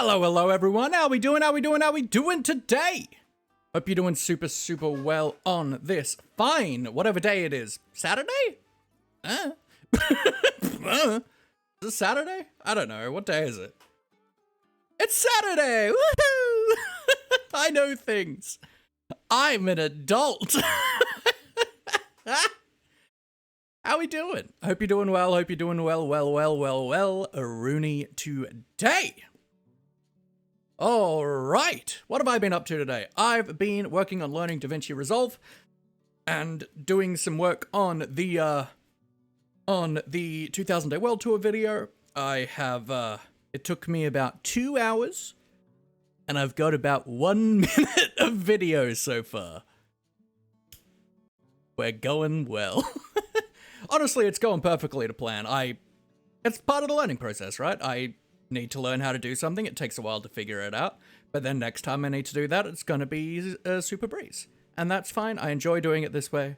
Hello everyone, how we doing today? Hope you're doing super well on this fine, whatever day it is. Saturday? Is it Saturday? I don't know, what day is it? It's Saturday, woohoo! I know things. I'm an adult. How we doing? Hope you're doing well, well, Rooney today. All right, what have I been up to today? I've been working on learning DaVinci Resolve and doing some work on the 2000 Day World Tour video. I have, it took me about 2 hours and I've got about 1 minute of video so far. We're going well. Honestly, it's going perfectly to plan. It's part of the learning process, right? I need to learn how to do something. It takes a while to figure it out. But then next time I need to do that, it's going to be a super breeze. And that's fine. I enjoy doing it this way.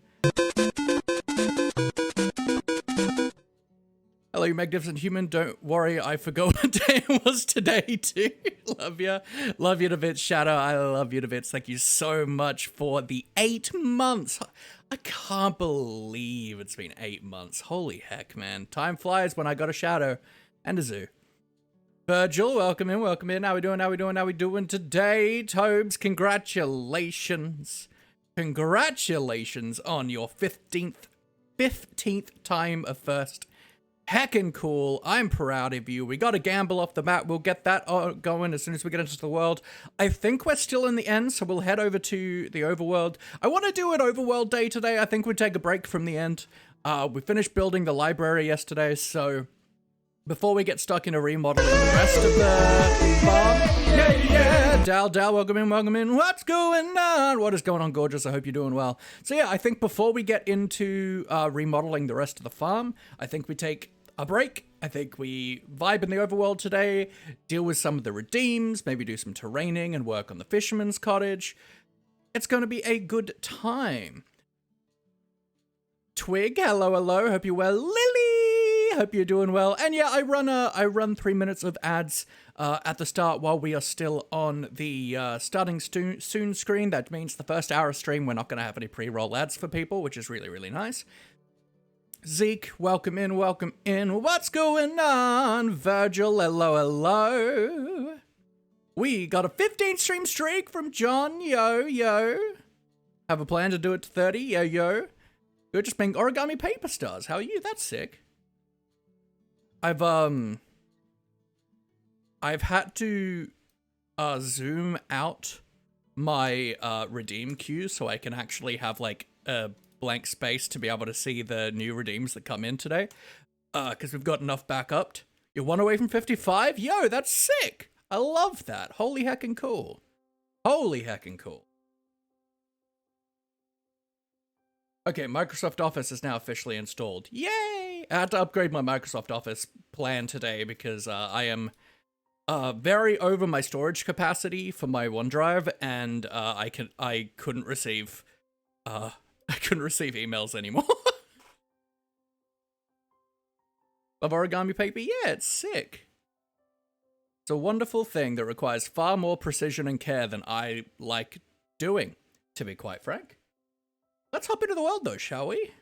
Hello, you magnificent human. Don't worry, I forgot what day it was today, too. Love you. Love you to bits, Shadow. I love you to bits. Thank you so much for the 8 months. I can't believe it's been 8 months. Holy heck, man. Time flies when I got a Shadow and a zoo. Virgil, welcome in. How we doing today? Tobes, congratulations. Congratulations on your 15th time of first. Heckin' cool. I'm proud of you. We got a gamble off the bat. We'll get that going as soon as we get into the world. I think we're still in the end, so we'll head over to the overworld. I want to do an overworld day today. I think we'd take a break from the end. We finished building the library yesterday, so before we get stuck into remodeling the rest of the farm. Yeah. Dal, welcome in. What's going on? What is going on, gorgeous? I hope you're doing well. So yeah, I think before we get into remodeling the rest of the farm, I think we take a break. I think we vibe in the overworld today, deal with some of the redeems, maybe do some terraining and work on the fisherman's cottage. It's going to be a good time. Twig, hello. Hope you're well. Lily, hope you're doing well. And yeah, I run 3 minutes of ads at the start while we are still on the starting soon screen. That means the first hour of stream, we're not going to have any pre-roll ads for people, which is really nice. Zeke, welcome in. What's going on? Virgil, hello. We got a 15 stream streak from John, yo. Have a plan to do it to 30, yo. You're just being origami paper stars. How are you? That's sick. I've had to zoom out my redeem queue so I can actually have like a blank space to be able to see the new redeems that come in today. Because we've got enough backed. You're 1 away from 55? Yo, that's sick. I love that. Holy heckin' cool. Okay, Microsoft Office is now officially installed. Yay! I had to upgrade my Microsoft Office plan today because I am very over my storage capacity for my OneDrive, and I couldn't receive emails anymore. Of origami paper? Yeah, it's sick. It's a wonderful thing that requires far more precision and care than I like doing, to be quite frank. Let's hop into the world, though, shall we?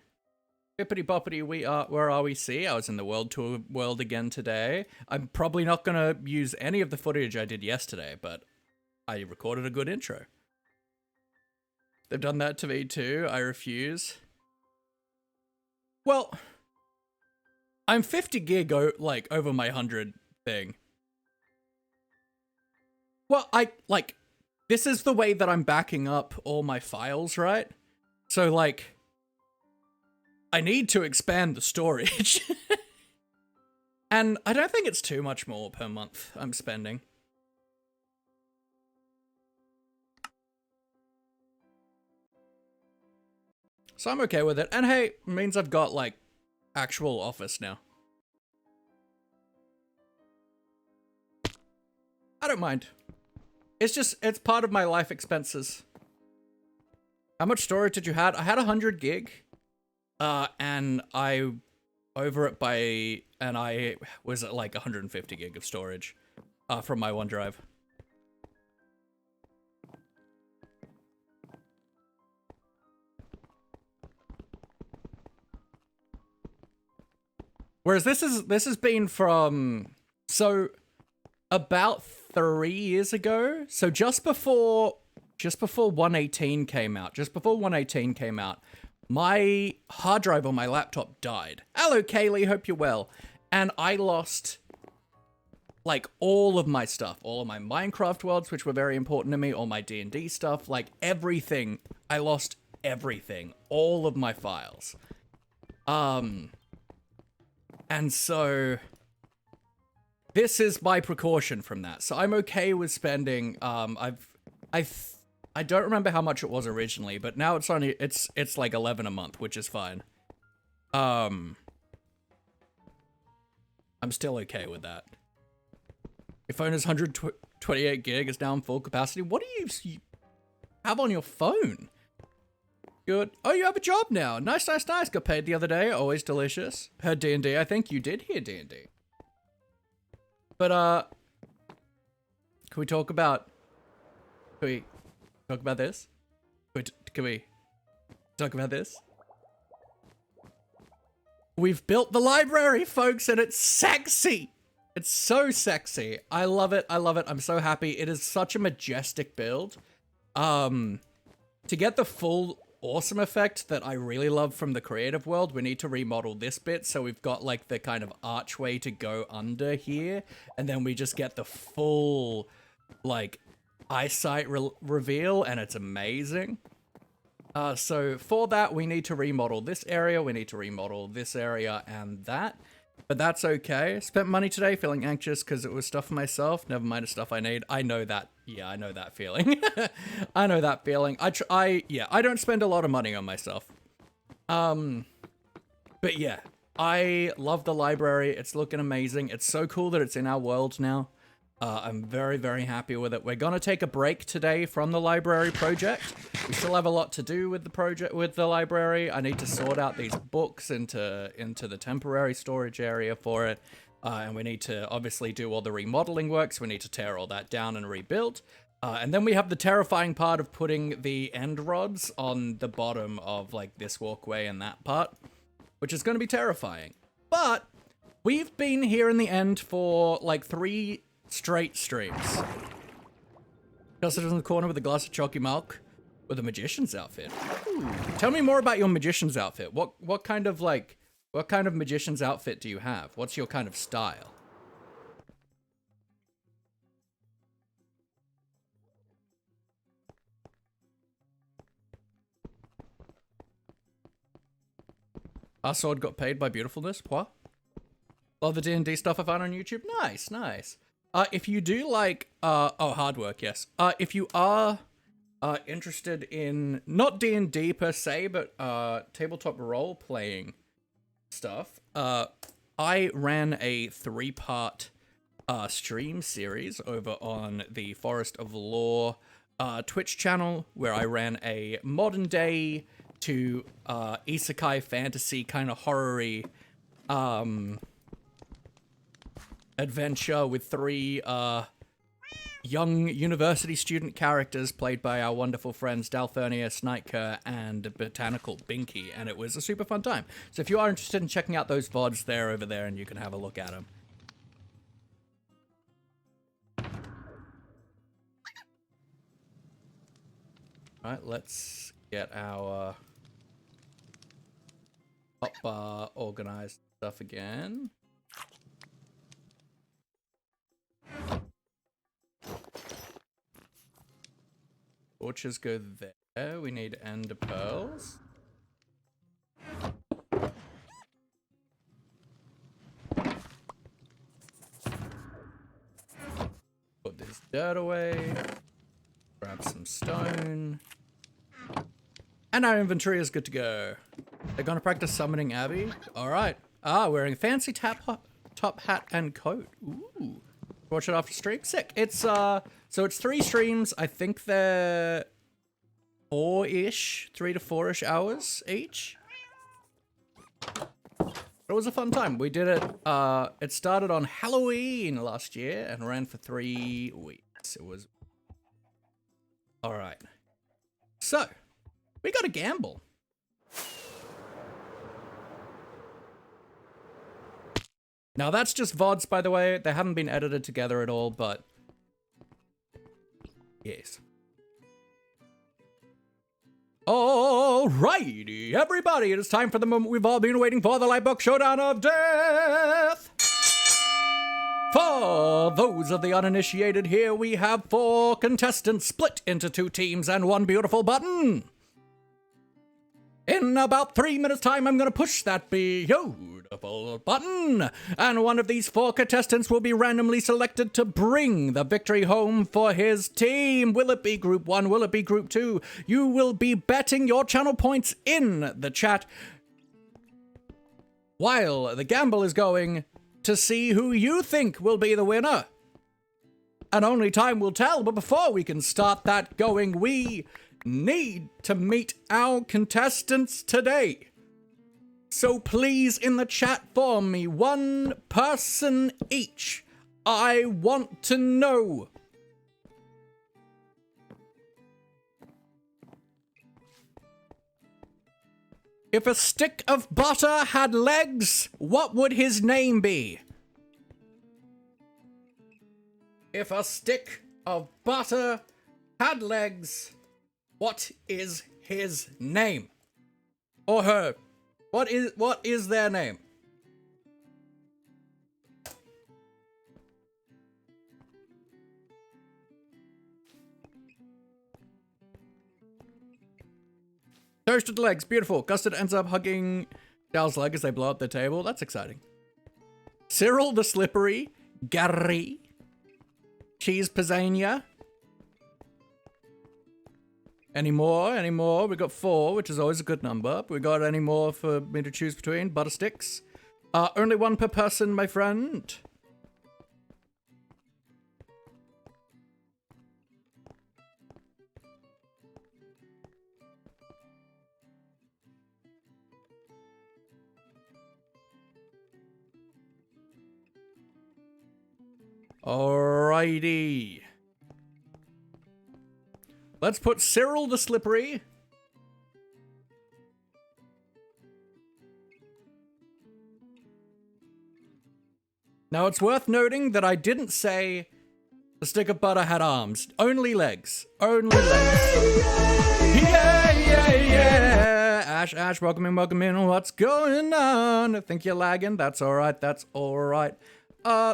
Bippity boppity, where are we? See, I was in the world tour world again today. I'm probably not going to use any of the footage I did yesterday, but I recorded a good intro. They've done that to me too. I refuse. Well, I'm 50 gig over my 100 thing. Well, this is the way that I'm backing up all my files, right? So, I need to expand the storage. And I don't think it's too much more per month I'm spending. So I'm okay with it. And hey, it means I've got, actual office now. I don't mind. It's part of my life expenses. How much storage did you have? I had 100 gig. And I was at 150 gig of storage. from my OneDrive. Whereas this has been from, so about 3 years ago. So just before 118 came out, my hard drive on my laptop died. Hello, Kaylee, hope you're well. And I lost like all of my stuff, all of my Minecraft worlds, which were very important to me, all my D&D stuff, like everything. I lost everything, all of my files. And so this is my precaution from that. So I'm okay with spending, I don't remember how much it was originally, but now it's only, it's like 11 a month, which is fine. I'm still okay with that. Your phone is 128 gig, it's now in full capacity. What do you have on your phone? Good. Oh, you have a job now. Nice, nice, nice. Got paid the other day. Always delicious. Heard D&D. I think you did hear D&D. But, can we talk about... Can we talk about this? Can we talk about this? We've built the library, folks, and it's sexy. It's so sexy. I love it. I love it. I'm so happy. It is such a majestic build. To get the full awesome effect that I really love from the creative world, we need to remodel this bit. So we've got like the kind of archway to go under here. And then we just get the full like eyesight reveal, and it's amazing. So for that, we need to remodel this area. We need to remodel this area and that. But that's okay. Spent money today feeling anxious because it was stuff for myself. Never mind the stuff I need. I know that. Yeah, I know that feeling. I know that feeling. I don't spend a lot of money on myself. But yeah, I love the library. It's looking amazing. It's so cool that it's in our world now. I'm very, very happy with it. We're gonna take a break today from the library project. We still have a lot to do with the project, with the library. I need to sort out these books into the temporary storage area for it. And we need to obviously do all the remodeling work, so we need to tear all that down and rebuild. And then we have the terrifying part of putting the end rods on the bottom of like this walkway and that part, which is gonna be terrifying. But we've been here in the end for like 3 straight streams. Justin in the corner with a glass of chalky milk with a magician's outfit. Ooh. Tell me more about your magician's outfit. What kind of magician's outfit do you have? What's your kind of style? Our sword got paid by beautifulness. What? Love the D&D stuff I found on YouTube. Nice, nice. If you do like, hard work, yes. If you are interested in, not D&D per se, but tabletop role-playing stuff, I ran a 3-part stream series over on the Forest of Lore Twitch channel, where I ran a modern-day to isekai fantasy kind of horror-y adventure with 3 young university student characters played by our wonderful friends Dalfernia, Sniteker, and Botanical Binky, and it was a super fun time. So if you are interested in checking out those VODs, they're over there and you can have a look at them. Alright, let's get our hotbar organized stuff again. Torches go there. We need ender pearls. Put this dirt away. Grab some stone. And our inventory is good to go. They're gonna practice summoning Abby. Alright. Wearing a fancy top hat and coat. Ooh. Watch it after stream. Sick. It's so it's 3 streams. I think they're 4-ish, 3 to 4-ish hours each. It was a fun time. We did it, it started on Halloween last year and ran for 3 weeks. It was... Alright. So, we got a gamble. Now that's just VODs, by the way. They haven't been edited together at all, but... Yes. Alrighty, everybody, it is time for the moment we've all been waiting for, the Lightbox Showdown of Death! For those of the uninitiated, here we have 4 contestants split into 2 teams and 1 beautiful button. In about 3 minutes' time, I'm gonna push that beautiful button, and one of these 4 contestants will be randomly selected to bring the victory home for his team. Will it be Group 1? Will it be Group 2? You will be betting your channel points in the chat while the gamble is going to see who you think will be the winner. And only time will tell, but before we can start that going, we need to meet our contestants today. So please, in the chat for me, 1 person each. I want to know. If a stick of butter had legs, what would his name be? If a stick of butter had legs, what is his name? Or her? What is their name? Toasted legs, beautiful. Custard ends up hugging Dal's leg as they blow up the table. That's exciting. Cyril the Slippery, Gary, Cheese Pizzania. Any more? Any more? We got 4, which is always a good number. We got any more for me to choose between? Butter sticks? Only 1 per person, my friend. Alrighty. Let's put Cyril the Slippery. Now, it's worth noting that I didn't say the stick of butter had arms. Only legs. Only legs. Yeah, yeah, yeah. Ash, welcome in. What's going on? I think you're lagging. That's alright. That's alright.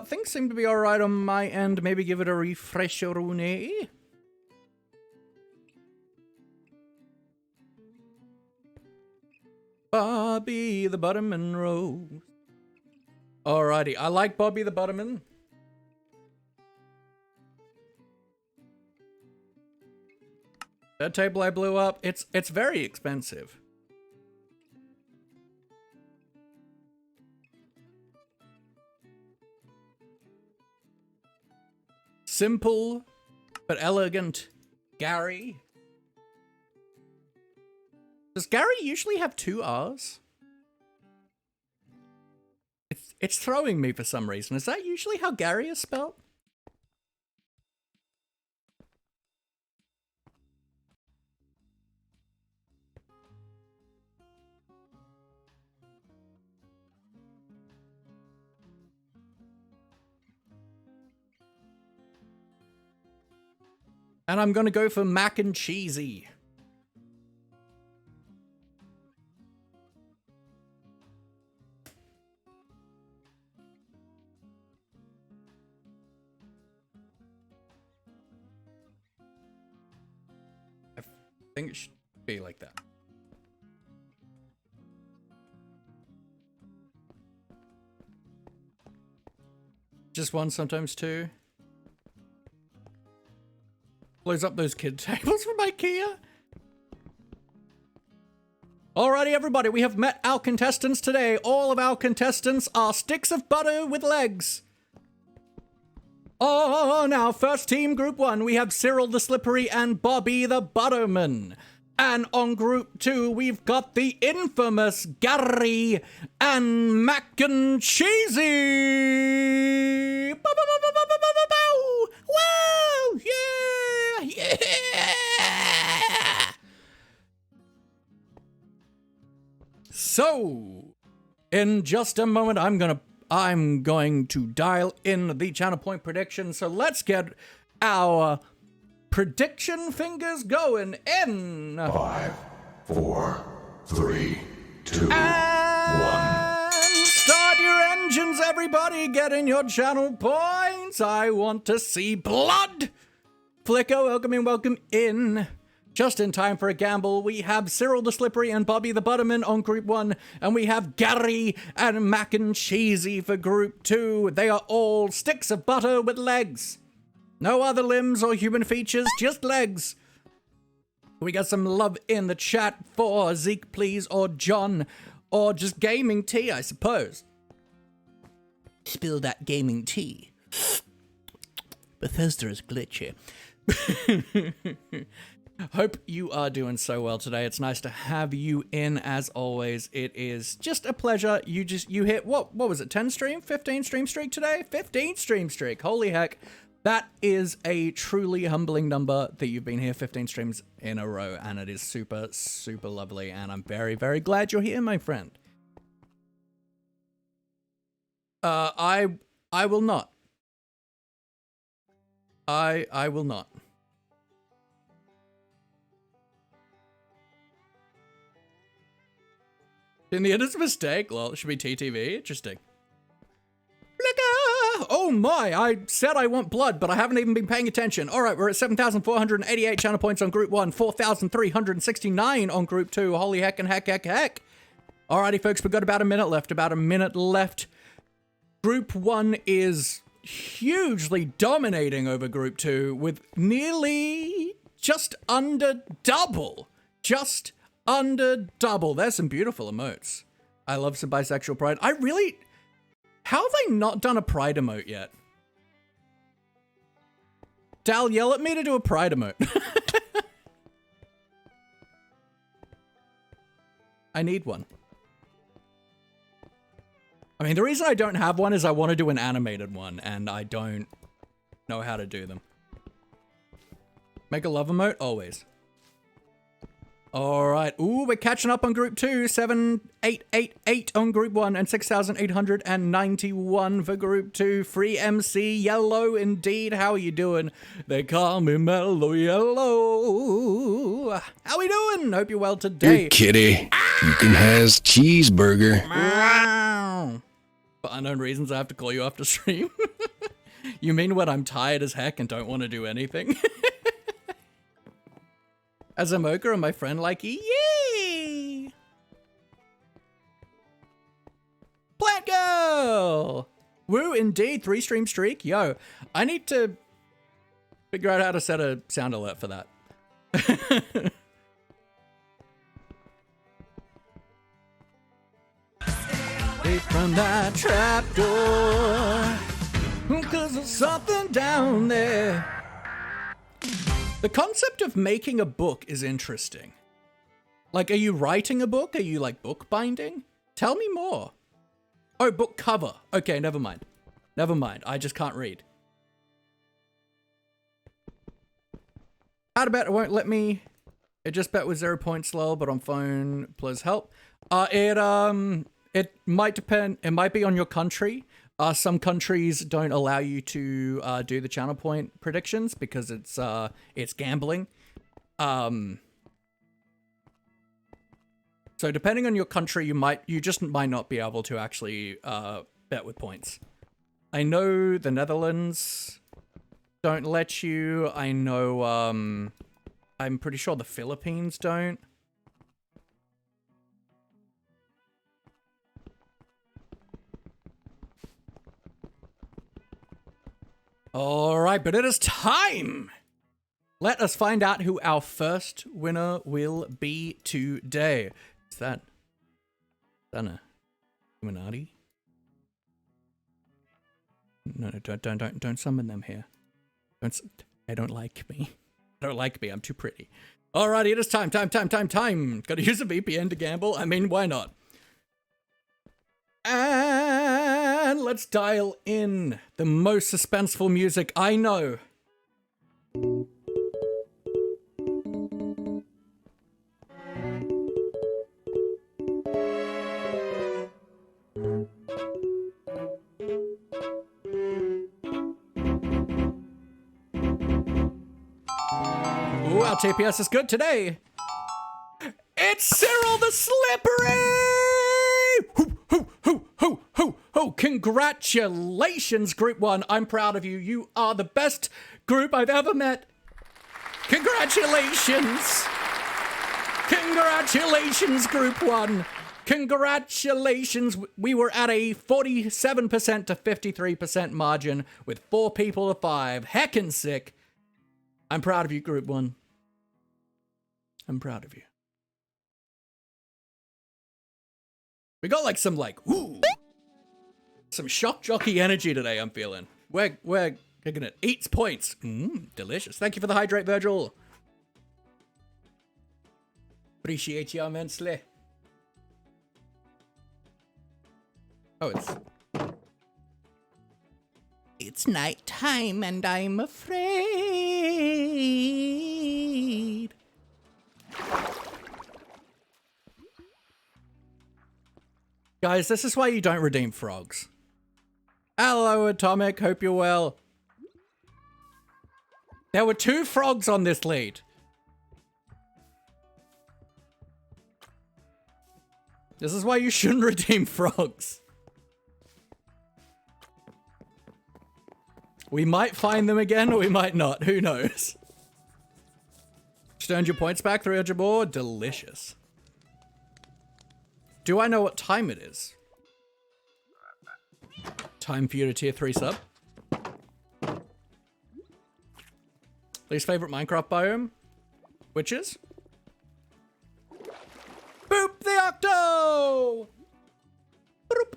Things seem to be alright on my end. Maybe give it a refresher, Rooney. Bobby the Butterman Rose. Alrighty, I like Bobby the Butterman. That table I blew up, it's very expensive. Simple but elegant Gary. Does Gary usually have 2 R's? It's throwing me for some reason. Is that usually how Gary is spelled? And I'm gonna go for mac and cheesy. I think it should be like that. Just 1, sometimes 2. Blows up those kid tables from IKEA. Alrighty, everybody, we have met our contestants today. All of our contestants are sticks of butter with legs. On our first team, Group 1, we have Cyril the Slippery and Bobby the Butterman. And on group 2, we've got the infamous Gary and Mac and Cheesy. Bow, bow, bow, bow, bow, bow, bow, bow. Wow! Yeah! Yeah! So, in just a moment, I'm going to dial in the channel point prediction. So let's get our prediction fingers going in 5, 4, 3, 2, 1. Start your engines, everybody. Get in your channel points. I want to see blood. Flicker, welcome in. Just in time for a gamble, we have Cyril the Slippery and Bobby the Butterman on Group 1, and we have Gary and Mac and Cheesy for Group 2. They are all sticks of butter with legs. No other limbs or human features, just legs. We got some love in the chat for Zeke, please, or John, or just gaming tea, I suppose. Spill that gaming tea. Bethesda is glitchy. Hope you are doing so well today. It's nice to have you in as always. It is just a pleasure. You hit, what was it, 10 stream? 15 stream streak today? 15 stream streak. Holy heck. That is a truly humbling number that you've been here 15 streams in a row, and it is super, super lovely, and I'm very, very glad you're here, my friend. I will not. I will not. In the end, it's a mistake. Well, it should be TTV. Interesting. Oh my, I said I want blood, but I haven't even been paying attention. All right, we're at 7,488 channel points on Group 1, 4,369 on Group 2. Holy heck and heck. Alrighty, folks, we've got about a minute left. Group 1 is hugely dominating over Group 2 with nearly just under double. There's some beautiful emotes. I love some bisexual pride. How have they not done a pride emote yet? Dal, yell at me to do a pride emote. I need one. I mean, the reason I don't have one is I want to do an animated one, and I don't know how to do them. Make a love emote? Always. All right. Ooh, we're catching up on Group 2. 7,888 on Group 1 and 6,891 for Group 2. Free MC Yellow, indeed. How are you doing? They call me Mellow Yellow. How we doing? Hope you're well today. Here, kitty. You can has cheeseburger. For unknown reasons, I have to call you after stream. You mean when I'm tired as heck and don't want to do anything? As a mocha and my friend like, yay! Plant Girl! Woo, indeed, 3 stream streak. Yo, I need to figure out how to set a sound alert for that. Away from that trapdoor, 'cause there's something down there. The concept of making a book is interesting. Like, are you writing a book? Are you, like, book binding? Tell me more. Oh, book cover. Okay, never mind. I just can't read. How to bet it won't let me. It just bet with 0 points slow, but on phone, please help. It might depend. It might be on your country. Some countries don't allow you to do the channel point predictions because it's gambling. So depending on your country, you just might not be able to actually bet with points. I know the Netherlands don't let you. I know I'm pretty sure the Philippines don't. All right, but it is time. Let us find out who our first winner will be today. Is that a Illuminati? No, don't summon them here. They don't like me. They don't like me. I'm too pretty. Alrighty, it is time. Gotta use a VPN to gamble. I mean, why not? And let's dial in the most suspenseful music I know. Ooh, our TPS is good today. It's Cyril the Slippery! Hoo! Congratulations, Group 1. I'm proud of you. You are the best group I've ever met. Congratulations. Congratulations, Group 1. Congratulations. We were at a 47% to 53% margin with 4 people to 5. Heckin' sick. I'm proud of you, Group 1. I'm proud of you. We got ooh, some shock jockey energy today, I'm feeling. We're kicking it. Eats points. Delicious. Thank you for the hydrate, Virgil. Appreciate you immensely. Oh, it's night time and I'm afraid. Guys, this is why you don't redeem frogs. Hello, Atomic. Hope you're well. There were 2 frogs on this lead. This is why you shouldn't redeem frogs. We might find them again, or we might not. Who knows? Just earned your points back, 300 more. Delicious. Do I know what time it is? Time for you to tier 3 sub. Least favorite Minecraft biome? Witches? Boop the Octo! Boop.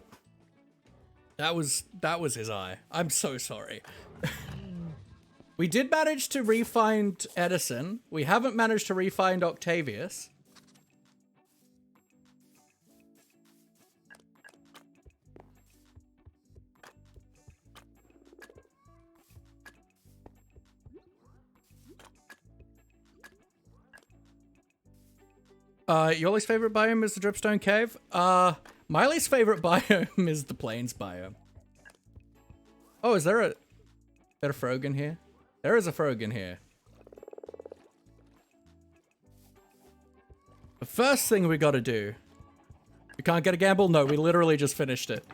That was his eye. I'm so sorry. We did manage to re-find Edison. We haven't managed to re-find Octavius. Your least favorite biome is the Dripstone Cave? My least favorite biome is the Plains biome. Oh, is there a frog in here? There is a frog in here. The first thing we gotta do... We can't get a gamble? No, we literally just finished it.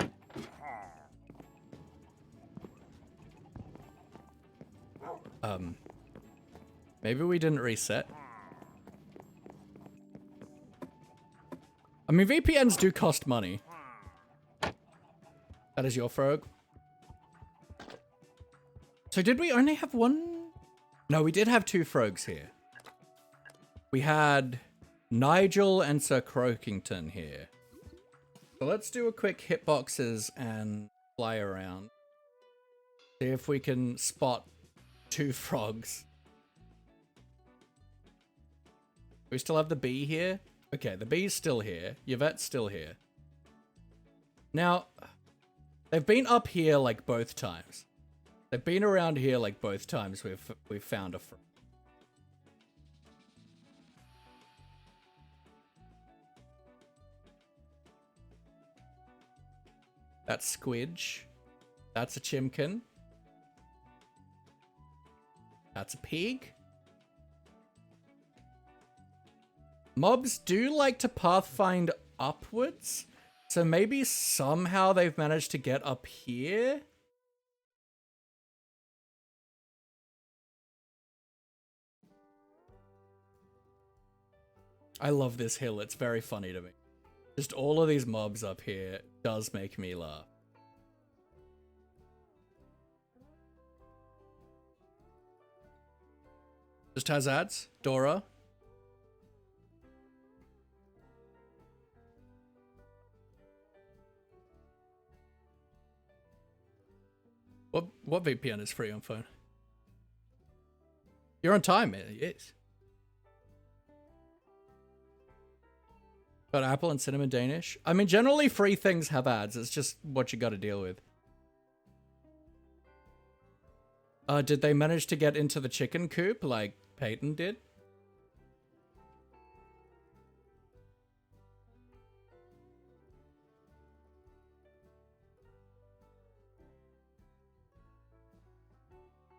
Maybe we didn't reset. I mean, VPNs do cost money. That is your frog. So did we only have 1? No, we did have 2 frogs here. We had Nigel and Sir Croakington here. So let's do a quick hitboxes and fly around. See if we can spot 2 frogs. We still have the bee here. Okay, the bee's still here. Yvette's still here. Now, they've been up here like both times. They've been around here like both times we've found a frog. That's Squidge. That's a Chimkin. That's a pig. Mobs do like to pathfind upwards, so maybe somehow they've managed to get up here? I love this hill, it's very funny to me. Just all of these mobs up here does make me laugh. Just has ads. Dora. What VPN is free on phone? You're on time, man. Yes. But apple and cinnamon Danish? I mean, generally free things have ads. It's just what you gotta deal with. Did they manage to get into the chicken coop like Peyton did?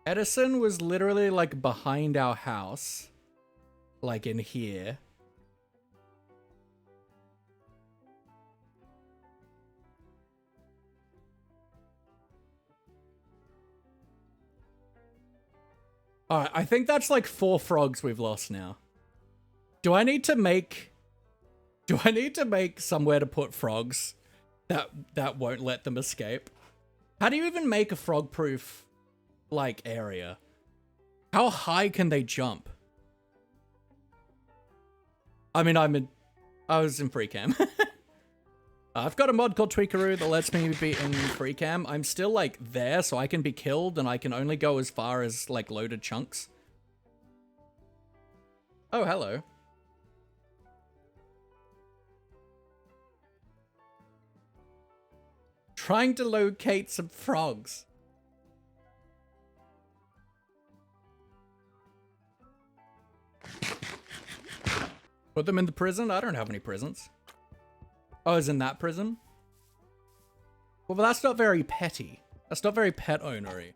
Edison was literally like behind our house. Like in here. Alright, I think that's like 4 frogs we've lost now. Do I need to make somewhere to put frogs that won't let them escape? How do you even make a frog-proof like area? How high can they jump? I mean, I was in free cam. I've got a mod called Tweakaroo that lets me be in free cam. I'm still like there, so I can be killed, and I can only go as far as like loaded chunks. Oh, hello. Trying to locate some frogs. Put them in the prison? I don't have any prisons. Oh, is in that prison? Well, but that's not very petty. That's not very pet ownery.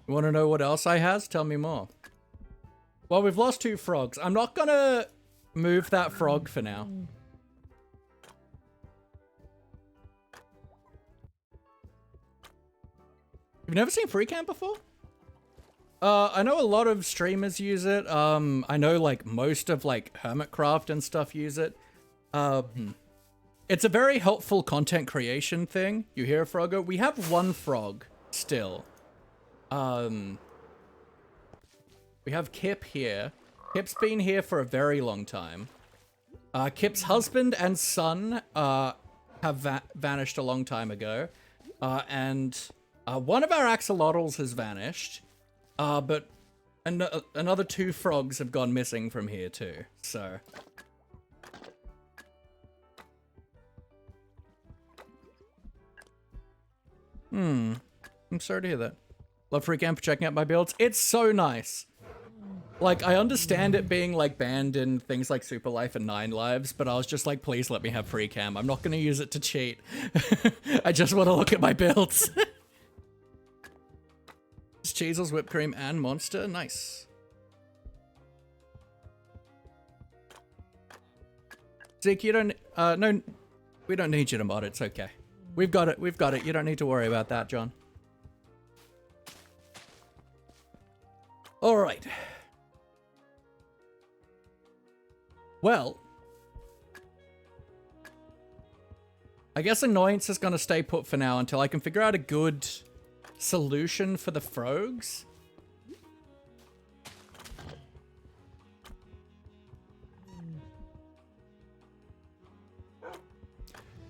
You want to know what else I has? Tell me more. Well, we've lost 2 frogs. I'm not gonna move that frog for now. You've never seen free cam before? I know a lot of streamers use it. I know like most of like Hermitcraft and stuff use it. It's a very helpful content creation thing. You hear a froggo? We have 1 frog still. We have Kip here. Kip's been here for a very long time. Kip's husband and son have vanished a long time ago. And one of our axolotls has vanished. But another 2 frogs have gone missing from here too, so. I'm sorry to hear that. Love free cam for checking out my builds. It's so nice. Like, I understand it being like banned in things like Super Life and 9 Lives, but I was just like, please let me have free cam. I'm not gonna use it to cheat. I just want to look at my builds. Cheezels, whipped cream, and monster. Nice. Zeke, you don't... no, we don't need you to mod. It's okay. We've got it. We've got it. You don't need to worry about that, John. All right. Well, I guess annoyance is going to stay put for now until I can figure out a good solution for the frogs.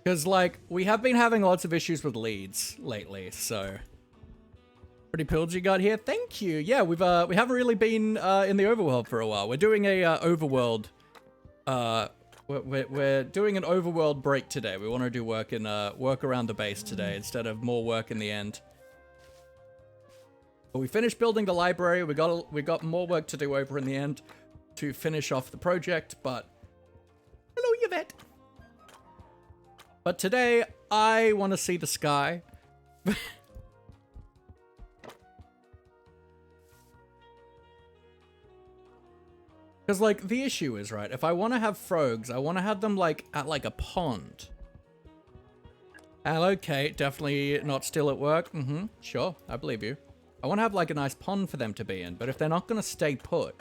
Because, like, we have been having lots of issues with leads lately, so... Pretty pills you got here? Thank you! Yeah, we haven't really been in the overworld for a while. We're doing a overworld... We're doing an overworld break today. We want to do work around the base today instead of more work in the end. But we finished building the library. We got more work to do over in the end to finish off the project, but hello, Yvette. But today I want to see the sky. Because like the issue is, right, if I want to have frogs, I want to have them like at like a pond. Hello, Kate. Definitely not still at work. Sure, I believe you. I want to have like a nice pond for them to be in, but if they're not going to stay put,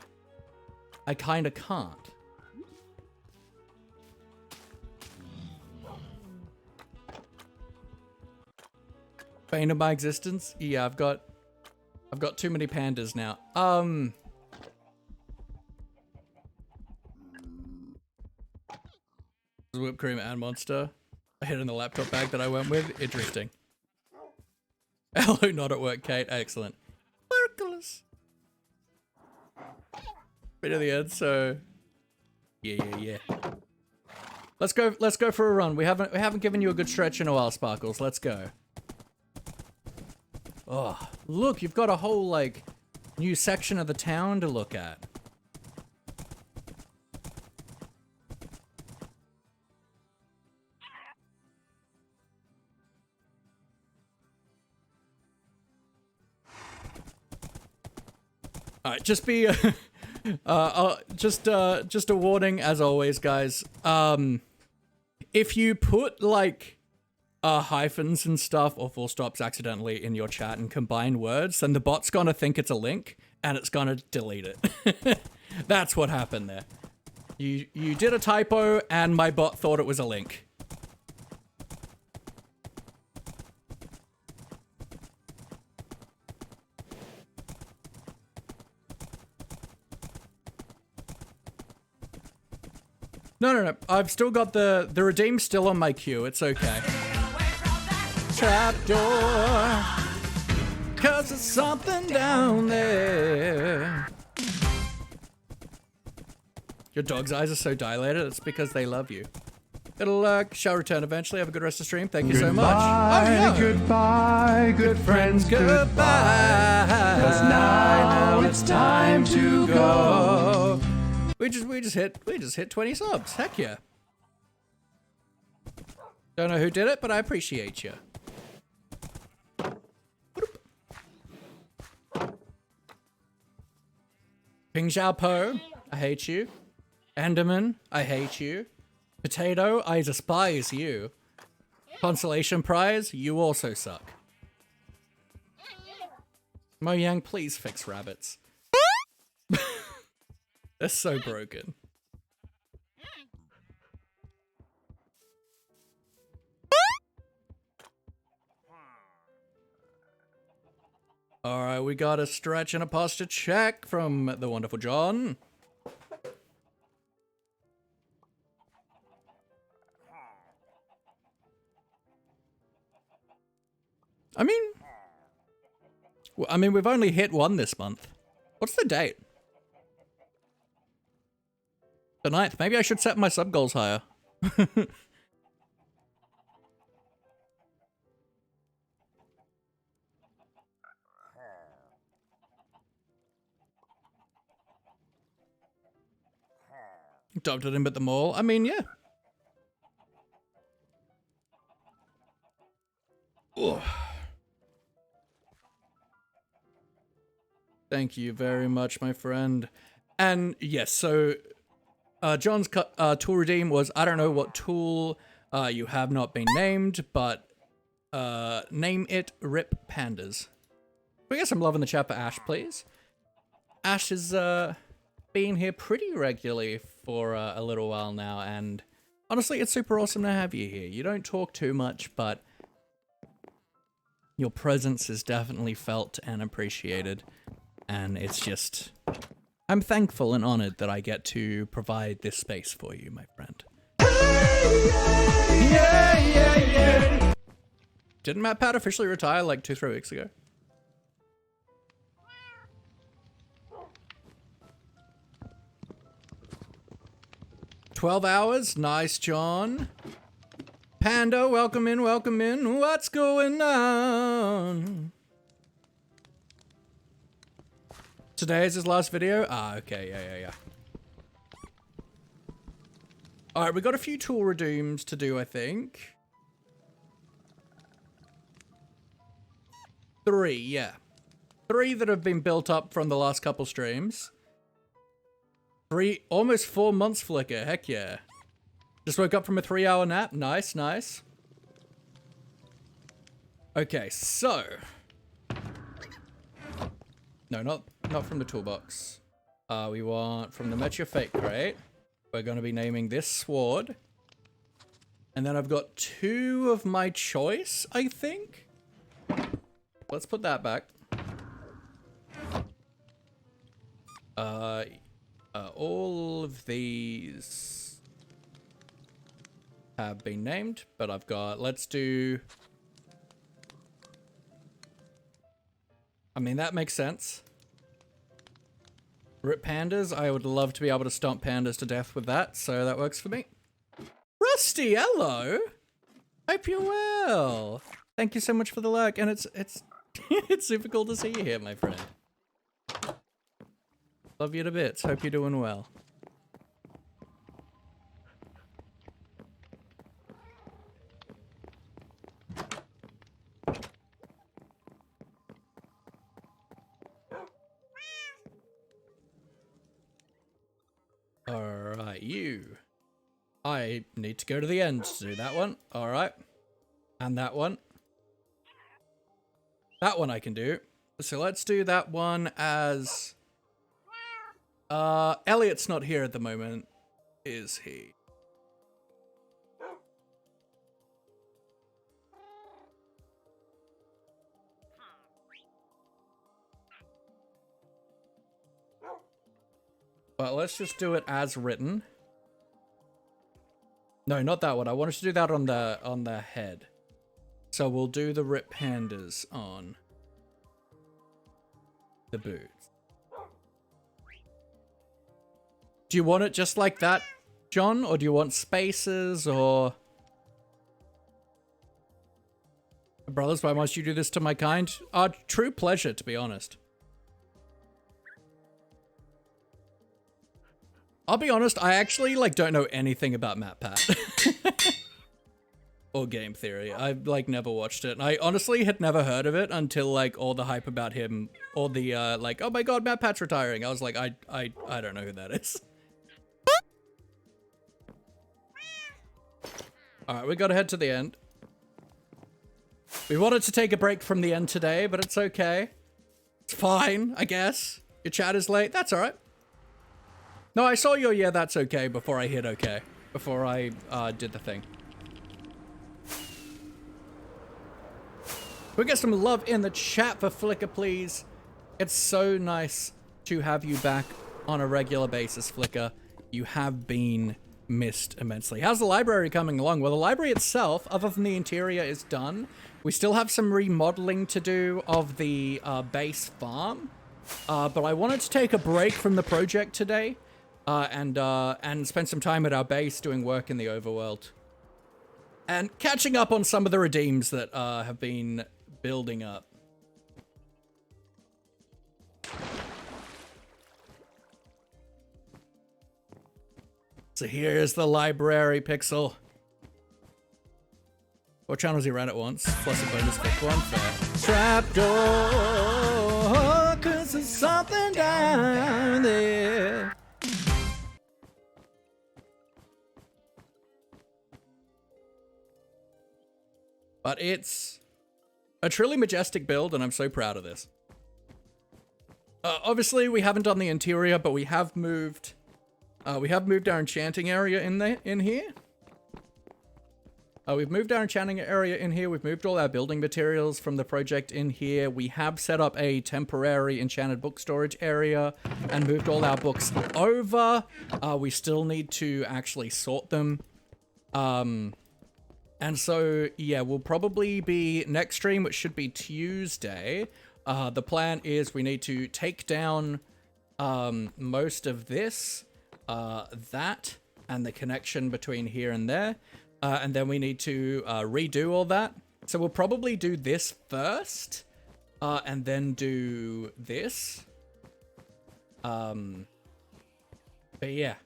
I kind of can't. Bane of my existence? Yeah, I've got too many pandas now. Whipped cream and monster. I hid in the laptop bag that I went with. Interesting. Hello, not at work, Kate. Excellent. Marvelous. Bit of the end, so yeah. Let's go for a run. We haven't given you a good stretch in a while, Sparkles. Let's go. Oh, look, you've got a whole like new section of the town to look at. All right, just be just a warning as always, guys. If you put like hyphens and stuff or full stops accidentally in your chat and combine words, then the bot's gonna think it's a link and it's gonna delete it. That's what happened there. You did a typo and my bot thought it was a link. No. I've still got the redeem still on my queue. It's okay. Trapdoor, 'cause there's something down there. Your dog's eyes are so dilated. It's because they love you. It'll shall return eventually. Have a good rest of the stream. Thank you so much. Oh yeah. Goodbye, good friends, Goodbye. 'Cause now it's time to go. We just hit 20 subs. Heck yeah. Don't know who did it, but I appreciate you. Ping Xiao Po, I hate you. Enderman, I hate you. Potato, I despise you. Consolation prize, you also suck. Mo Yang, please fix rabbits. They're so broken. Alright, we got a stretch and a posture check from the wonderful John. I mean, we've only hit one this month. What's the date? The 9th. Maybe I should set my sub goals higher. Dumped it in at the mall. I mean, yeah. Ugh. Thank you very much, my friend. And yes, so John's tool redeem was, I don't know what tool you have not been named, but name it Rip Pandas. We get some love in the chat for Ash, please. Ash has been here pretty regularly for a little while now, and honestly, it's super awesome to have you here. You don't talk too much, but your presence is definitely felt and appreciated. And it's just, I'm thankful and honored that I get to provide this space for you, my friend. Yeah. Didn't Matt Pat officially retire like 2-3 weeks ago? $12 hours? Nice, John. Panda, welcome in, welcome in. What's going on? Today is his last video? Ah, okay, yeah. Alright, we got a few tool redeems to do, I think. 3, yeah. 3 that have been built up from the last couple streams. 3, almost 4 months flicker, heck yeah. Just woke up from a 3-hour nap, nice. Okay, so. No, not from the toolbox. We want from the Met Your Fate crate. We're going to be naming this sword. And then I've got 2 of my choice, I think. Let's put that back. All of these have been named, but I've got, let's do, I mean, that makes sense. Rip pandas. I would love to be able to stomp pandas to death with that, so that works for me. Rusty, hello. Hope you're well. Thank you so much for the lurk, and it's it's super cool to see you here, my friend. Love you to bits. Hope you're doing well. Alright, you. I need to go to the end to do that one. Alright. And that one. That one I can do. So let's do that one as... Elliot's not here at the moment, is he? But let's just do it as written. No, not that one. I wanted to do that on the head. So we'll do the rip pandas on the boots. Do you want it just like that, John? Or do you want spaces, or... Brothers, why must you do this to my kind? True pleasure, to be honest. I'll be honest, I actually, like, don't know anything about MatPat. Or game theory. I, like, never watched it. And I honestly had never heard of it until, like, all the hype about him, or the, like, oh my god, MatPat's retiring. I was like, I don't know who that is. Alright, we gotta head to the end. We wanted to take a break from the end today, but it's okay. It's fine, I guess. Your chat is late. That's alright. No, I saw your yeah, that's okay before I hit okay. Before I did the thing. We get some love in the chat for Flicker, please. It's so nice to have you back on a regular basis, Flicker. You have been missed immensely. How's the library coming along? Well, the library itself, other than the interior, is done. We still have some remodeling to do of the base farm. But I wanted to take a break from the project today. And spend some time at our base doing work in the overworld. And catching up on some of the redeems that have been building up. So here's the library, Pixel. What channels he ran at once? Plus a bonus click one for trapdoor, 'cause there's something down there. But it's a truly majestic build, and I'm so proud of this. Obviously, we haven't done the interior, but we have moved our enchanting area in here. We've moved our enchanting area in here. We've moved all our building materials from the project in here. We have set up a temporary enchanted book storage area and moved all our books over. We still need to actually sort them. And so, yeah, we'll probably be next stream, which should be Tuesday. The plan is we need to take down most of this, that, and the connection between here and there. And then we need to redo all that. So we'll probably do this first, and then do this. But yeah.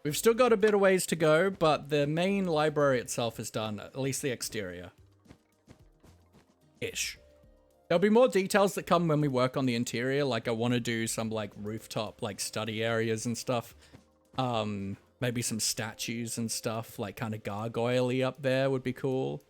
We've still got a bit of ways to go, but the main library itself is done, at least the exterior. Ish. There'll be more details that come when we work on the interior, like I want to do some like rooftop, like study areas and stuff. Maybe some statues and stuff, like kind of gargoyle-y up there would be cool.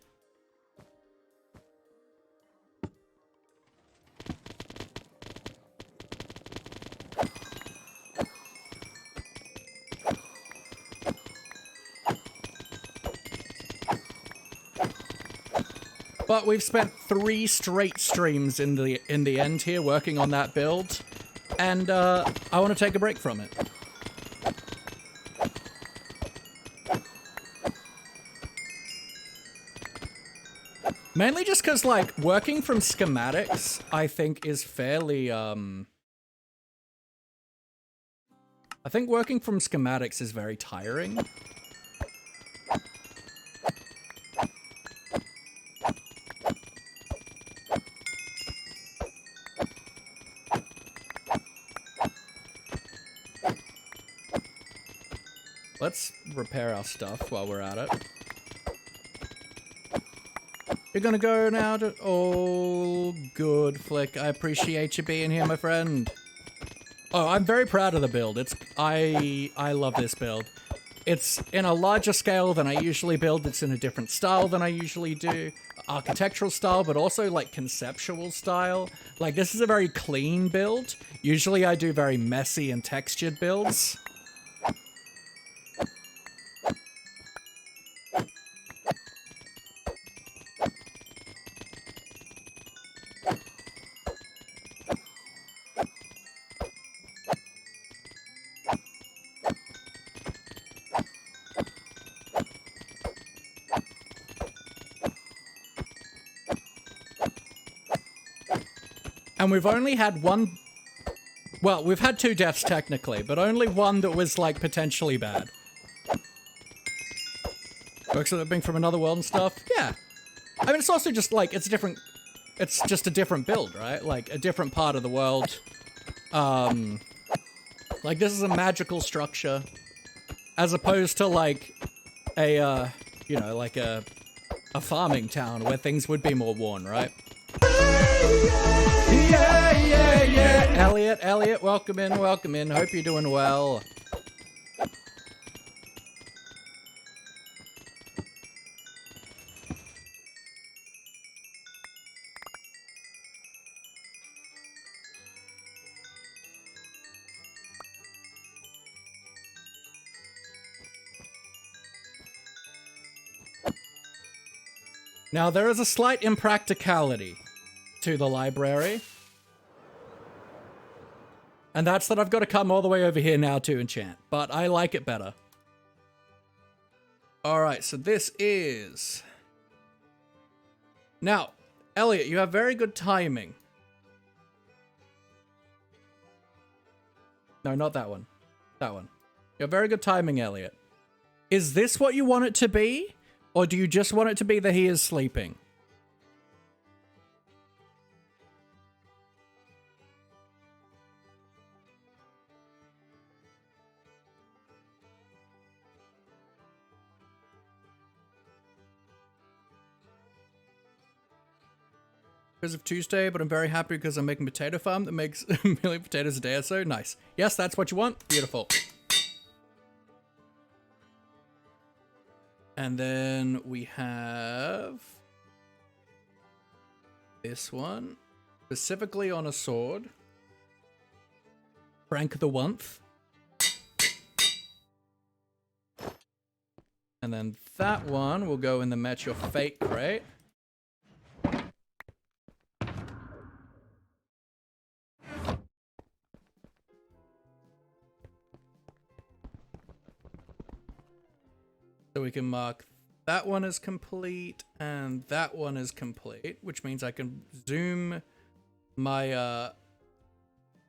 But we've spent 3 straight streams in the end here working on that build, and I want to take a break from it. Mainly just because, like, working from schematics, I think, is fairly I think working from schematics is very tiring. Let's repair our stuff while we're at it. You're gonna go now to... Oh, good, Flick. I appreciate you being here, my friend. Oh, I'm very proud of the build. I love this build. It's in a larger scale than I usually build. It's in a different style than I usually do. Architectural style, but also, like, conceptual style. Like, this is a very clean build. Usually I do very messy and textured builds. And we've only had one... Well, we've had 2 deaths technically, but only one that was, like, potentially bad. Works at it being from another world and stuff? Yeah. I mean, it's also just, like, it's different... It's just a different build, right? Like, a different part of the world. Like, this is a magical structure. As opposed to, like, a, you know, like a farming town where things would be more worn, right? Yeah. Elliot, welcome in. Hope you're doing well. Now, there is a slight impracticality to the library. And that's that I've got to come all the way over here now to enchant. But I like it better. Alright, so this is... Now, Elliot, you have very good timing. No, not that one. That one. You have very good timing, Elliot. Is this what you want it to be? Or do you just want it to be that he is sleeping? Because of Tuesday, but I'm very happy because I'm making a potato farm that makes a million potatoes a day or so. Nice. Yes, that's what you want. Beautiful. And then we have this one, specifically on a sword. Frank the Wonth. And then that one will go in the Match Your Fate crate. So we can mark that one is complete and that one is complete, which means I can zoom my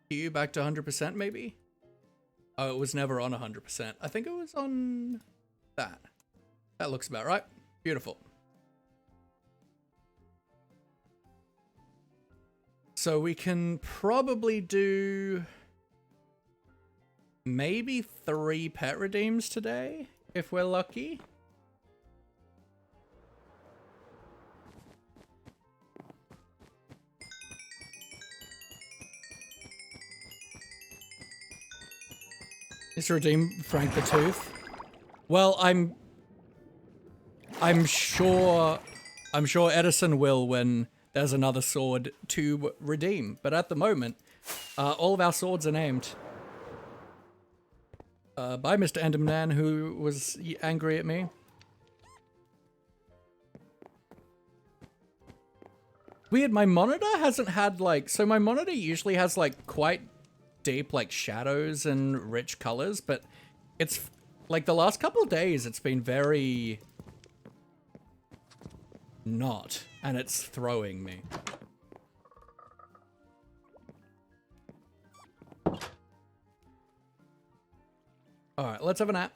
hue back to 100% maybe? Oh, it was never on 100%. I think it was on that. That looks about right. Beautiful. So we can probably do maybe 3 pet redeems today. If we're lucky. Is redeem Frank the Tooth? Well, I'm sure Edison will when there's another sword to redeem. But at the moment, all of our swords are named. By Mr. Enderman, who was angry at me. Weird, my monitor hasn't had, like... So my monitor usually has, like, quite deep, like, shadows and rich colors, but it's... Like, the last couple of days, it's been very... not. And it's throwing me. All right, let's have a nap.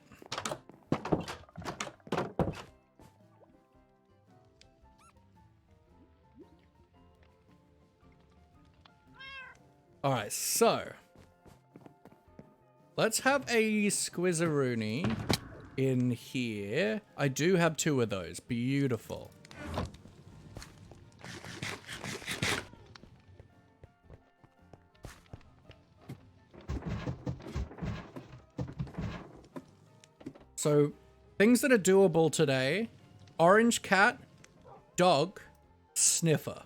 All right, so let's have a squizzaroonie in here. I do have 2 of those. Beautiful. So, things that are doable today: orange cat, dog, sniffer.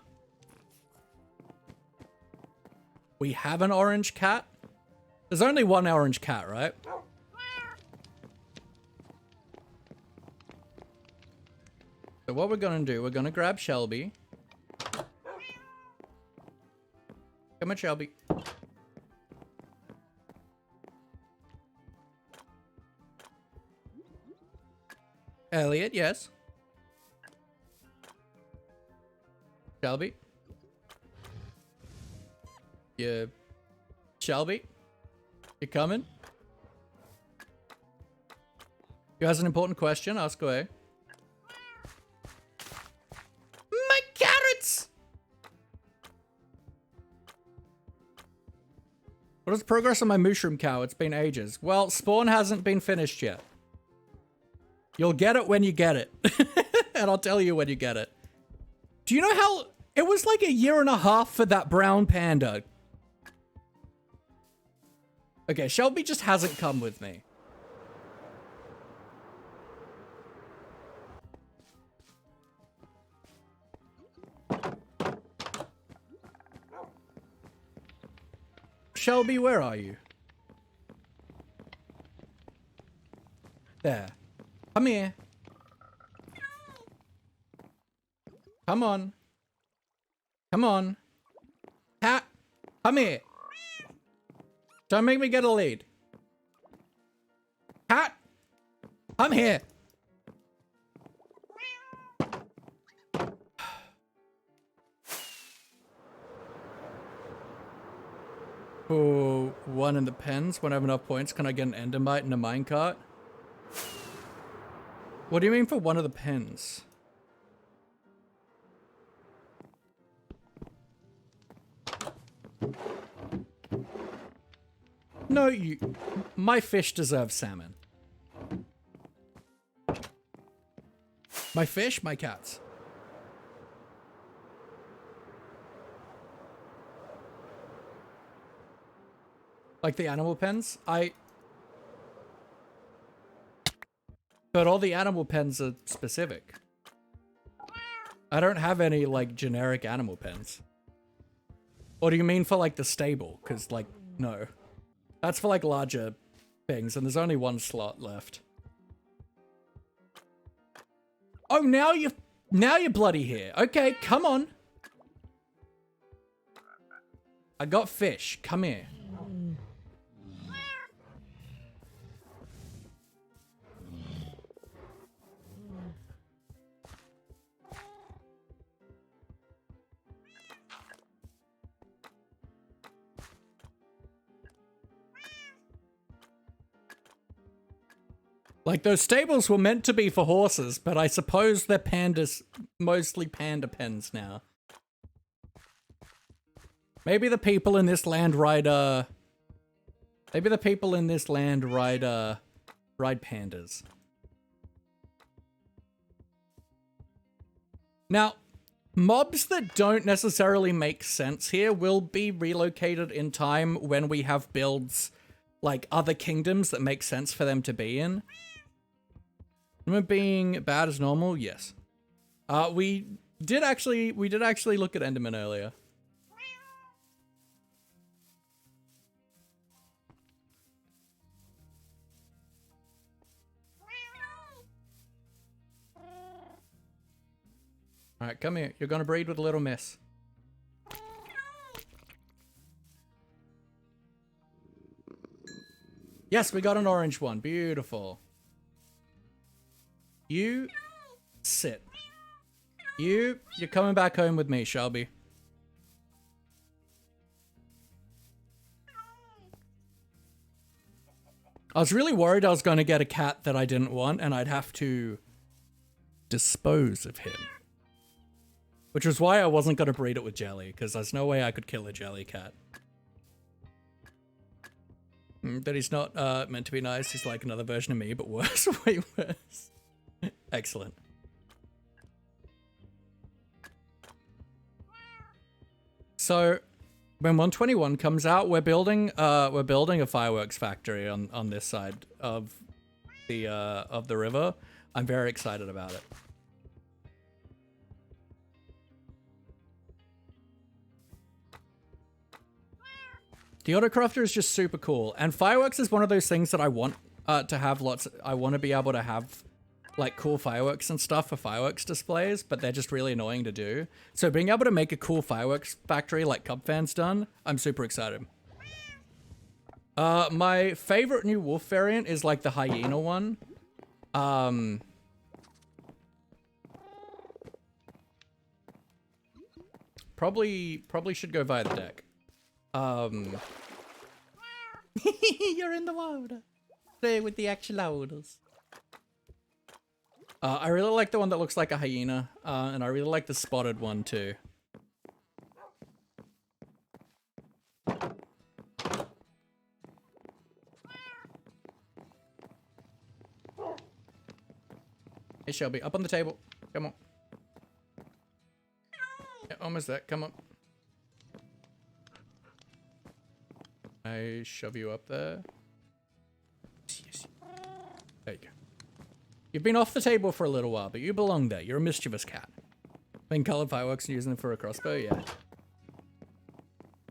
We have an orange cat. There's only 1 orange cat, right? So what we're gonna do, we're gonna grab Shelby. Come on, Shelby. Elliot, yes. Shelby. Yeah. Shelby? You coming? You has an important question, ask away. My carrots! What is the progress on my mushroom cow? It's been ages. Well, spawn hasn't been finished yet. You'll get it when you get it. And I'll tell you when you get it. Do you know how... It was like a year and a half for that brown panda. Okay, Shelby just hasn't come with me. Shelby, where are you? There. Come here. Come on. Come on. Cat, come here. Don't make me get a lead. Cat, come here. Oh, 1 in the pens. When I have enough points, can I get an endermite and a minecart? What do you mean for 1 of the pens? No, my fish deserves salmon. My fish, my cats. Like the animal pens? But all the animal pens are specific. I don't have any, like, generic animal pens. Or do you mean for, like, the stable? Because, like, no. That's for, like, larger things, and there's only 1 slot left. Oh, now you're bloody here. Okay, come on. I got fish. Come here. Like, those stables were meant to be for horses, but I suppose they're pandas, mostly panda pens now. Maybe the people in this land ride pandas. Now, mobs that don't necessarily make sense here will be relocated in time when we have builds like other kingdoms that make sense for them to be in. Remember being bad as normal? Yes. We did actually look at Enderman earlier. All right, come here. You're gonna breed with a little miss. Yes, we got an orange one. Beautiful. You sit. You're coming back home with me, Shelby. I was really worried I was going to get a cat that I didn't want and I'd have to dispose of him. Which was why I wasn't going to breed it with Jelly, because there's no way I could kill a Jelly cat. That he's not meant to be nice. He's like another version of me, but worse. Way worse. Excellent. So, when 121 comes out, we're building a fireworks factory on this side of the river. I'm very excited about it. The autocrafter is just super cool, and fireworks is one of those things that I want to have lots. I want to be able to have like cool fireworks and stuff for fireworks displays, but they're just really annoying to do. So being able to make a cool fireworks factory like Cubfan's done, I'm super excited. My favorite new wolf variant is like the hyena one. Probably should go via the deck. You're in the water. Play with the axolotls. I really like the one that looks like a hyena, and I really like the spotted one too. Hey Shelby, up on the table. Come on. Yeah, almost there. Come on. I shove you up there. Yes. There you go. You've been off the table for a little while, but you belong there. You're a mischievous cat. Playing colored fireworks and using them for a crossbow, yeah.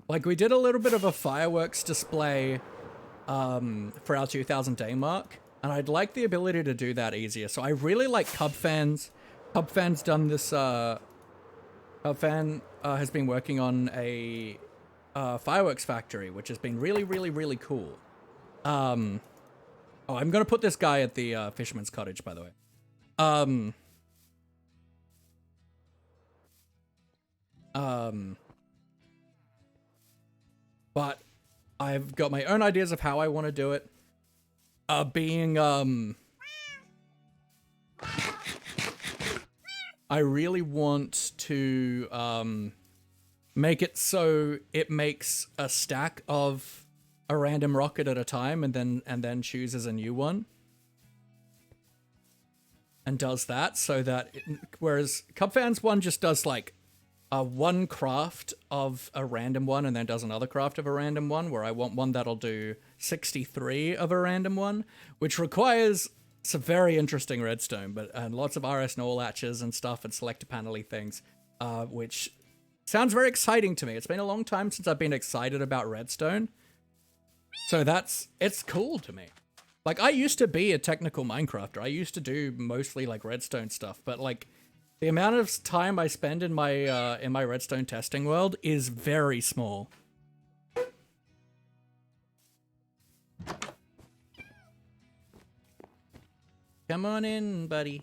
Like, we did a little bit of a fireworks display for our 2000 day mark, and I'd like the ability to do that easier. So I really like Cubfan's. Cubfan's done this, Cubfan has been working on a fireworks factory, which has been really, really, really cool. Oh, I'm gonna put this guy at the fisherman's cottage, by the way. But I've got my own ideas of how I want to do it. I really want to make it so it makes a stack of a random rocket at a time and then chooses a new one. And does that so that whereas Cubfan's one just does like one craft of a random one and then does another craft of a random one, where I want one that'll do 63 of a random one, which requires some very interesting redstone, and lots of RS null latches and stuff and selector panel-y things, which sounds very exciting to me. It's been a long time since I've been excited about redstone. So it's cool to me. Like, I used to be a technical Minecrafter. I used to do mostly like redstone stuff, but like the amount of time I spend in my redstone testing world is very small. Come on in, buddy.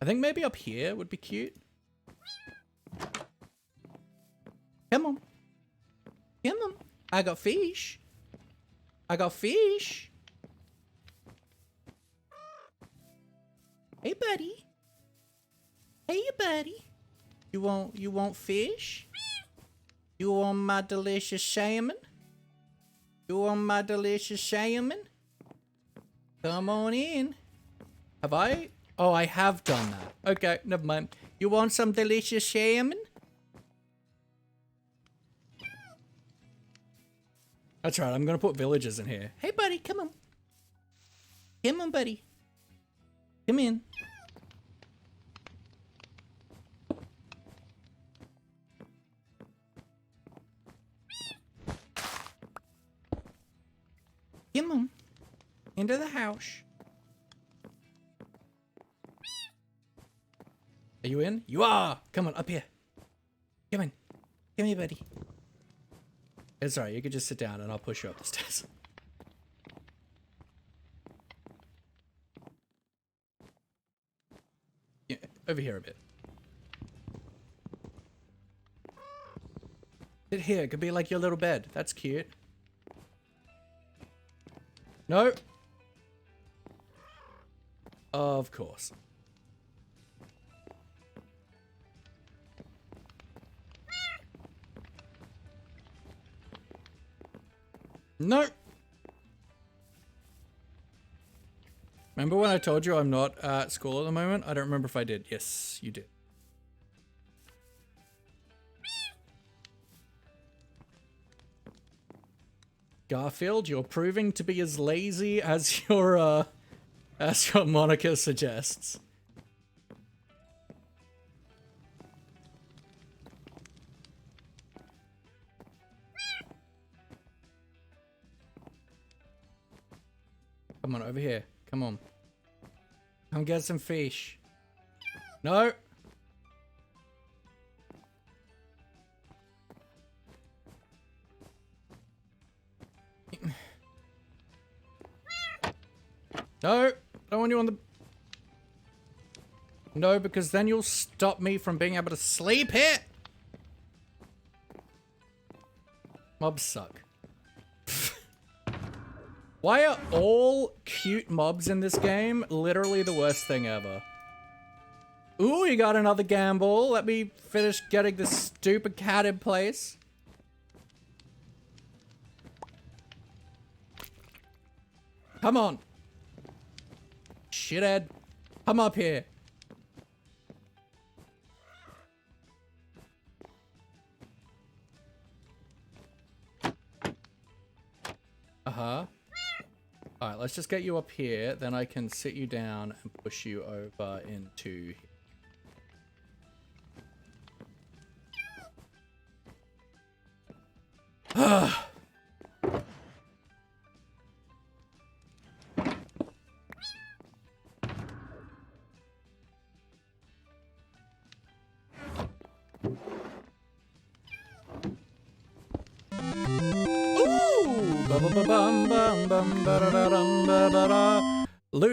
I think maybe up here would be cute. Come on. Come on. I got fish. I got fish. Hey, buddy. Hey, buddy. You want fish? You want my delicious salmon? You want my delicious salmon? Come on in. Have I? Oh, I have done that. Okay, never mind. You want some delicious salmon? That's right, I'm gonna put villagers in here. Hey, buddy, come on. Come on, buddy. Come in. Come on. Into the house. Are you in? You are! Come on, up here. Come in. Come here, buddy. It's alright, you can just sit down and I'll push you up the stairs. Yeah, over here a bit. Sit here, it could be like your little bed. That's cute. No. Of course. No. Remember when I told you I'm not at school at the moment? I don't remember if I did. Yes, you did. Garfield, you're proving to be as lazy as your moniker suggests. Come on, over here. Come on. Come get some fish. No. No. Don't want you on the... No, because then you'll stop me from being able to sleep here. Mobs suck. Why are all cute mobs in this game literally the worst thing ever? Ooh, you got another gamble. Let me finish getting this stupid cat in place. Come on. Shithead. Come up here. Uh-huh. Alright, let's just get you up here, then I can sit you down and push you over into...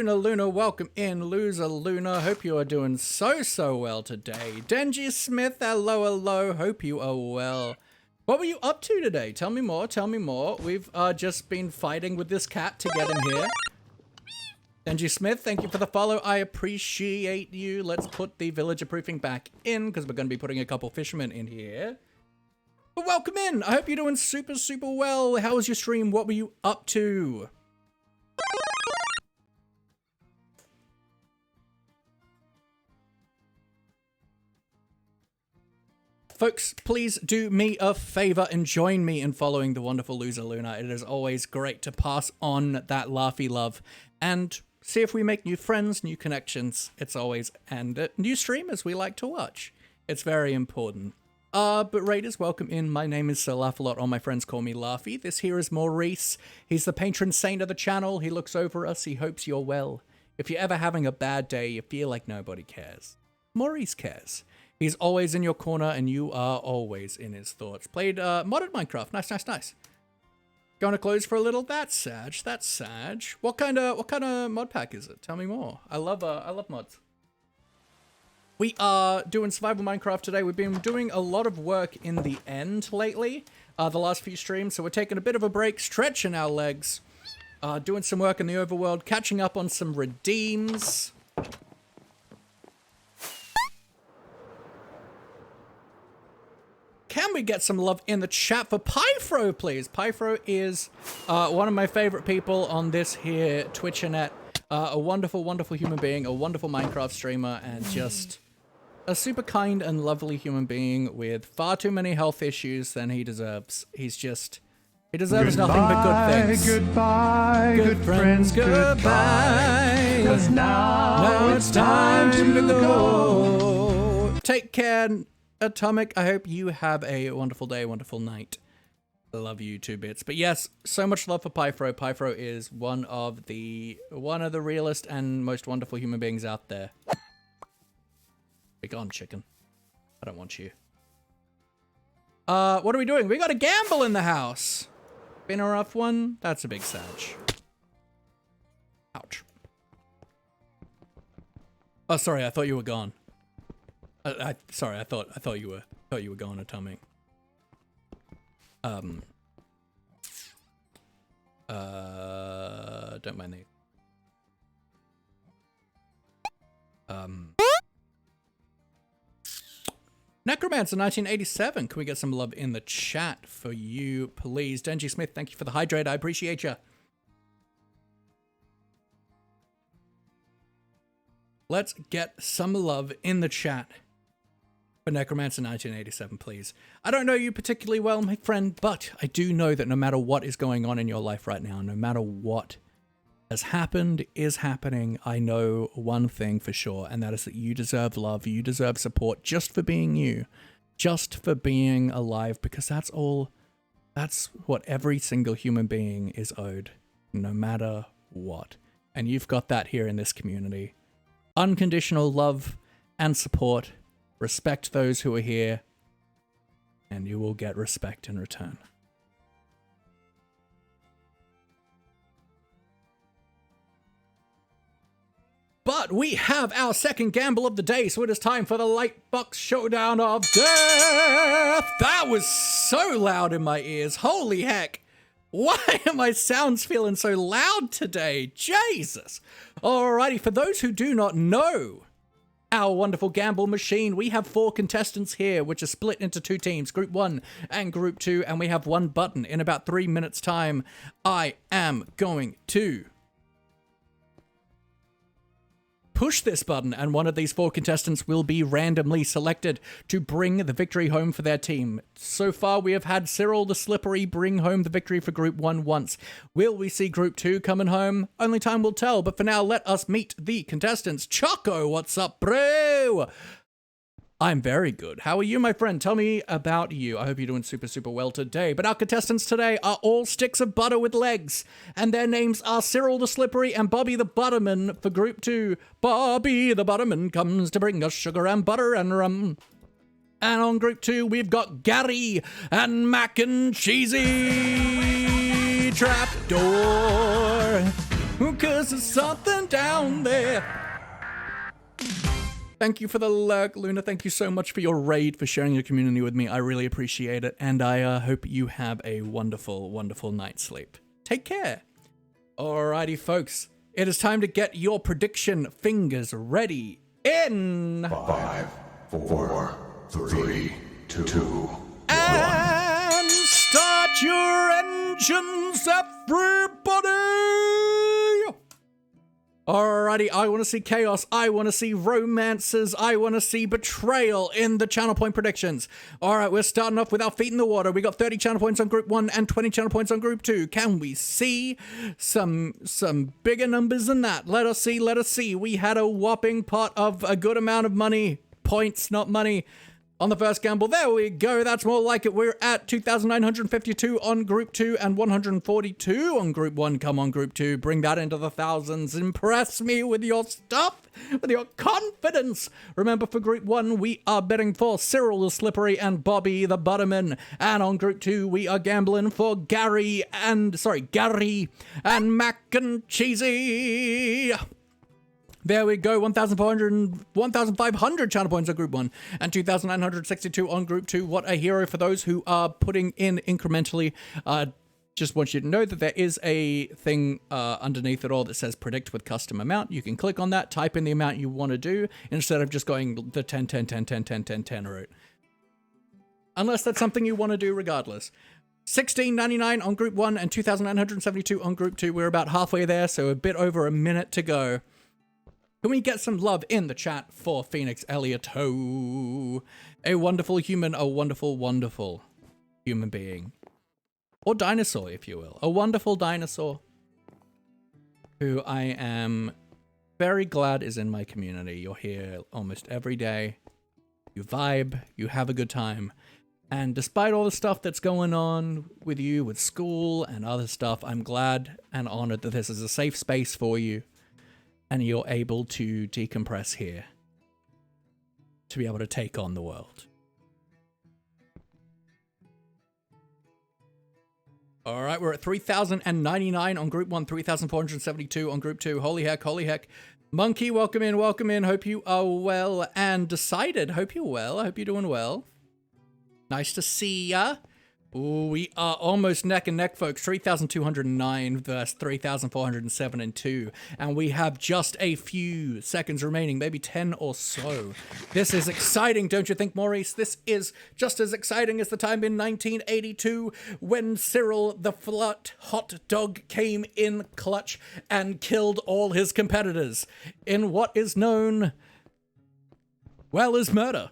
Luna, welcome in. Loser Luna, hope you are doing so well today. Denji Smith, hello, hope you are well. What were you up to today? Tell me more. We've just been fighting with this cat to get him here. Denji Smith, thank you for the follow. I appreciate you. Let's put the villager proofing back in because we're going to be putting a couple fishermen in here. But welcome in. I hope you're doing super well. How was your stream? What were you up to? Folks, please do me a favor and join me in following the wonderful Loser Luna. It is always great to pass on that laughy love and see if we make new friends, new connections. It's always, and new streamers we like to watch. It's very important. But Raiders, welcome in. My name is Sir Laugh-A-Lot. All my friends call me Laughy. This here is Maurice. He's the patron saint of the channel. He looks over us. He hopes you're well. If you're ever having a bad day, you feel like nobody cares, Maurice cares. He's always in your corner, and you are always in his thoughts. Played modded Minecraft. Nice. Going to close for a little. That's Sag. What kind of mod pack is it? Tell me more. I love mods. We are doing survival Minecraft today. We've been doing a lot of work in the end lately, the last few streams, so we're taking a bit of a break, stretching our legs, doing some work in the overworld, catching up on some redeems. Can we get some love in the chat for Pyfro, please? Pyfro is one of my favorite people on this here Twitchernet. A wonderful human being, a wonderful Minecraft streamer, and just a super kind and lovely human being with far too many health issues than he deserves. He deserves nothing but good things. Goodbye, good friends, goodbye. 'Cause now it's time to go. Take care, Atomic. I hope you have a wonderful day, wonderful night. I love you 2 bits. But yes, so much love for Pyfro. Pyfro is one of the realest and most wonderful human beings out there. Be gone, chicken. I don't want you. What are we doing? We got a gamble in the house. Been a rough one? That's a big Sag. Ouch. Oh, sorry. I thought you were gone. Sorry. I thought you were gone, Atomic. Don't mind these. Necromancer 1987. Can we get some love in the chat for you, please? Denji Smith, thank you for the hydrate. I appreciate you. Let's get some love in the chat for Necromancer 1987, please. I don't know you particularly well, my friend, but I do know that no matter what is going on in your life right now, no matter what has happened, is happening, I know one thing for sure, and that is that you deserve love, you deserve support just for being you, just for being alive, because that's what every single human being is owed, no matter what. And you've got that here in this community. Unconditional love and support. Respect those who are here, and you will get respect in return. But we have our second gamble of the day, so it is time for the Lightbox Showdown of Death! That was so loud in my ears. Holy heck! Why are my sounds feeling so loud today? Jesus! Alrighty, for those who do not know our wonderful gamble machine, we have 4 contestants here, which are split into 2 teams, Group 1 and Group 2, and we have 1 button. In about 3 minutes' time, I am going to push this button, and one of these 4 contestants will be randomly selected to bring the victory home for their team. So far, we have had Cyril the Slippery bring home the victory for Group 1 once. Will we see Group 2 coming home? Only time will tell, but for now, let us meet the contestants. Choco, what's up, bro? I'm very good. How are you, my friend? Tell me about you. I hope you're doing super, super well today. But our contestants today are all sticks of butter with legs. And their names are Cyril the Slippery and Bobby the Butterman for Group 2. Bobby the Butterman comes to bring us sugar and butter and rum. And on Group 2, we've got Gary and Mac and Cheesy Trapdoor. 'Cause there's something down there. Thank you for the lurk, Luna. Thank you so much for your raid, for sharing your community with me. I really appreciate it. And I hope you have a wonderful, wonderful night's sleep. Take care. Alrighty, folks. It is time to get your prediction fingers ready. In 5, 4, 3, 2, and start your engines, everybody! Alrighty, I want to see chaos, I want to see romances, I want to see betrayal in the channel point predictions. Alright, we're starting off with our feet in the water. We got 30 channel points on Group 1 and 20 channel points on Group 2. Can we see some bigger numbers than that? Let us see, let us see. We had a whopping pot of a good amount of money. Points, not money. On the first gamble, there we go, that's more like it. We're at 2,952 on Group 2 and 142 on Group 1. Come on, Group 2, bring that into the thousands. Impress me with your stuff, with your confidence. Remember, for Group 1, we are betting for Cyril the Slippery and Bobby the Butterman. And on Group 2, we are gambling for Gary and Mac and Cheesy. There we go, 1,500 channel points on Group 1 and 2,962 on Group 2. What a hero for those who are putting in incrementally. Just want you to know that there is a thing underneath it all that says predict with custom amount. You can click on that, type in the amount you want to do, instead of just going the 10, 10, 10, 10, 10, 10, 10 route. Unless that's something you want to do regardless. 16.99 on Group 1 and 2,972 on Group 2. We're about halfway there, so a bit over a minute to go. Can we get some love in the chat for Phoenix Elliott? Oh, a wonderful human, a wonderful, wonderful human being. Or dinosaur, if you will. A wonderful dinosaur who I am very glad is in my community. You're here almost every day. You vibe, you have a good time. And despite all the stuff that's going on with you, with school and other stuff, I'm glad and honored that this is a safe space for you. And you're able to decompress here to be able to take on the world. All right, we're at 3,099 on Group 1, 3,472 on Group 2. Holy heck, holy heck. Monkey, welcome in, welcome in. Hope you are well and decided. Hope you're well. I hope you're doing well. Nice to see ya. Ooh, we are almost neck and neck, folks. 3,209 versus 3,407 and 2. And we have just a few seconds remaining, maybe 10 or so. This is exciting, don't you think, Maurice? This is just as exciting as the time in 1982 when Cyril the Flat Hot Dog came in clutch and killed all his competitors in what is known, well, as murder.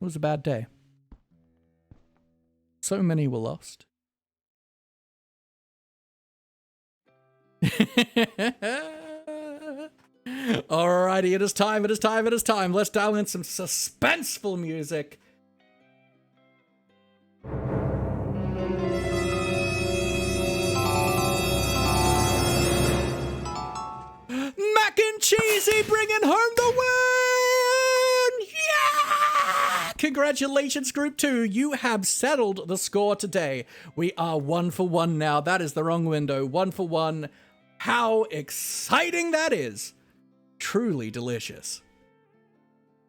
It was a bad day. So many were lost. Alrighty, it is time, it is time, it is time. Let's dial in some suspenseful music. Mac and Cheesy bringing home the win! Yeah! Congratulations, Group 2. You have settled the score today. We are 1 for 1 now. That is the wrong window. 1 for 1. How exciting that is. Truly delicious.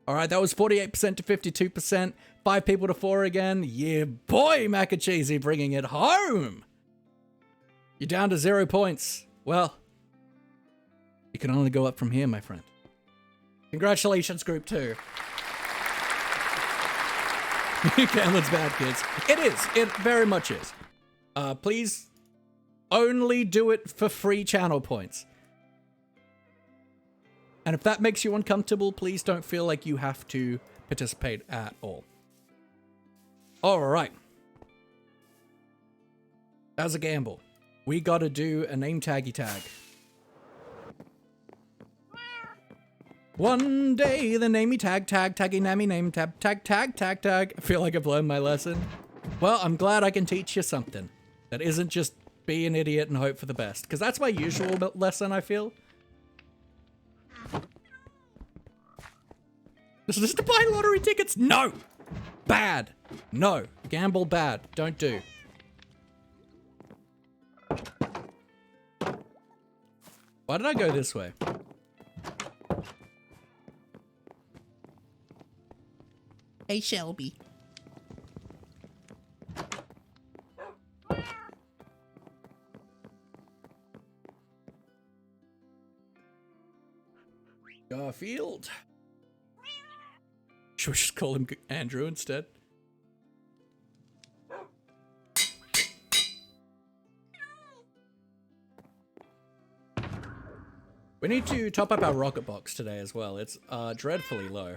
All right, that was 48% to 52%. 5 people to 4 again. Yeah, boy, Mac and Cheesy bringing it home. You're down to 0 points. Well, you can only go up from here, my friend. Congratulations, Group 2. Cameron's bad, kids. It is. It very much is. Please only do it for free channel points. And if that makes you uncomfortable, please don't feel like you have to participate at all. All right. As a gamble, we got to do a name taggy tag. One day, the namey tag, taggy nammy name tag. I feel like I've learned my lesson. Well, I'm glad I can teach you something that isn't just be an idiot and hope for the best, because that's my usual lesson, I feel. Is this to buy lottery tickets? No! Bad. No. Gamble bad. Don't do. Why did I go this way? Hey, Shelby. Garfield. Should we just call him Andrew instead? We need to top up our rocket box today as well. It's dreadfully low.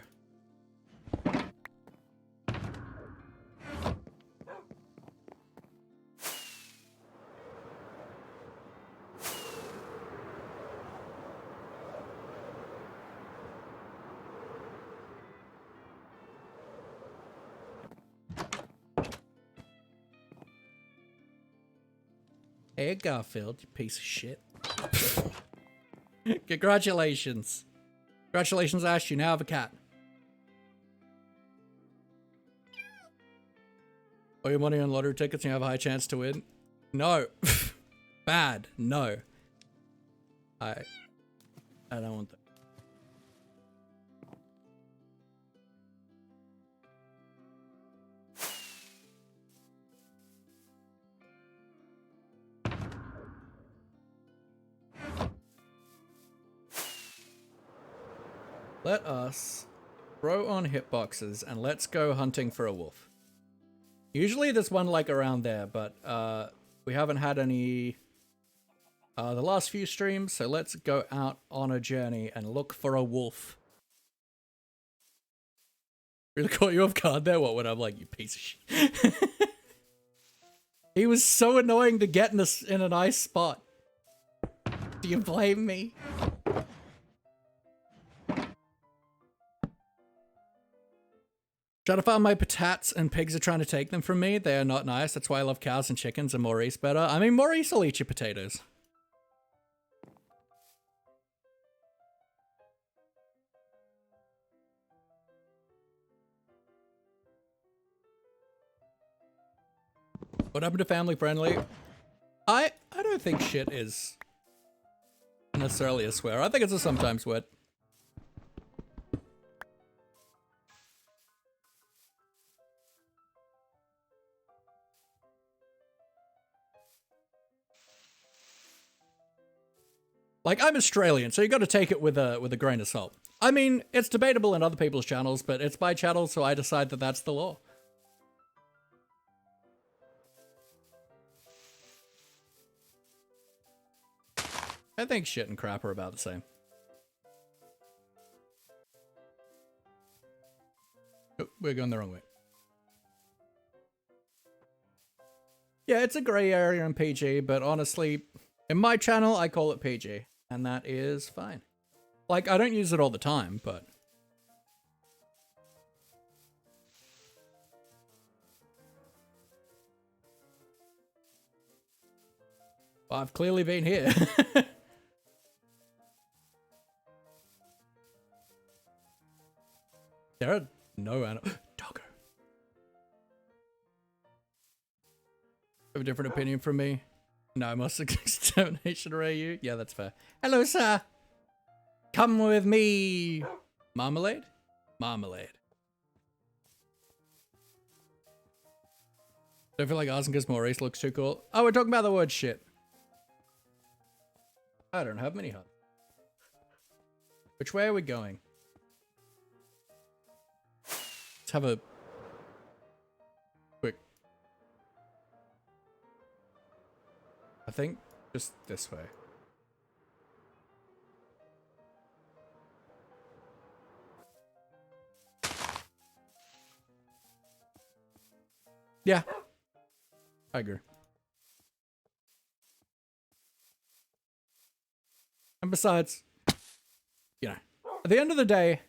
Hey, Garfield, you piece of shit. Congratulations. Congratulations, Ash. You now have a cat. All your money on lottery tickets and you have a high chance to win? No. Bad. No. I don't want that. Let us throw on hitboxes and let's go hunting for a wolf. Usually there's one like around there, but we haven't had any the last few streams, so let's go out on a journey and look for a wolf. Really caught you off guard there, what, when I'm like, you piece of shit. He was so annoying to get in a nice spot. Do you blame me? Try to find my patats and pigs are trying to take them from me. They are not nice. That's why I love cows and chickens and Maurice better. I mean, Maurice will eat your potatoes. What happened to family friendly? I don't think shit is necessarily a swear. I think it's a sometimes word. Like, I'm Australian, so you got to take it with a grain of salt. I mean, it's debatable in other people's channels, but it's my channel, so I decide that that's the law. I think shit and crap are about the same. Oh, we're going the wrong way. Yeah, it's a gray area in PG, but honestly, in my channel, I call it PG, and that is fine. Like, I don't use it all the time, but... Well, I've clearly been here. There are no animals. Doggo. Have a different opinion from me? No, I must extermination array you. Yeah, that's fair. Hello, sir. Come with me. Marmalade? Marmalade. Don't feel like asking because Maurice looks too cool. Oh, we're talking about the word shit. I don't have many huts. Which way are we going? Let's have a quick... I think just this way. Yeah. I agree. And besides, you know, at the end of the day,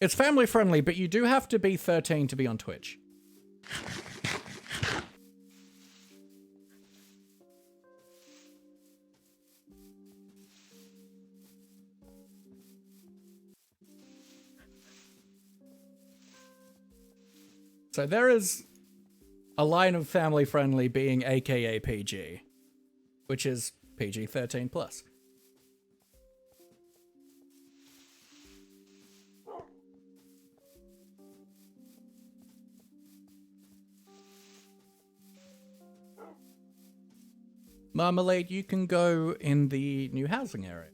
it's family friendly, but you do have to be 13 to be on Twitch. So there is a line of family friendly being AKA PG, which is PG 13 plus. Marmalade, you can go in the new housing area.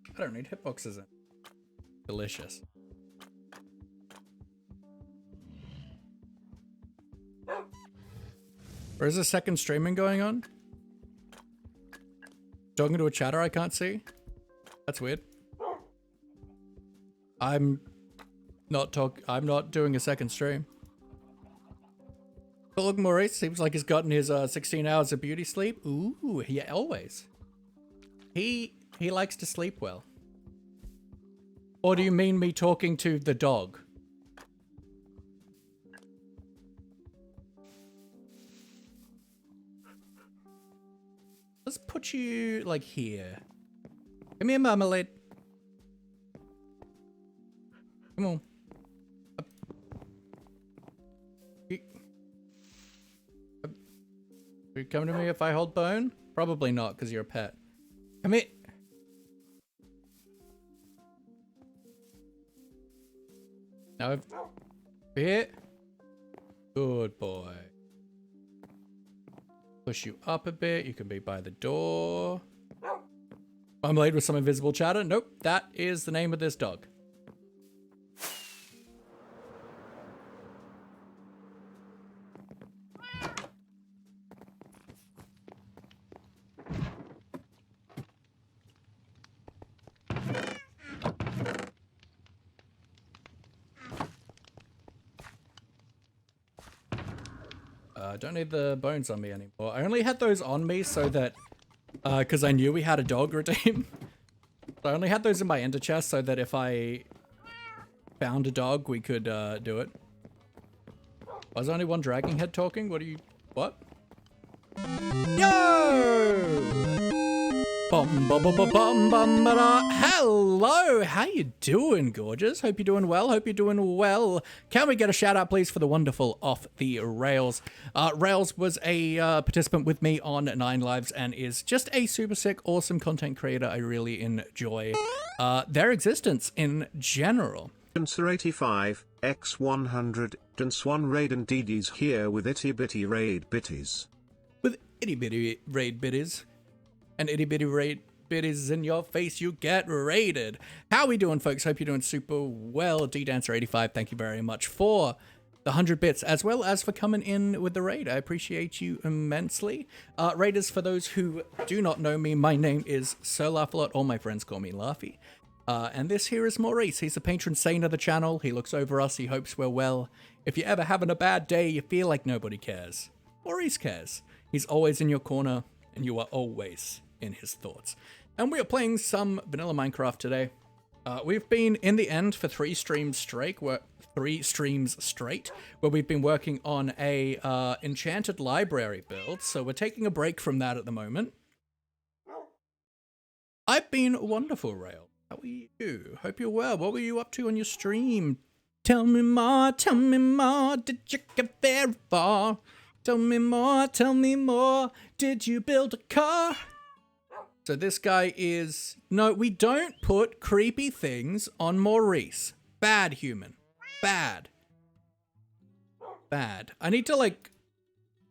I don't need hitboxes in. Delicious. Or is a second streaming going on? Talking to a chatter I can't see? That's weird. I'm not doing a second stream. But look, Maurice seems like he's gotten his 16 hours of beauty sleep. Ooh, yeah, always. He likes to sleep well. Or do you mean me talking to the dog? Let's put you, like, here. Come here, Marmalade. Come on. Up. Will you come to me if I hold bone? Probably not, because you're a pet. Come here. Now, over here. Good boy. Push you up a bit. You can be by the door. Marmalade with some invisible chatter. Nope, that is the name of this dog. I don't need the bones on me anymore. I only had those on me so that, because I knew we had a dog redeem. So I only had those in my ender chest so that if I found a dog, we could do it. Was there only one dragging head talking? What? Yo! Bum, bum, bum, bum, bum, bum, ba-da. Hello, how you doing, gorgeous? Hope you're doing well. Hope you're doing well. Can we get a shout out, please, for the wonderful Off the Rails? Rails was a participant with me on 9 Lives and is just a super sick, awesome content creator. I really enjoy their existence in general. Sir 85, X100, and Swan Raid and DD's here with Itty Bitty Raid Bitties. With Itty Bitty Raid Bitties. And Itty Bitty Raid Bitties in your face, you get raided. How we doing, folks? Hope you're doing super well. DDancer85, thank you very much for the 100 bits, as well as for coming in with the raid. I appreciate you immensely. Raiders, for those who do not know me, my name is Sir Laugh-A-Lot. All my friends call me Laughy. And this here is Maurice. He's the patron saint of the channel. He looks over us. He hopes we're well. If you're ever having a bad day, you feel like nobody cares. Maurice cares. He's always in your corner, and you are always in his thoughts. And we are playing some vanilla Minecraft today. We've been in the end for 3 streams straight, where we've been working on a enchanted library build. So we're taking a break from that at the moment. I've been wonderful, Rail. How are you? Hope you're well. What were you up to on your stream? Tell me more, did you get very far? Tell me more, did you build a car? So this guy is... No, we don't put creepy things on Maurice. Bad human. Bad. Bad. I need to, like,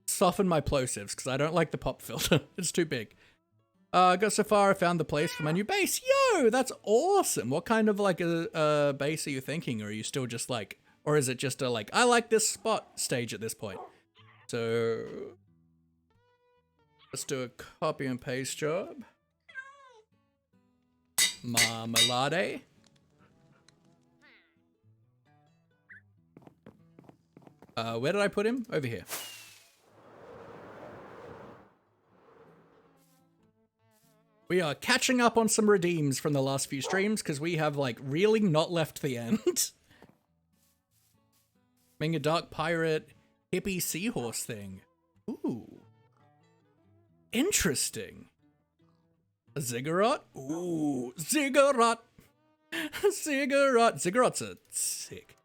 soften my plosives, because I don't like the pop filter. It's too big. Got so far, I found the place for my new base. Yo, that's awesome. What kind of, like, a base are you thinking? Or are you still just, like... Or is it just a, like, I like this spot stage at this point? So... Let's do a copy and paste job. Marmalade. Where did I put him? Over here. We are catching up on some redeems from the last few streams because we have, like, really not left the end. Being a dark pirate hippie seahorse thing. Ooh. Interesting. A ziggurat? Ooh, ziggurat! Ziggurats are sick.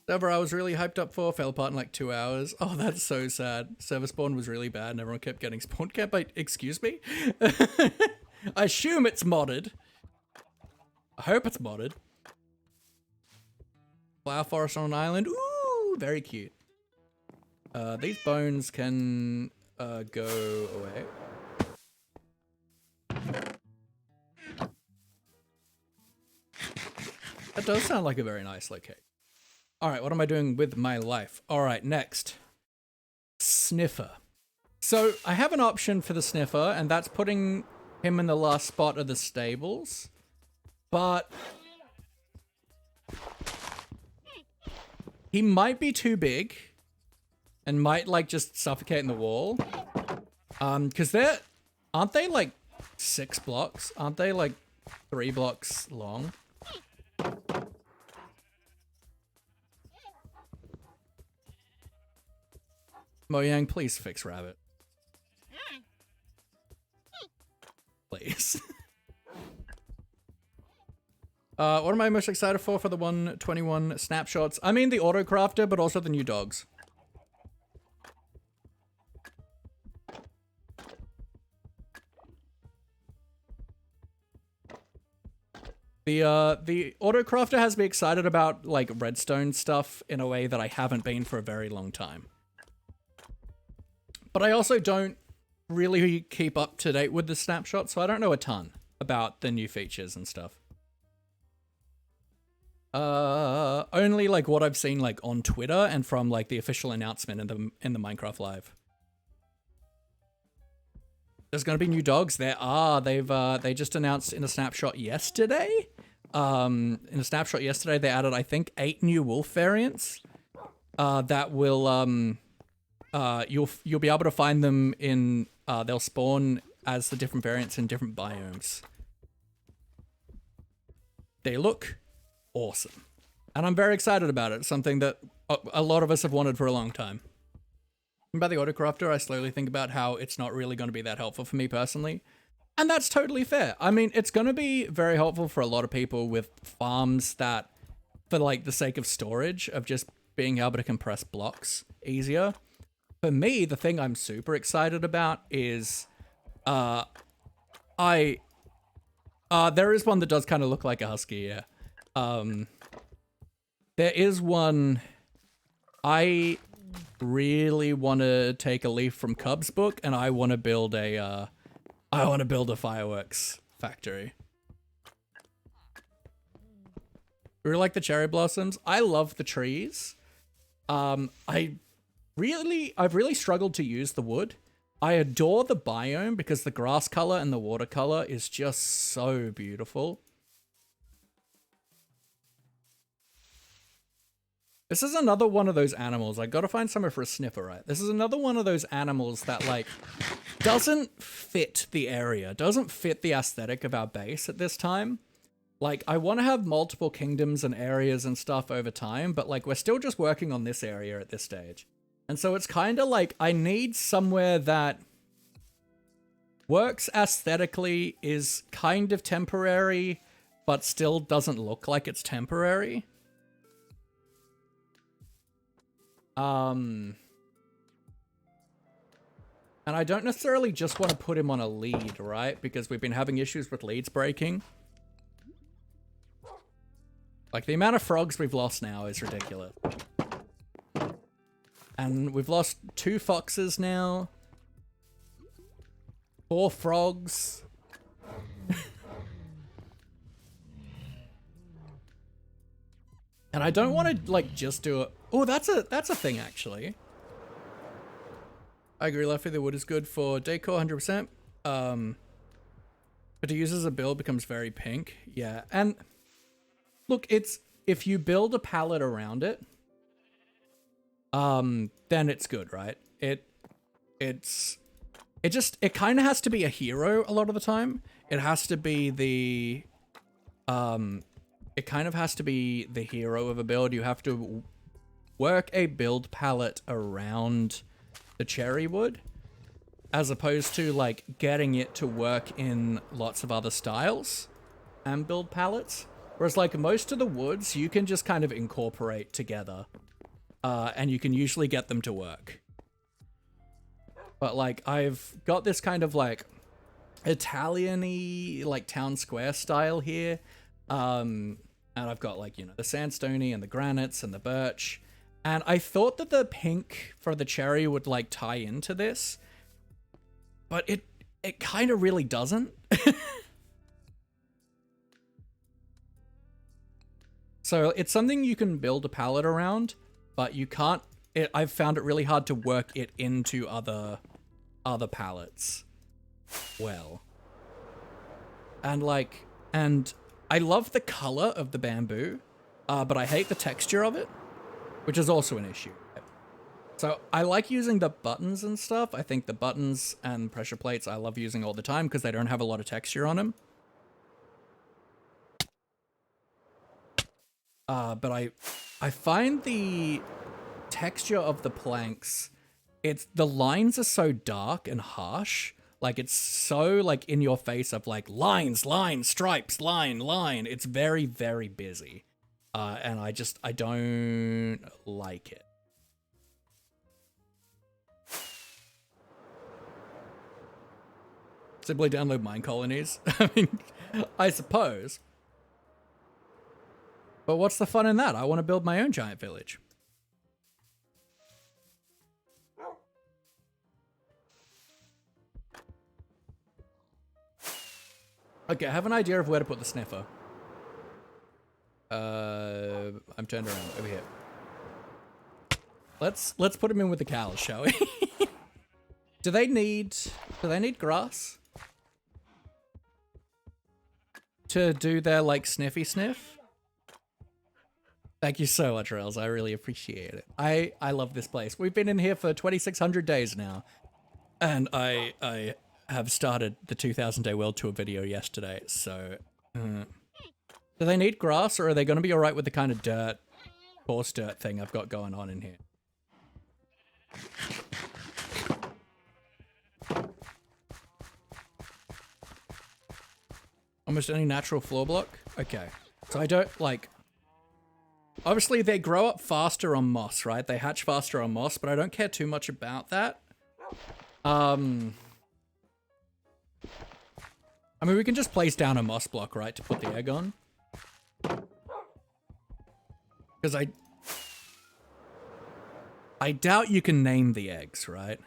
Server I was really hyped up for fell apart in like 2 hours. Oh, that's so sad. Server spawn was really bad and everyone kept getting spawned. Excuse me? I assume it's modded. I hope it's modded. Flower forest on an island. Ooh, very cute. These bones can... go away. That does sound like a very nice location. Alright, what am I doing with my life? Alright, next. Sniffer. So, I have an option for the sniffer, and that's putting him in the last spot of the stables. But... he might be too big. And might, like, just suffocate in the wall. Because aren't they, like, 6 blocks? Aren't they, like, 3 blocks long? Mojang, please fix Rabbit. Please. What am I most excited for the 121 snapshots? I mean the auto crafter, but also the new dogs. The autocrafter has me excited about, like, redstone stuff in a way that I haven't been for a very long time. But I also don't really keep up to date with the snapshot, so I don't know a ton about the new features and stuff. Only, like, what I've seen, like, on Twitter and from, like, the official announcement in the Minecraft Live. There's gonna be new dogs. There are. They just announced in a snapshot yesterday. In a snapshot yesterday, they added, I think, 8 new wolf variants. That will you'll be able to find them in. They'll spawn as the different variants in different biomes. They look awesome, and I'm very excited about it. Something that a lot of us have wanted for a long time. By the autocrafter, I slowly think about how it's not really going to be that helpful for me personally. And that's totally fair. I mean, it's going to be very helpful for a lot of people with farms that, for like the sake of storage, of just being able to compress blocks easier. For me, the thing I'm super excited about is, there is one that does kind of look like a husky, yeah. There is one, I really want to take a leaf from Cub's book, and I want to build a, fireworks factory. Really like the cherry blossoms. I love the trees. I've really struggled to use the wood. I adore the biome because the grass color and the water color is just so beautiful. This is another one of those animals. I gotta find somewhere for a sniffer, right? This is another one of those animals that, like, doesn't fit the area, doesn't fit the aesthetic of our base at this time. Like, I want to have multiple kingdoms and areas and stuff over time, but, like, we're still just working on this area at this stage. And so it's kind of like, I need somewhere that works aesthetically, is kind of temporary, but still doesn't look like it's temporary. And I don't necessarily just want to put him on a lead, right? Because we've been having issues with leads breaking. Like, the amount of frogs we've lost now is ridiculous. And we've lost 2 foxes now. 4 frogs. And I don't want to, like, just do it. Oh, that's a thing, actually. I agree, Leffy, the wood is good for decor, 100%. But to use as a build becomes very pink. Yeah, and look, it's, if you build a palette around it, then it's good, right? It kind of has to be a hero a lot of the time. It has to be the, it kind of has to be the hero of a build. You have to work a build palette around the cherry wood, as opposed to, like, getting it to work in lots of other styles and build palettes. Whereas, like, most of the woods, you can just kind of incorporate together, and you can usually get them to work. But, like, I've got this kind of, like, Italian-y, like, town square style here. And I've got, like, you know, the sandstone-y and the granites and the birch. And I thought that the pink for the cherry would, like, tie into this. But it kind of really doesn't. So it's something you can build a palette around, but you can't, I've found it really hard to work it into other palettes well. And, like, and I love the color of the bamboo, but I hate the texture of it, which is also an issue. So I like using the buttons and stuff. I think the buttons and pressure plates I love using all the time because they don't have a lot of texture on them. But I find the texture of the planks, the lines are so dark and harsh. Like, it's so, like, in your face of, like, lines, stripes, line. It's very, very busy. And I don't like it. Simply download mine colonies. I mean, I suppose. But what's the fun in that? I want to build my own giant village. Okay, I have an idea of where to put the sniffer. I'm turned around over here. Let's put him in with the cows, shall we? Do they need grass to do their, like, sniffy sniff? Thank you so much, Rails. I really appreciate it. I love this place. We've been in here for 2,600 days now, and I have started the 2,000 Day World Tour video yesterday. So, do they need grass, or are they going to be all right with the kind of coarse dirt thing I've got going on in here? Almost any natural floor block? Okay. So I don't, like... Obviously, they grow up faster on moss, right? They hatch faster on moss, but I don't care too much about that. I mean, we can just place down a moss block, right, to put the egg on. Because I doubt you can name the eggs, right?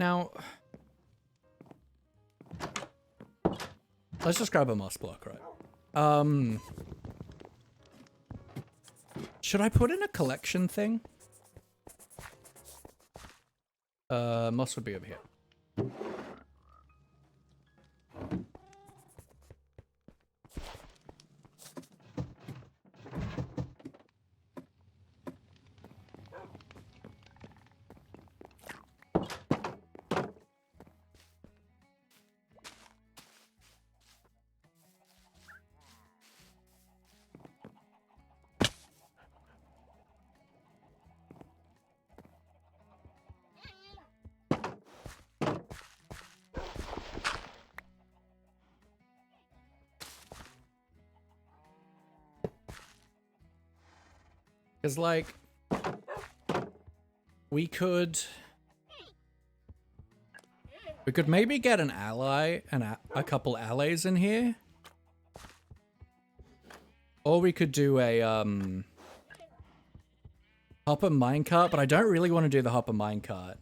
Now, let's just grab a moss block, right? Should I put in a collection thing? Moss would be over here. Because, like, we could maybe get an ally and a couple allies in here. Or we could do a, hopper minecart, but I don't really want to do the hopper minecart.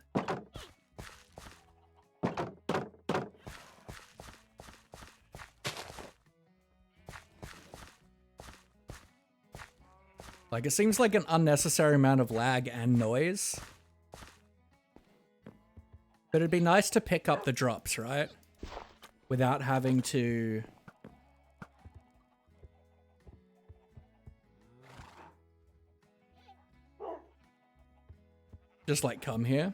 Like, it seems like an unnecessary amount of lag and noise. But it'd be nice to pick up the drops, right? Without having to... just, like, come here.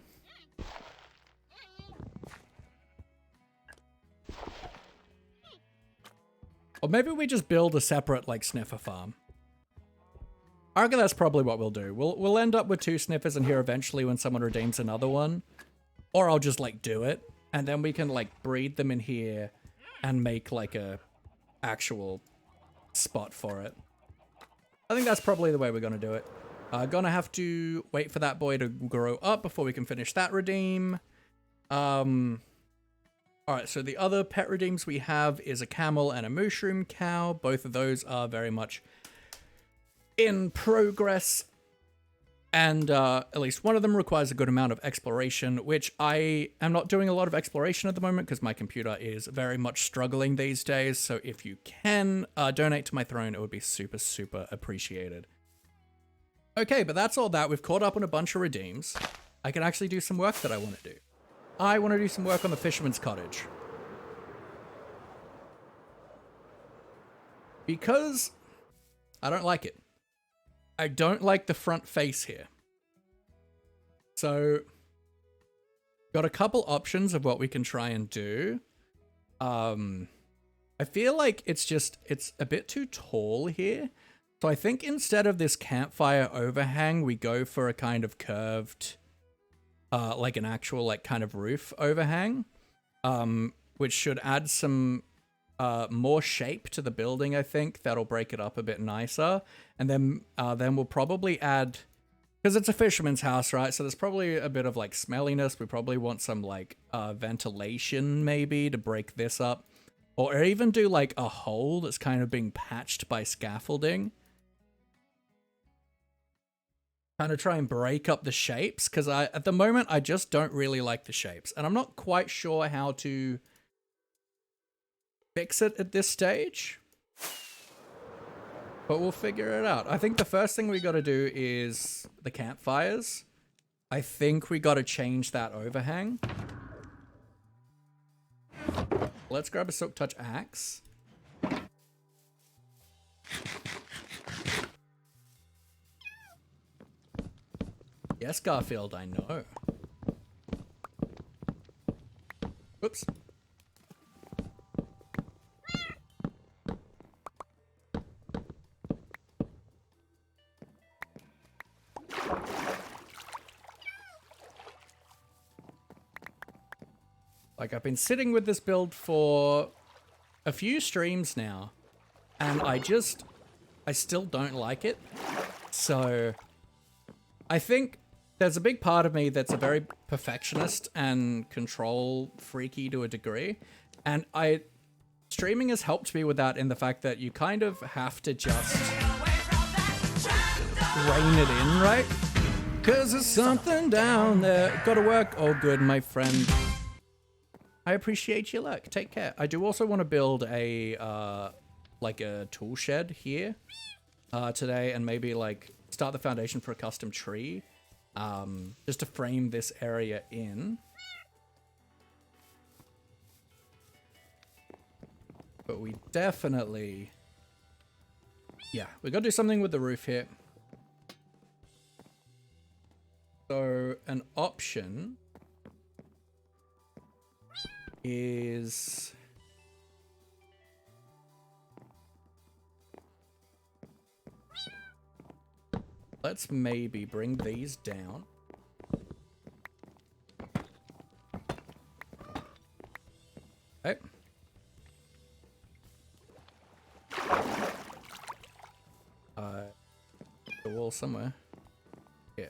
Or maybe we just build a separate, like, sniffer farm. I reckon that's probably what we'll do. We'll end up with 2 sniffers in here eventually when someone redeems another one. Or I'll just, like, do it. And then we can, like, breed them in here and make, like, a actual spot for it. I think that's probably the way we're gonna do it. Gonna have to wait for that boy to grow up before we can finish that redeem. Alright, so the other pet redeems we have is a camel and a mushroom cow. Both of those are very much in progress, and at least one of them requires a good amount of exploration, which I am not doing a lot of exploration at the moment because my computer is very much struggling these days. So if you can donate to my throne, it would be super, super appreciated. Okay, but that's all that. We've caught up on a bunch of redeems. I can actually do some work that I want to do. I want to do some work on the fisherman's cottage. Because I don't like it. I don't like the front face here. So, got a couple options of what we can try and do. I feel like it's a bit too tall here. So I think instead of this campfire overhang, we go for a kind of curved, like an actual, like, kind of roof overhang, which should add some more shape to the building, I think. That'll break it up a bit nicer. And then we'll probably add, because it's a fisherman's house, right? So there's probably a bit of, like, smelliness. We probably want some, like, ventilation, maybe, to break this up. Or even do, like, a hole that's kind of being patched by scaffolding. Kind of try and break up the shapes, because at the moment, I just don't really like the shapes. And I'm not quite sure how to fix it at this stage. But we'll figure it out. I think the first thing we got to do is the campfires. I think we got to change that overhang. Let's grab a silk touch axe. Yes, Garfield, I know. Oops. Like, I've been sitting with this build for a few streams now, and I still don't like it. So, I think there's a big part of me that's a very perfectionist and control freaky to a degree, and streaming has helped me with that in the fact that you kind of have to just rein it in, right? 'Cause there's something down there. Gotta work. Oh, good, my friend. I appreciate your luck. Take care. I do also want to build a, like a tool shed here, today, and maybe like start the foundation for a custom tree, just to frame this area in. But we definitely, yeah, we got to do something with the roof here. So an option is let's maybe bring these down. Okay. The wall somewhere. Yeah.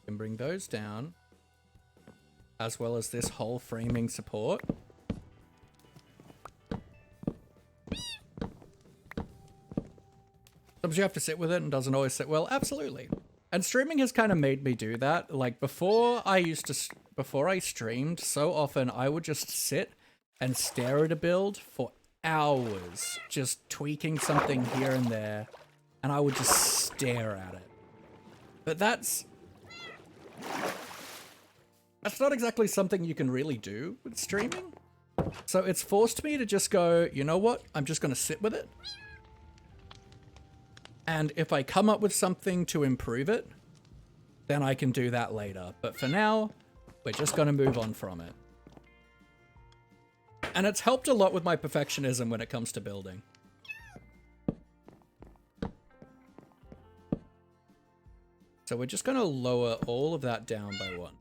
Can bring those down, as well as this whole framing support. Sometimes you have to sit with it and doesn't always sit well. Absolutely. And streaming has kind of made me do that. Like before I streamed, so often I would just sit and stare at a build for hours, just tweaking something here and there, and I would just stare at it. But that's not exactly something you can really do with streaming. So it's forced me to just go, you know what? I'm just going to sit with it. And if I come up with something to improve it, then I can do that later. But for now, we're just going to move on from it. And it's helped a lot with my perfectionism when it comes to building. So we're just going to lower all of that down by one.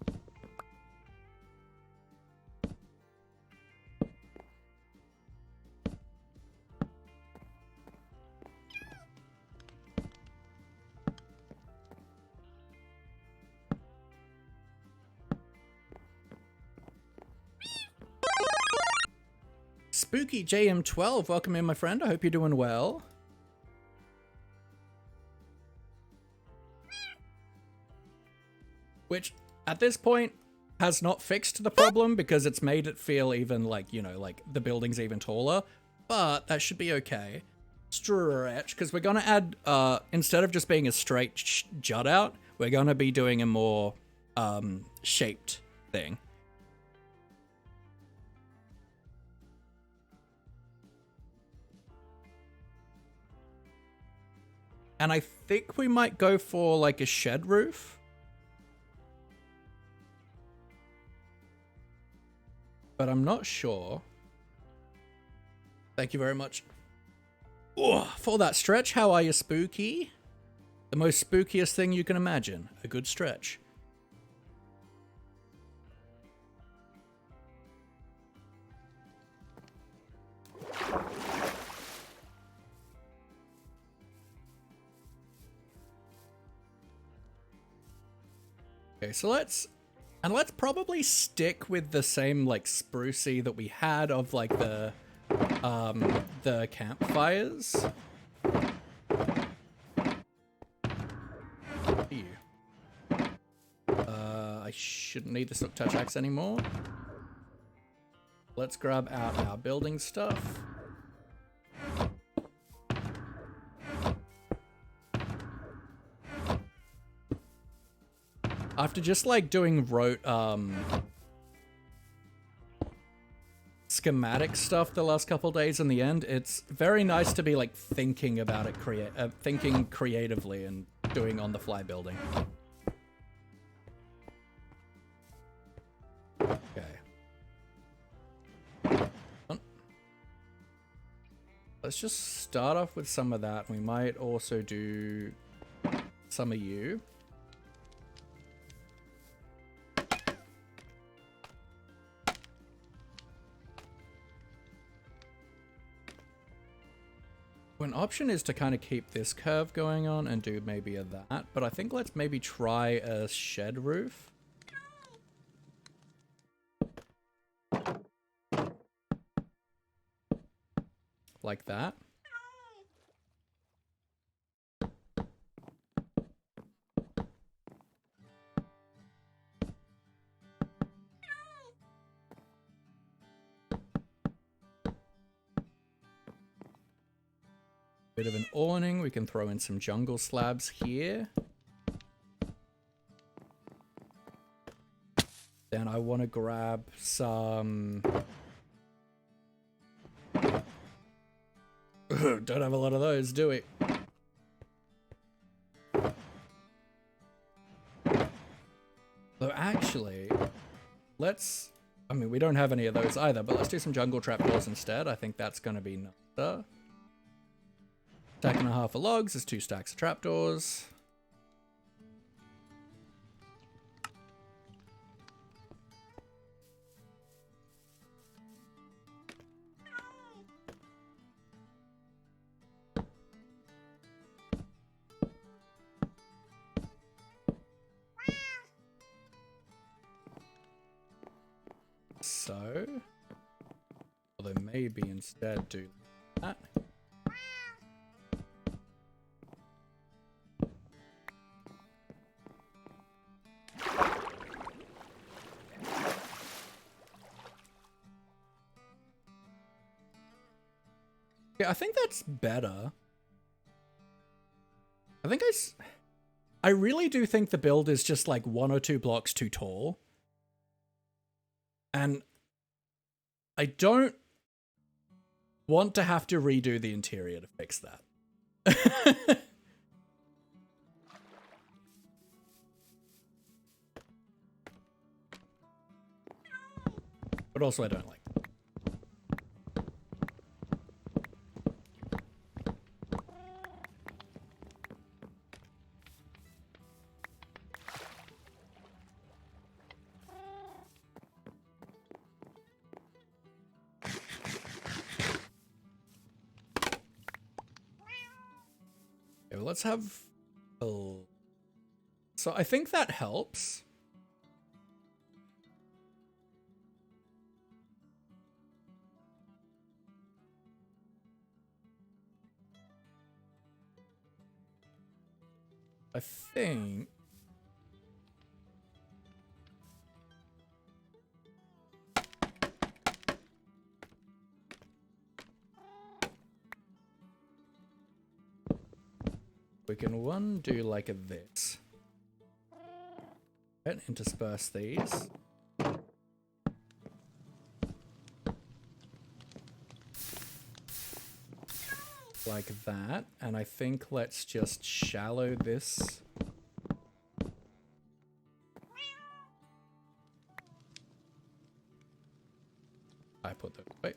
Spooky JM12, welcome in, my friend. I hope you're doing well. Which, at this point, has not fixed the problem because it's made it feel even like, you know, like the building's even taller. But that should be okay. Stretch, because we're going to add, instead of just being a straight jut out, we're going to be doing a more shaped thing. And I think we might go for like a shed roof. But I'm not sure. Thank you very much. Oh, for that stretch. How are you, Spooky? The most spookiest thing you can imagine. A good stretch. Okay, so let's probably stick with the same like sprucey that we had of like the campfires. I shouldn't need the silk touch axe anymore. Let's grab out our building stuff. after just like doing schematic stuff the last couple days in the end, it's very nice to be like thinking about it, thinking creatively and doing on the fly building. Okay. Let's just start off with some of that. We might also do some of you. An option is to kind of keep this curve going on and do maybe a that, but I think let's maybe try a shed roof. Like that. Bit of an awning. We can throw in some jungle slabs here. Then I want to grab some... Don't have a lot of those, do we? So actually, let's... I mean, we don't have any of those either, but let's do some jungle trapdoors instead. I think that's going to be nicer. Stack and a half of logs is 2 stacks of trapdoors. So, although maybe instead do that. Yeah, I think that's better. I really do think the build is just like 1 or 2 blocks too tall. And I don't want to have to redo the interior to fix that. But also I don't like it. Let's have a... So I think that helps. I think... we can do like a this. And intersperse these. Like that. And I think let's just shallow this. I put that, wait.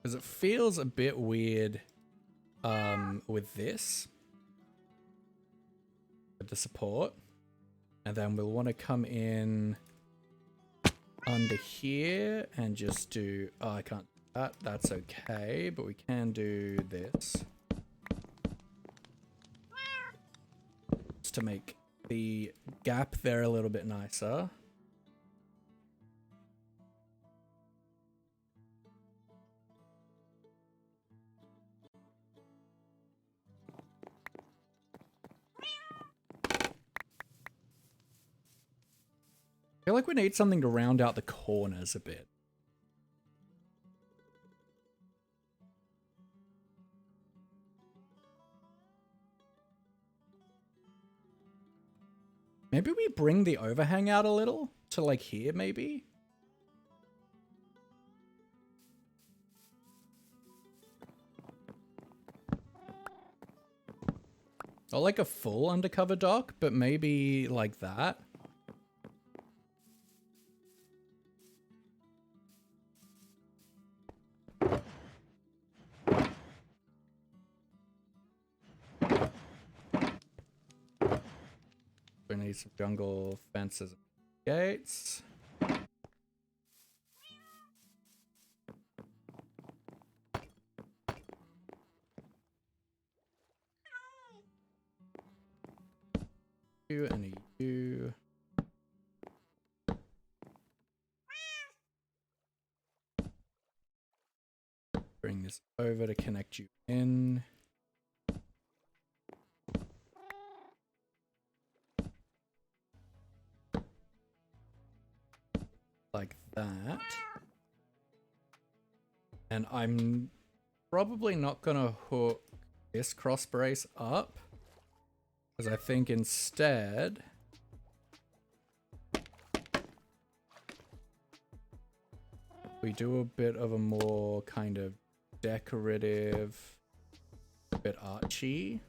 Because it feels a bit weird with this. With the support. And then we'll want to come in under here and just do... Oh, I can't do that. That's okay. But we can do this. Just to make the gap there a little bit nicer. I feel like we need something to round out the corners a bit. Maybe we bring the overhang out a little to like here, maybe? Or like a full undercover dock, but maybe like that. We need some jungle fences and gates. You and a you. Bring this over to connect you in. Like that. And I'm probably not gonna hook this cross brace up, because I think instead we do a bit of a more kind of decorative, bit archy.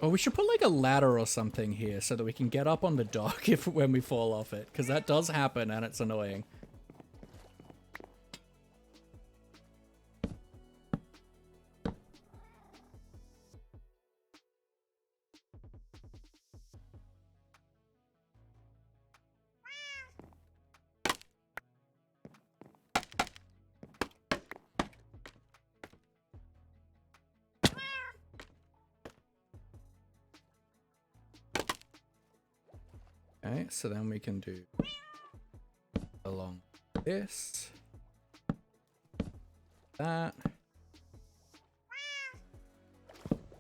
Oh, we should put like a ladder or something here so that we can get up on the dock when we fall off it, because that does happen and it's annoying. Okay, so then we can do along this, that,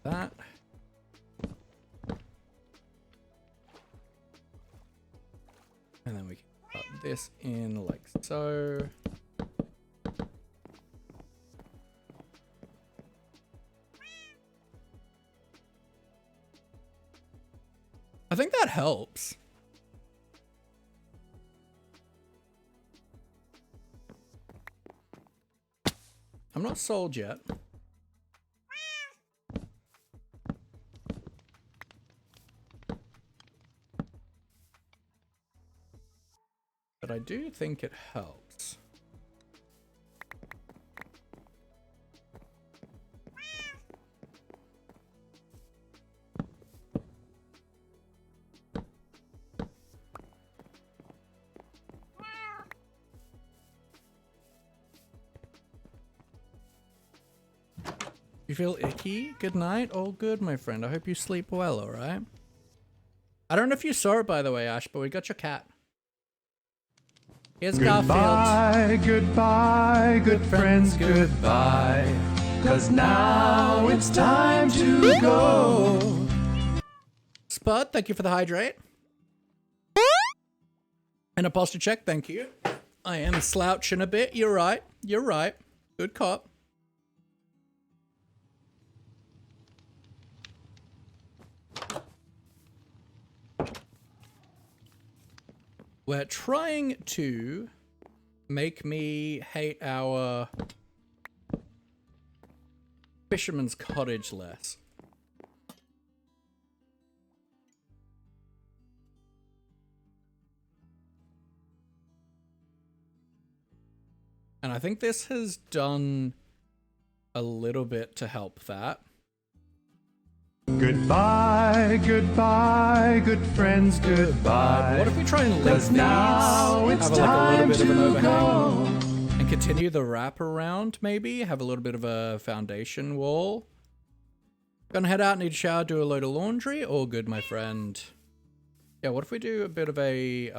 that. And then we can cut this in like so. I think that helps. I'm not sold yet. But I do think it helps. You feel icky? Good night? All good, my friend. I hope you sleep well, alright? I don't know if you saw it, by the way, Ash, but we got your cat. Here's Garfield. Goodbye, goodbye, good friends, goodbye. 'Cause now it's time to go. Spud, thank you for the hydrate. And a posture check, thank you. I am slouching a bit. You're right. You're right. Good cop. We're trying to make me hate our fisherman's cottage less. And I think this has done a little bit to help that. Goodbye, goodbye, good friends, goodbye. What if we try and lift 'Cause these, now it's have like a little bit of an time to overhang, and continue the wrap around, maybe? Have a little bit of a foundation wall. Gonna head out, need a shower, do a load of laundry? All good, my friend. Yeah, what if we do a bit of a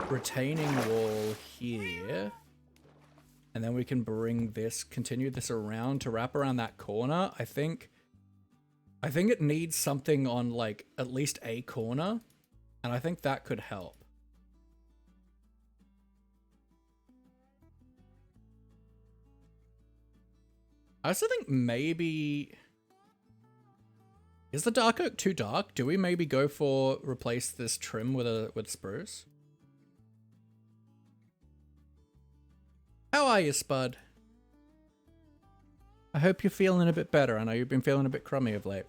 retaining wall here? And then we can bring this, continue this around to wrap around that corner. I think it needs something on like at least a corner, and I think that could help. I also think maybe... Is the dark oak too dark? Do we maybe go for replace this trim with spruce? How are you, Spud? I hope you're feeling a bit better. I know you've been feeling a bit crummy of late.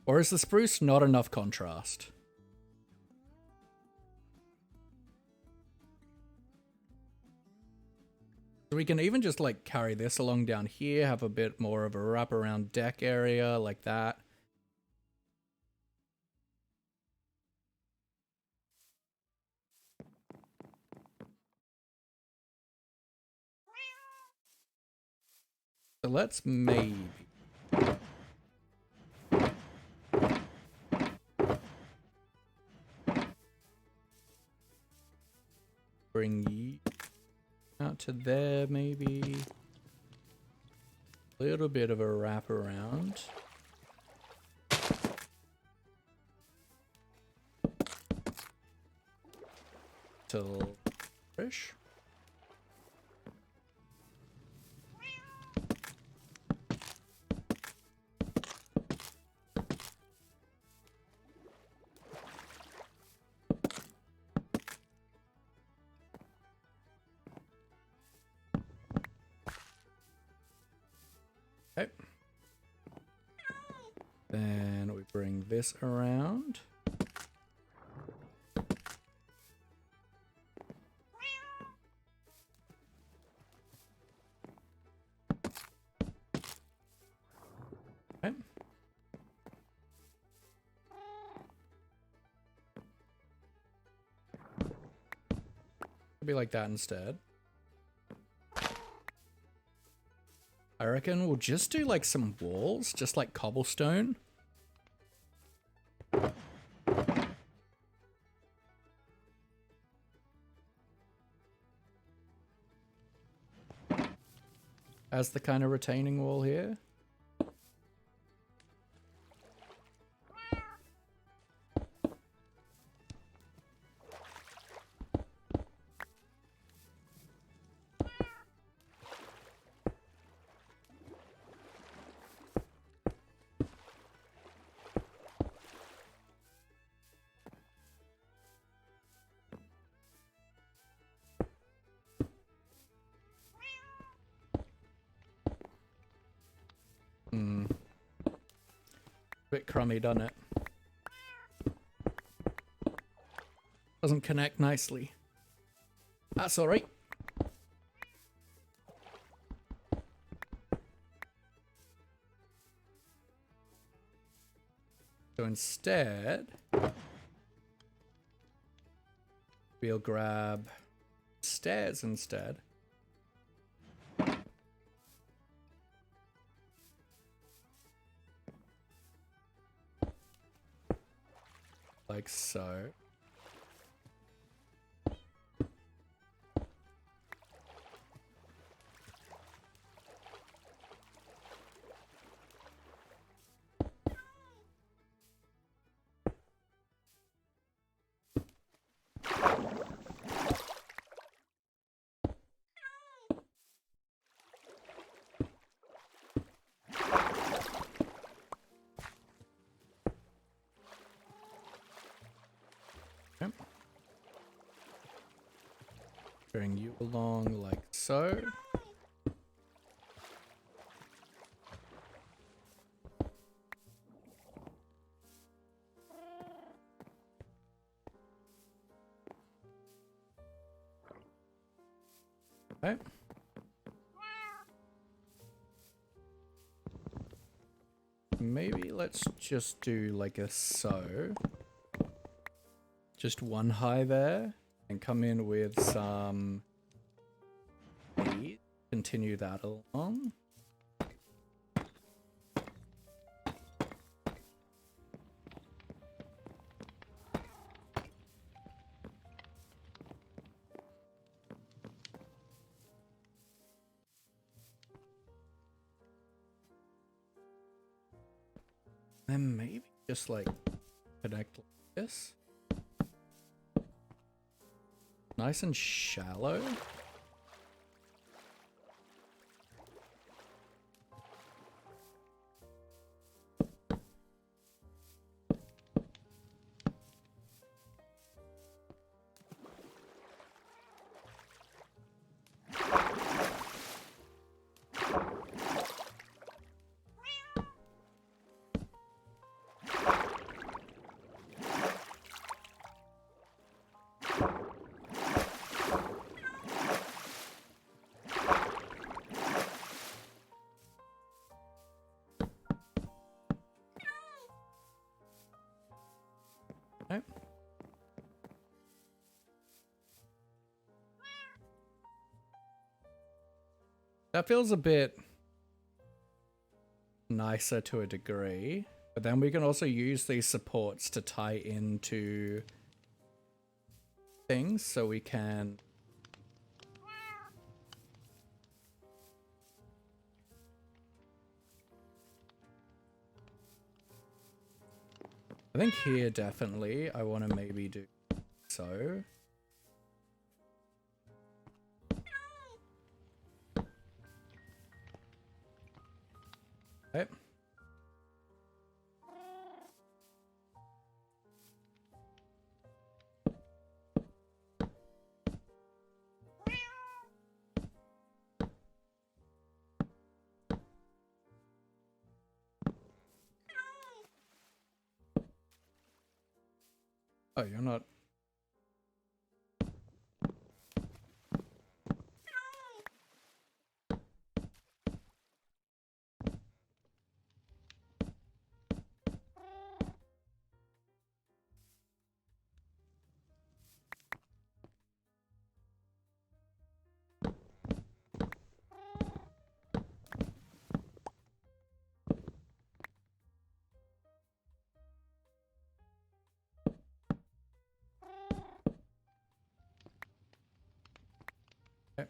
Or is the spruce not enough contrast? So we can even just like carry this along down here, have a bit more of a wraparound deck area like that. So let's maybe... bring you out to there, maybe. A little bit of a wraparound. Till fish. Okay. Then we bring this around. Okay. Could be like that instead. I reckon we'll just do like some walls, just like cobblestone. As the kind of retaining wall here. Bit crummy, doesn't it? Doesn't connect nicely. That's all right. So instead, we'll grab stairs instead. Like so. Okay. Bring you along like so. Okay. Maybe let's just do like a so. Just one high there. And come in with some... Continue that along. Then maybe just like connect like this. Nice and shallow. Okay. That feels a bit nicer to a degree, but then we can also use these supports to tie into things so we can I think here definitely I want to maybe do so. Okay. Oh, you're not. Okay.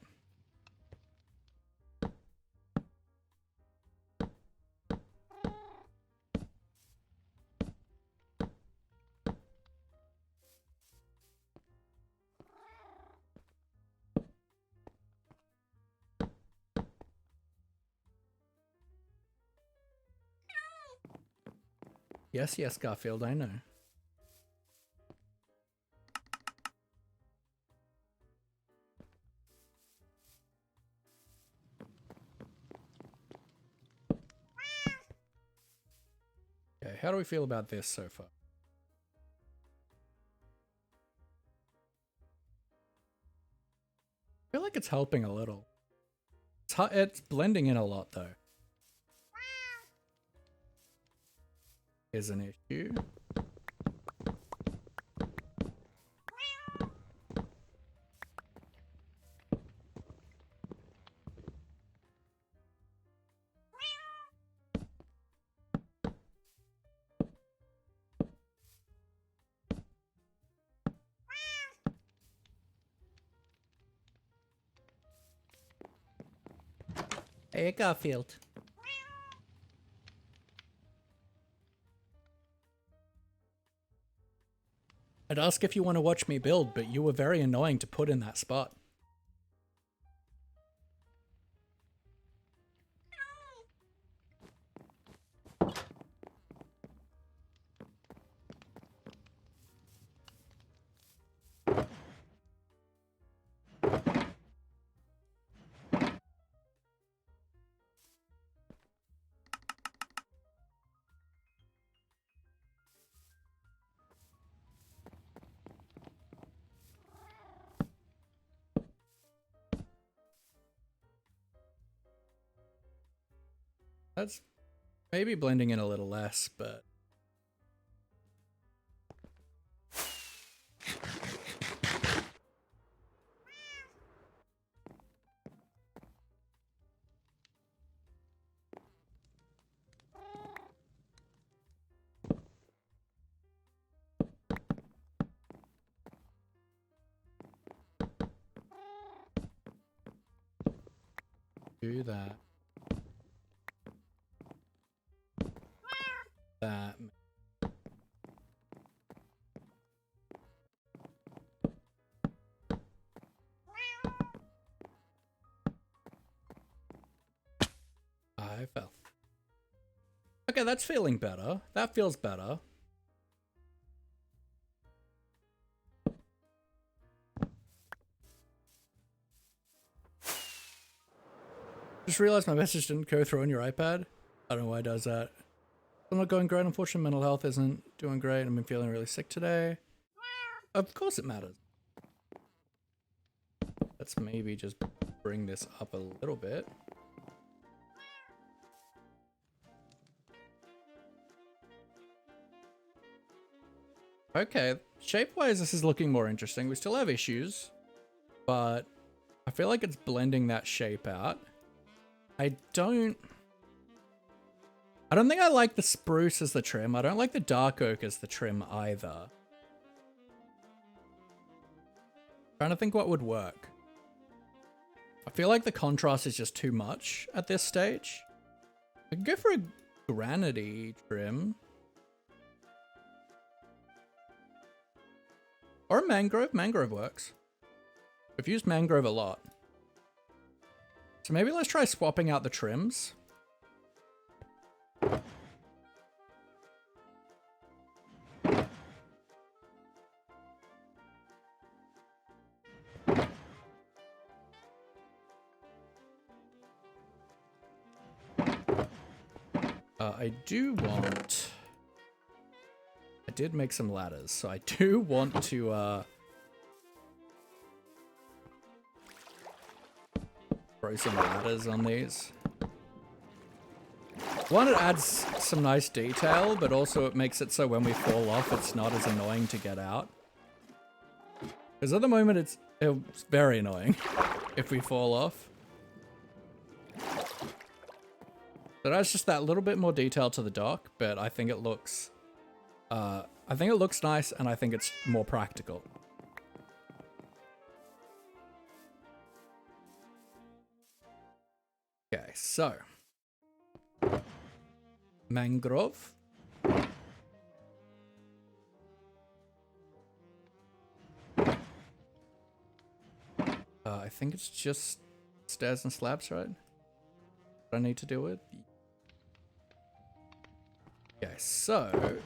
Yes, yes, Garfield, I know. Okay, how do we feel about this so far? I feel like it's helping a little. It's blending in a lot though. Is an issue. Hey, Garfield. I'd ask if you want to watch me build, but you were very annoying to put in that spot. That's maybe blending in a little less, but... do that. That. Okay, that's feeling better. That feels better. Just realized my message didn't go through on your iPad. I don't know why it does that. I'm not going great. Unfortunately, mental health isn't doing great. I've been feeling really sick today. Of course it matters. Let's maybe just bring this up a little bit. Okay, shape-wise this is looking more interesting. We still have issues, but I feel like it's blending that shape out. I don't think I like the spruce as the trim. I don't like the dark oak as the trim either. Trying to think what would work. I feel like the contrast is just too much at this stage. I could go for a granity trim. Or a mangrove. Mangrove works. I've used mangrove a lot. So maybe let's try swapping out the trims. I do want... I did make some ladders, so I do want to throw some ladders on these. One, it adds some nice detail, but also it makes it so when we fall off, it's not as annoying to get out. Because at the moment, it's very annoying if we fall off. So that's just that little bit more detail to the dock, but I think it looks nice, and I think it's more practical. Okay, so mangrove. I think it's just stairs and slabs, right? What I need to deal with. Okay, so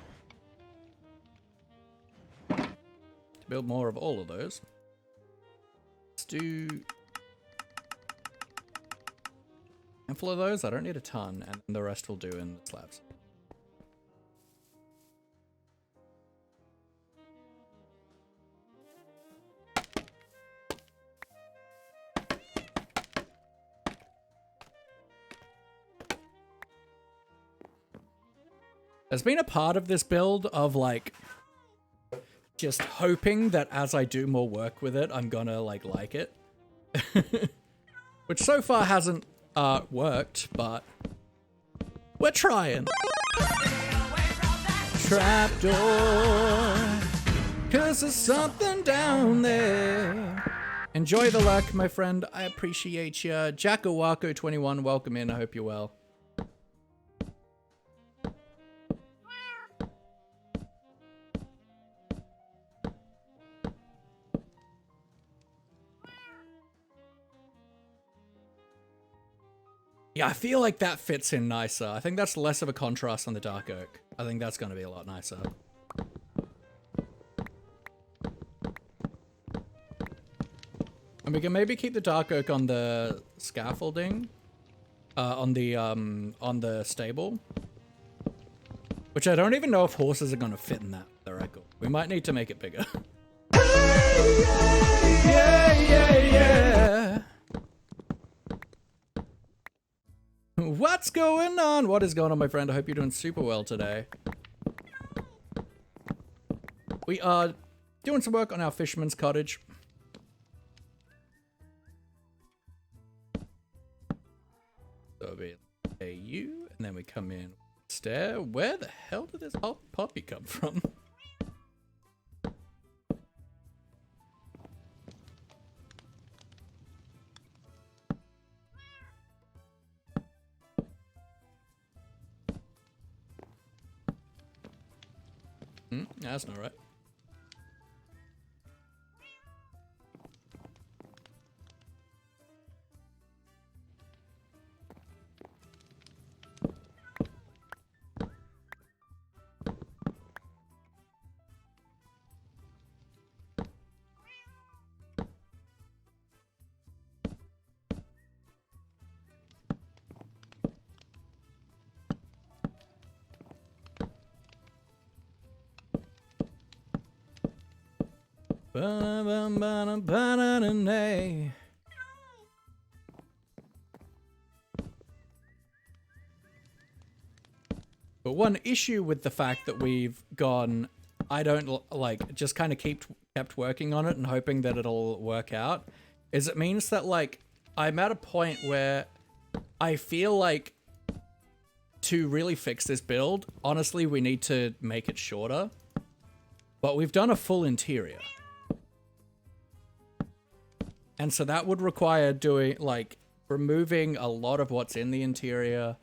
to build more of all of those, let's do a handful of those. I don't need a ton, and the rest will do in the slabs. There's been a part of this build of like just hoping that as I do more work with it, I'm gonna like it. Which so far hasn't worked, but we're trying. Trapdoor, 'cause there's something down there. Enjoy the luck, my friend. I appreciate you. Jackawako21, welcome in. I hope you're well. Yeah, I feel like that fits in nicer. I think that's less of a contrast on the dark oak. I think that's going to be a lot nicer. And we can maybe keep the dark oak on the scaffolding, on the stable, which I don't even know if horses are going to fit in that. The record. We might need to make it bigger. Yeah. What's going on? What is going on, my friend? I hope you're doing super well today. We are doing some work on our fisherman's cottage. So it'll be a U, and then we come in stair. Where the hell did this puppy come from? That's not right. Ba-na-bum-ba-na-ba-na-na-nay. But one issue with the fact that we've gone, I don't like, just kind of kept working on it and hoping that it'll work out, is it means that like I'm at a point where I feel like to really fix this build, honestly, we need to make it shorter. But we've done a full interior. And so that would require doing, like, removing a lot of what's in the interior.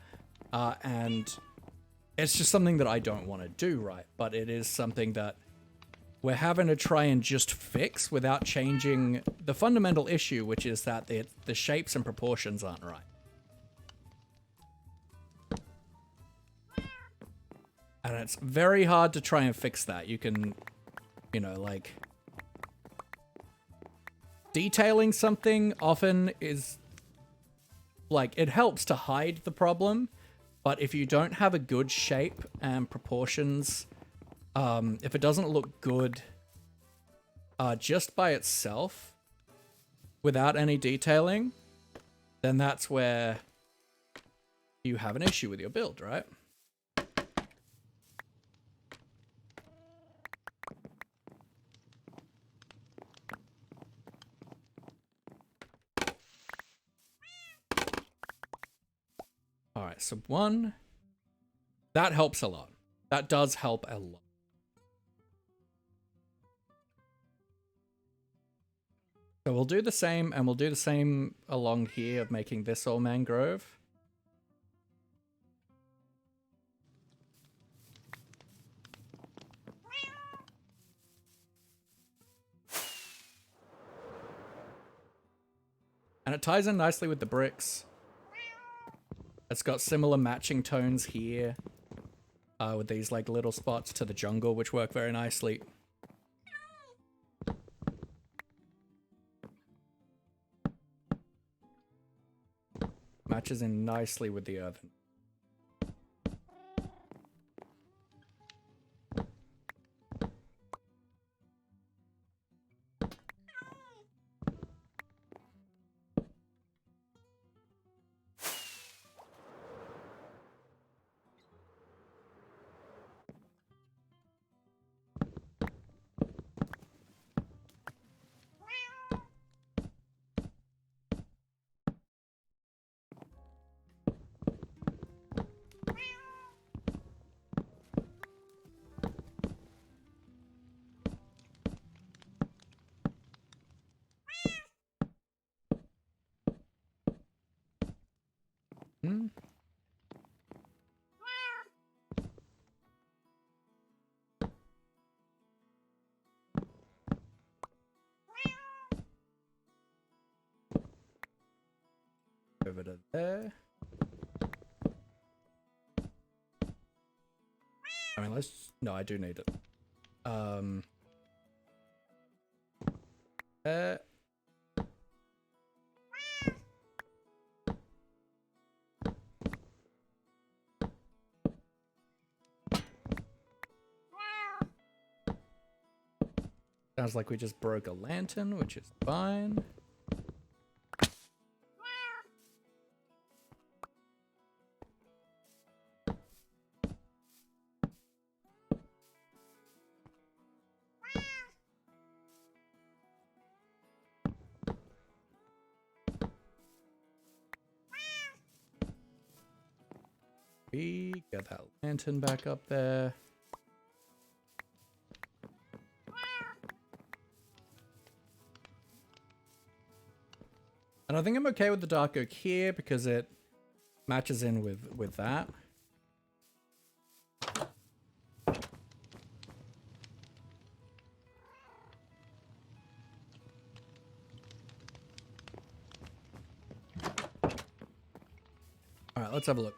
And it's just something that I don't want to do, right? But it is something that we're having to try and just fix without changing the fundamental issue, which is that the shapes and proportions aren't right. And it's very hard to try and fix that. You can, you know, like, detailing something often is, like, it helps to hide the problem, but if you don't have a good shape and proportions, if it doesn't look good just by itself, without any detailing, then that's where you have an issue with your build, right? Alright, so one, that helps a lot. That does help a lot. So we'll do the same, and we'll do the same along here of making this all mangrove. And it ties in nicely with the bricks. It's got similar matching tones here, with these like little spots to the jungle, which work very nicely. Matches in nicely with the earthen. Over to there. I mean, let's... No, I do need it. There. Sounds like we just broke a lantern, which is fine. Get that lantern back up there. And I think I'm okay with the dark oak here because it matches in with that. All right, let's have a look.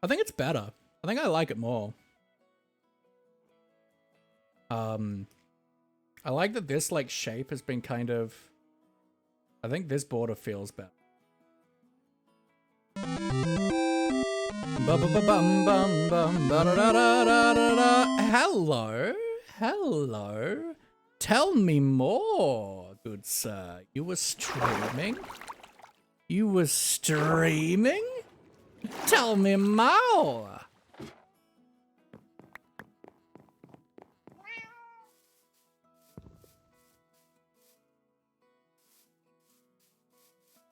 I think it's better. I think I like it more. I like that this like shape has been kind of... I think this border feels better. Hello? hello. Tell me more, good sir. You were streaming? You were streaming? Tell me more.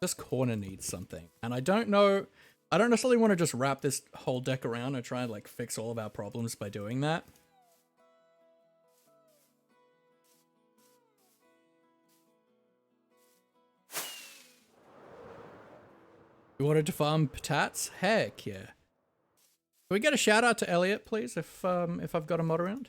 This corner needs something, and I don't know. I don't necessarily want to just wrap this whole deck around and try and like fix all of our problems by doing that. You wanted to farm patats? Heck yeah. Can we get a shout out to Elliot, please, if I've got a mod around?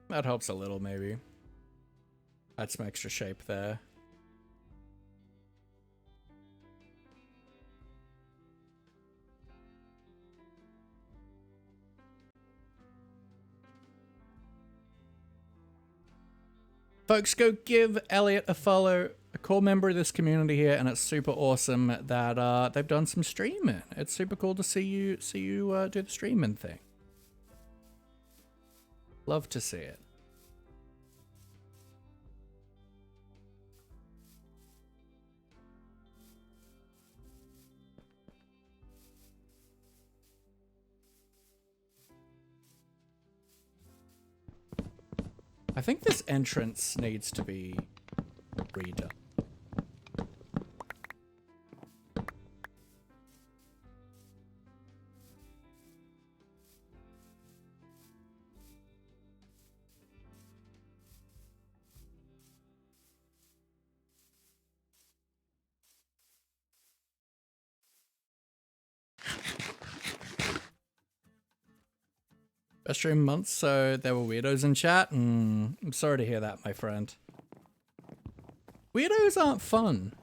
That helps a little, maybe. Add some extra shape there. Folks, go give Elliot a follow, a core member of this community here, and it's super awesome that they've done some streaming. It's super cool to see you do the streaming thing. Love to see it. I think this entrance needs to be redone. Best stream months, so there were weirdos in chat. I'm sorry to hear that, my friend. Weirdos aren't fun.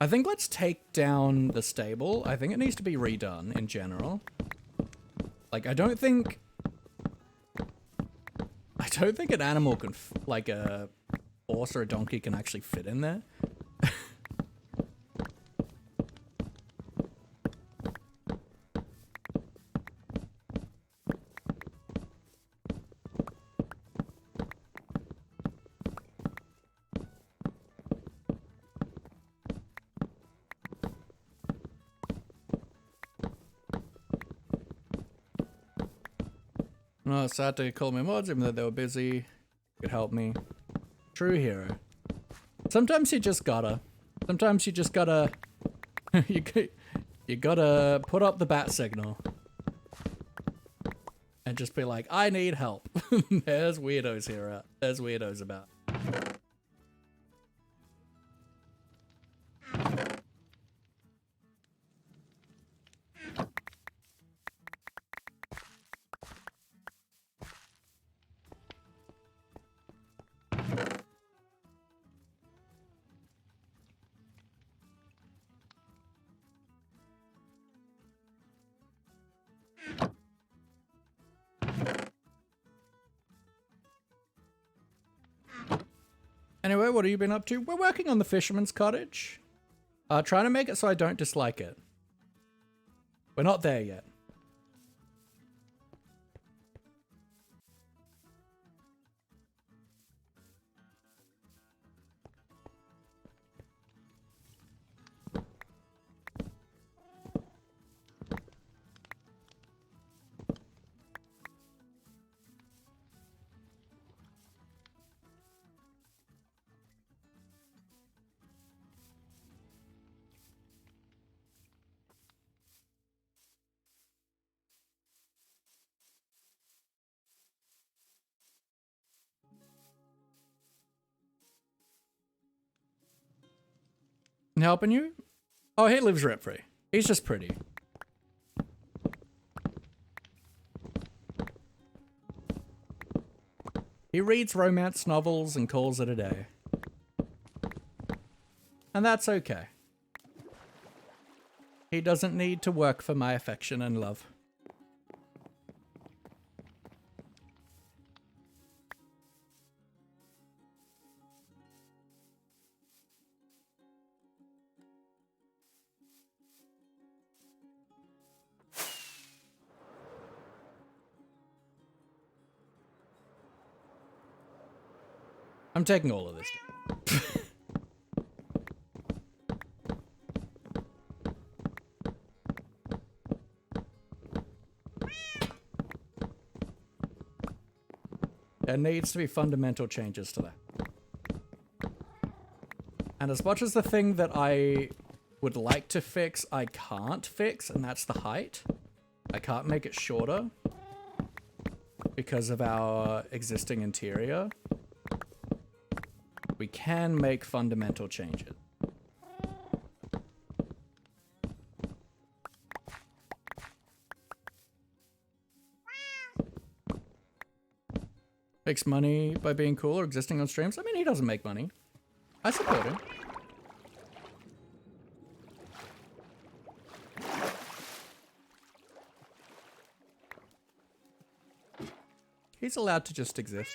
I think let's take down the stable. I think it needs to be redone in general. Like, I don't think an animal can, like a horse or a donkey can actually fit in there. No, it's sad to call me mods, even though they were busy. Could help me. True hero. Sometimes you just gotta. Sometimes you just gotta. you gotta put up the bat signal. And just be like, I need help. There's weirdos here. There's weirdos about. Anyway, what have you been up to? We're working on the fisherman's cottage. Trying to make it so I don't dislike it. We're not there yet. Helping you? Oh, he lives rent free. He's just pretty. He reads romance novels and calls it a day. And that's okay. He doesn't need to work for my affection and love. I'm taking all of this. There needs to be fundamental changes to that. And as much as the thing that I would like to fix, I can't fix, and that's the height. I can't make it shorter because of our existing interior. We can make fundamental changes. Makes money by being cool or existing on streams. I mean, he doesn't make money. I support him. He's allowed to just exist.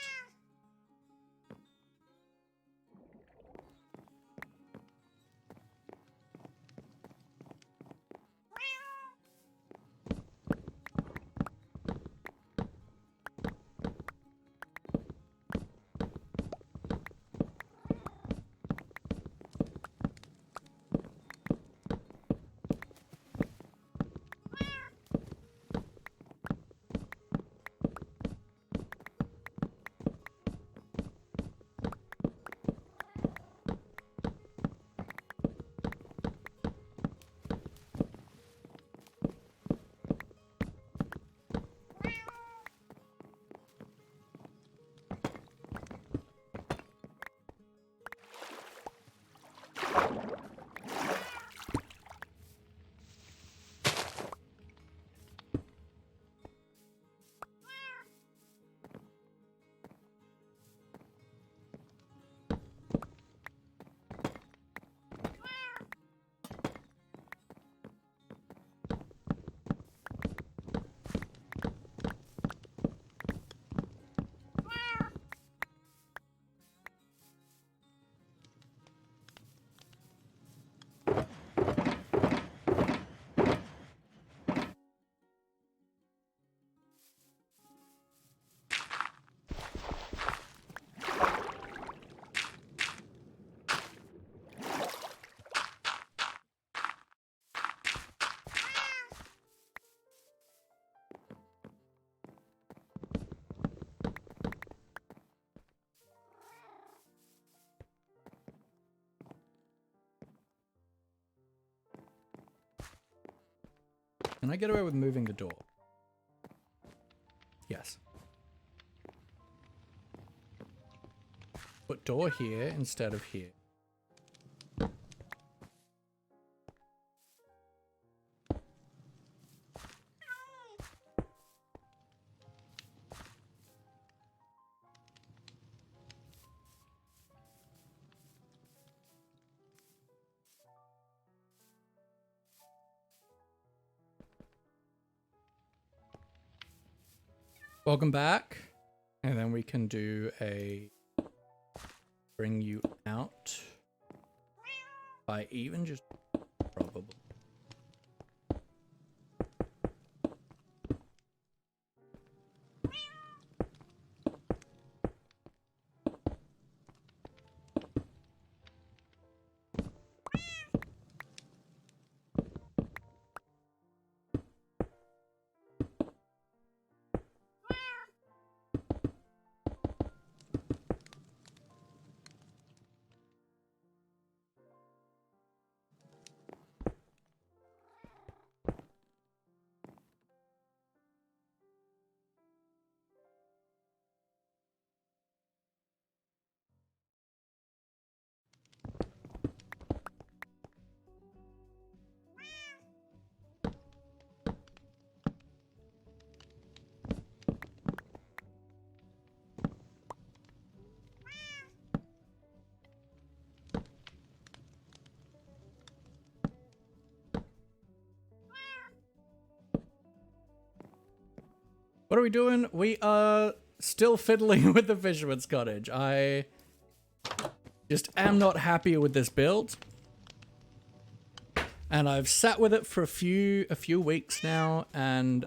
Can I get away with moving the door? Yes. Put door here instead of here. Welcome back. And then we can do a bring you out by even just probably. What are we doing? We are still fiddling with the fisherman's cottage. I just am not happy with this build. And I've sat with it for a few weeks now, and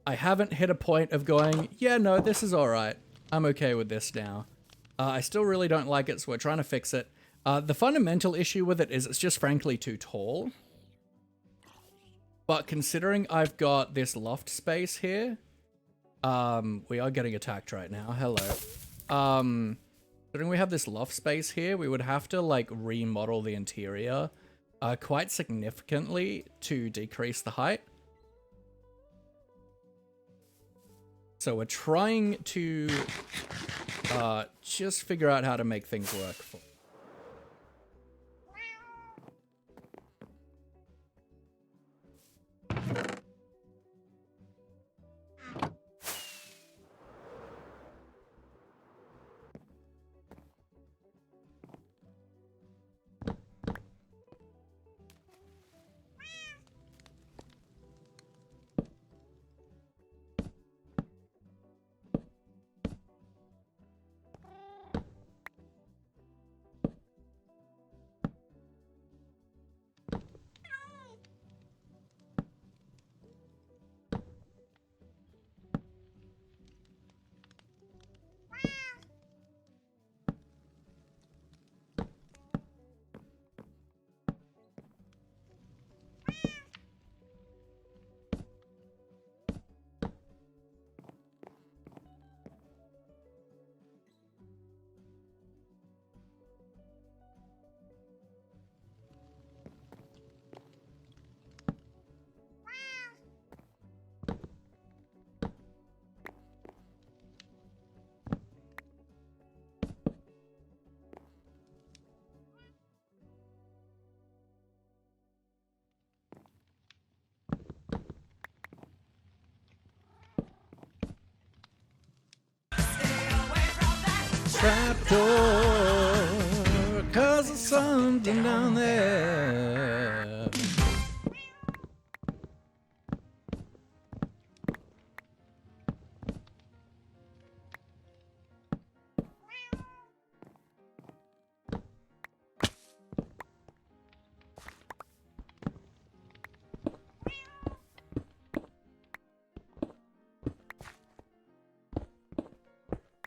I haven't hit a point of going, yeah, no, this is alright. I'm okay with this now. I still really don't like it, so we're trying to fix it. The fundamental issue with it is it's just frankly too tall. But considering I've got this loft space here, we are getting attacked right now. Hello. Considering we have this loft space here, we would have to like remodel the interior quite significantly to decrease the height. So we're trying to just figure out how to make things work for. Trapdoor, 'cause there's something down there.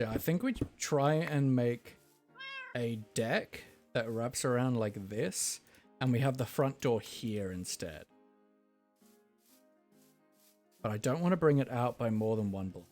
Yeah, I think we try and make a deck that wraps around like this, and we have the front door here instead. But I don't want to bring it out by more than one block.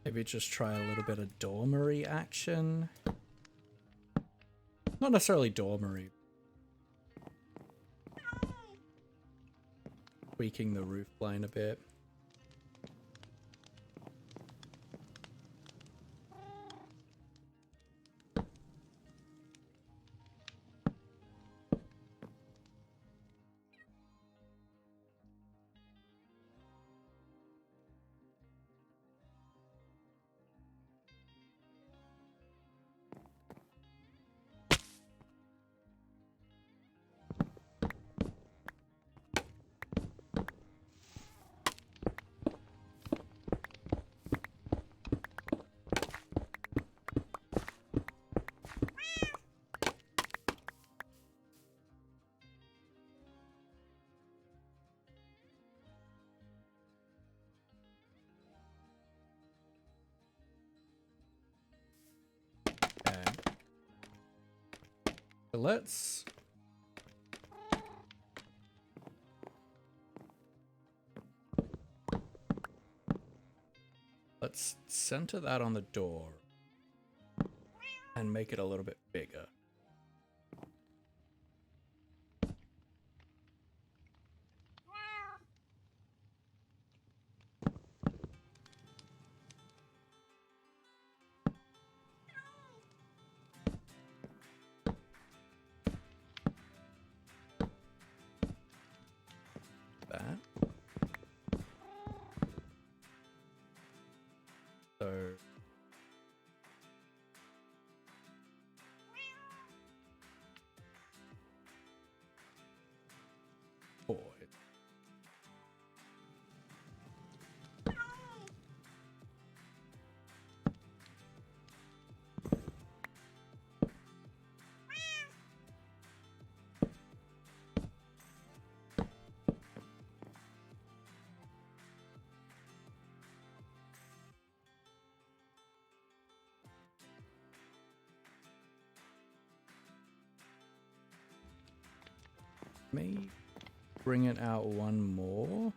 Maybe just try a little bit of dormery action. Not necessarily dormery. Tweaking the roof line a bit. So let's center that on the door and make it a little bit bigger. That. So boy. May bring it out one more.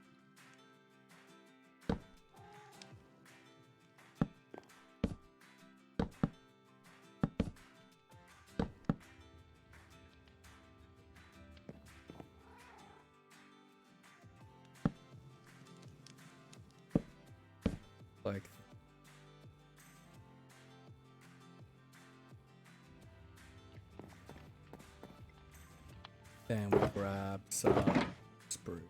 Like then we'll grab some spruce.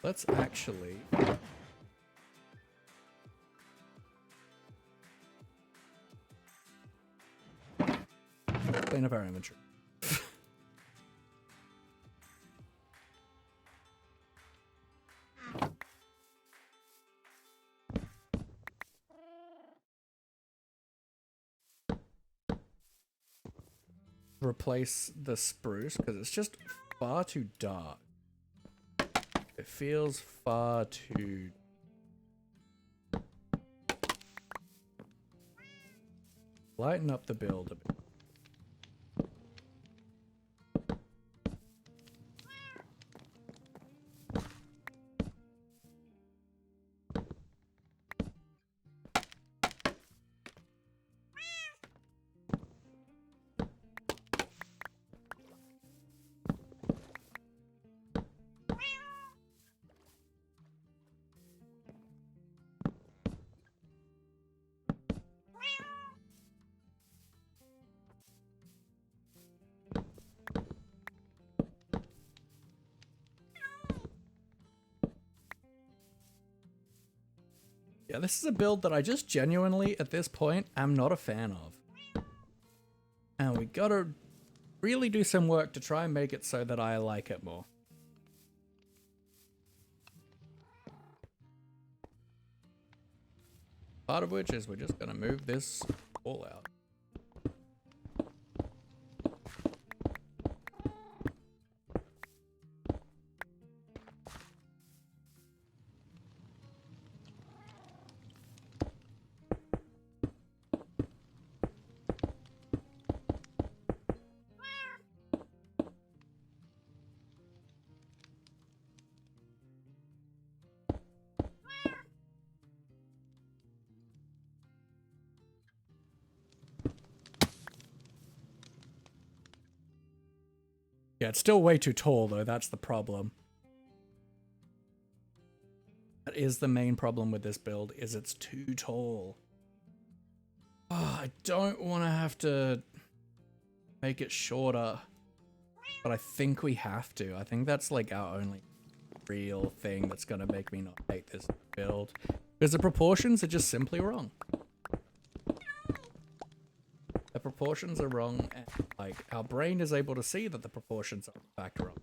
Let's actually clean up our inventory. Replace the spruce because it's just far too dark. It feels far too... Lighten up the build a bit. Yeah, this is a build that I just genuinely, at this point, am not a fan of. And we gotta really do some work to try and make it so that I like it more. Part of which is we're just gonna move this all out. Yeah, it's still way too tall though, that's the problem. That is the main problem with this build, is it's too tall. Oh, I don't want to have to make it shorter, but I think we have to. I think that's like our only real thing that's gonna make me not hate this build. Because the proportions are just simply wrong. The proportions are wrong, and like our brain is able to see that the proportions are in fact wrong.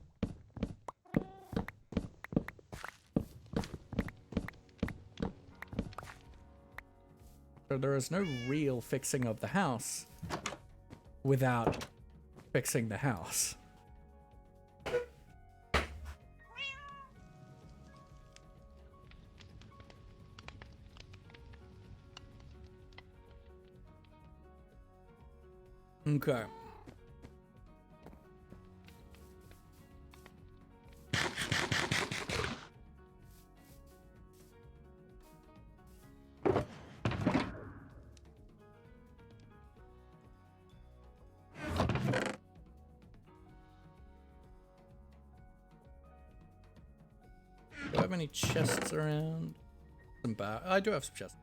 So there is no real fixing of the house without fixing the house. Okay. Do I have any chests around? Some I do have some chests.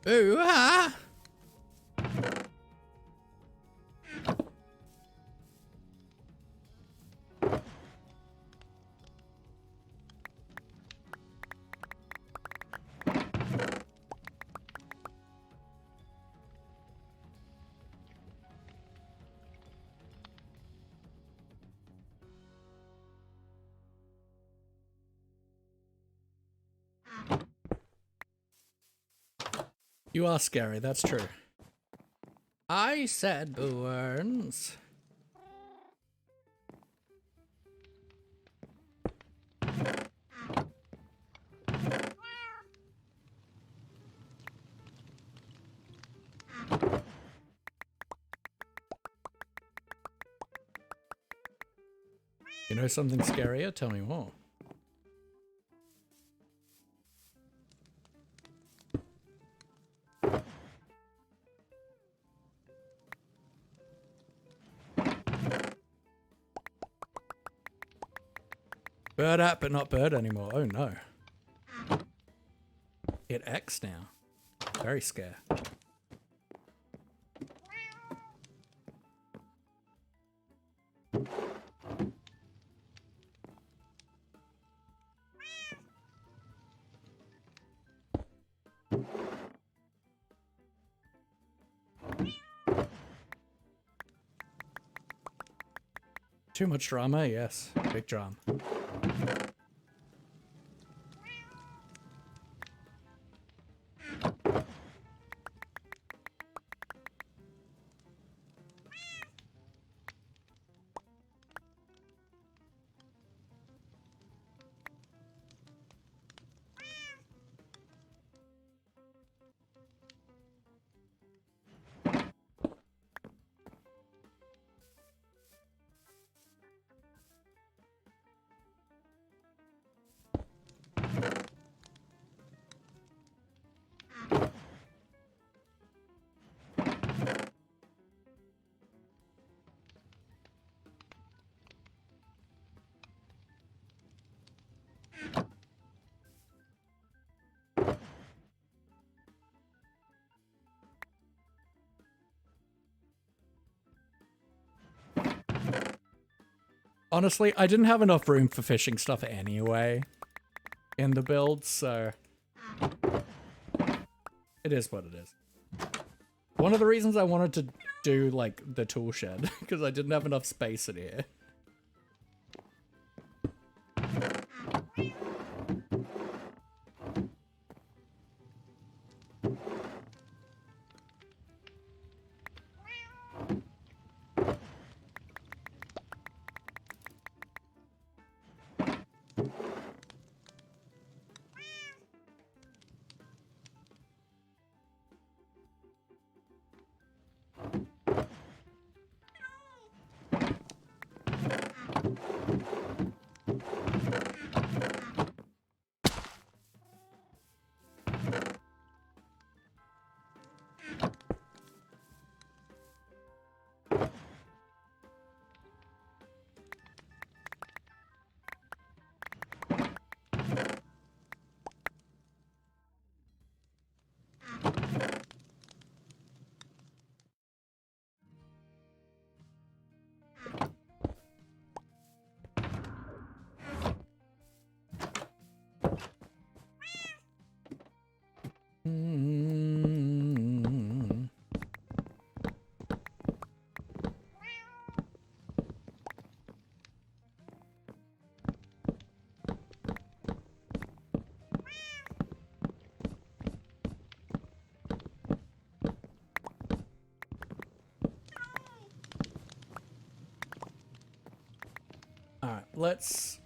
Ooh, ah! You are scary, that's true. I said burns. You know something scarier? Tell me more. Bird app, but not bird anymore. Oh no. Hit X now. Very scare. Too much drama? Yes. Big drama. Honestly, I didn't have enough room for fishing stuff anyway in the build, so it is what it is. One of the reasons I wanted to do, like, the tool shed, because I didn't have enough space in here. Mm. All right, let's.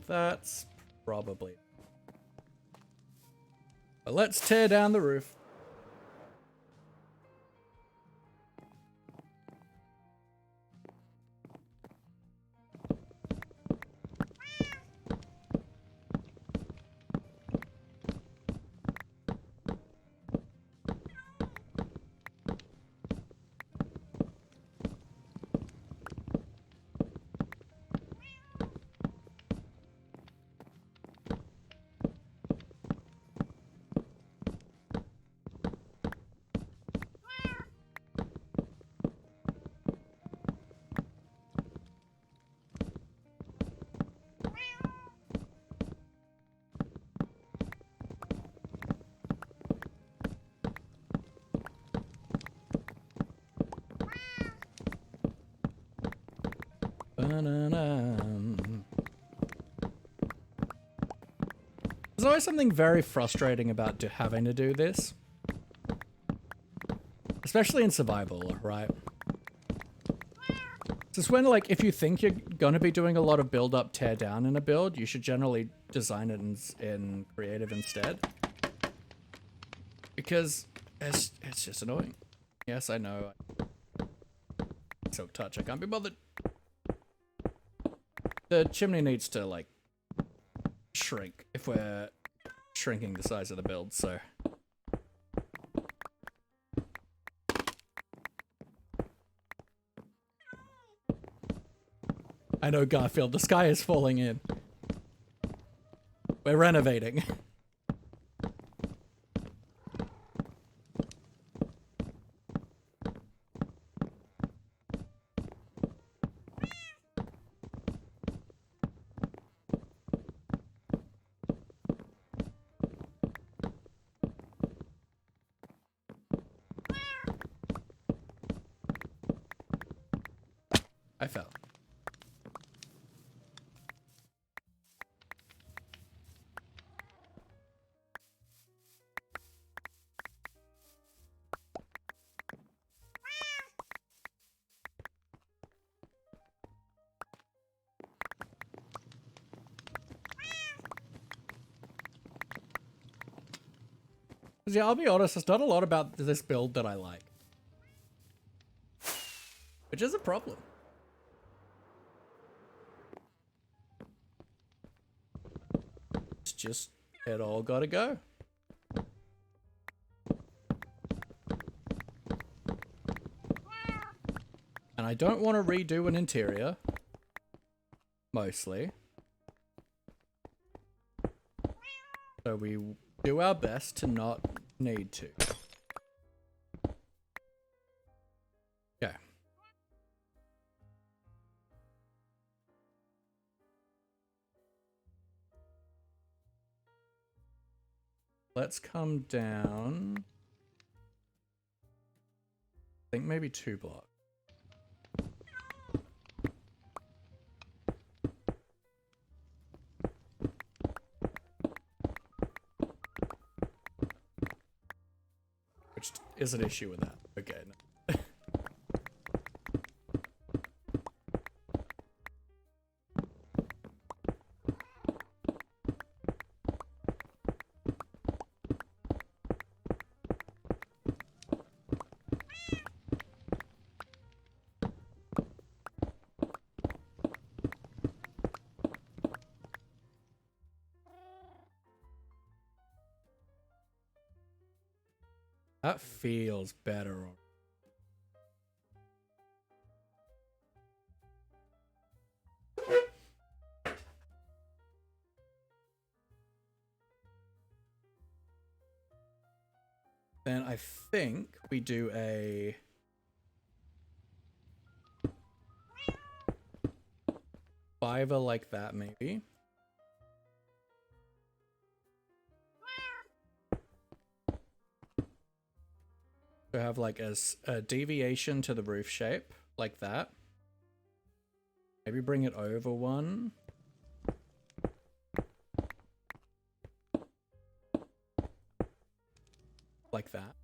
That's probably. But let's tear down the roof. There's always something very frustrating about having to do this. Especially in survival, right? Just when, like, if you think you're going to be doing a lot of build-up, tear-down in a build, you should generally design it in creative instead. Because it's just annoying. Yes, I know. Silk touch, I can't be bothered. The chimney needs to, like, shrink if we're shrinking the size of the build, so... I know, Garfield, the sky is falling in. We're renovating. I fell. Yeah, I'll be honest, there's not a lot about this build that I like. Which is a problem. It's just, it all gotta go. And I don't want to redo an interior. Mostly. So we do our best to not need to. Okay. Let's come down. I think maybe 2 blocks. Which is an issue with that. Okay. No. That feels better. Then I think we do a... fiver like that, maybe. So have like a deviation to the roof shape, like that. Maybe bring it over one. Like that.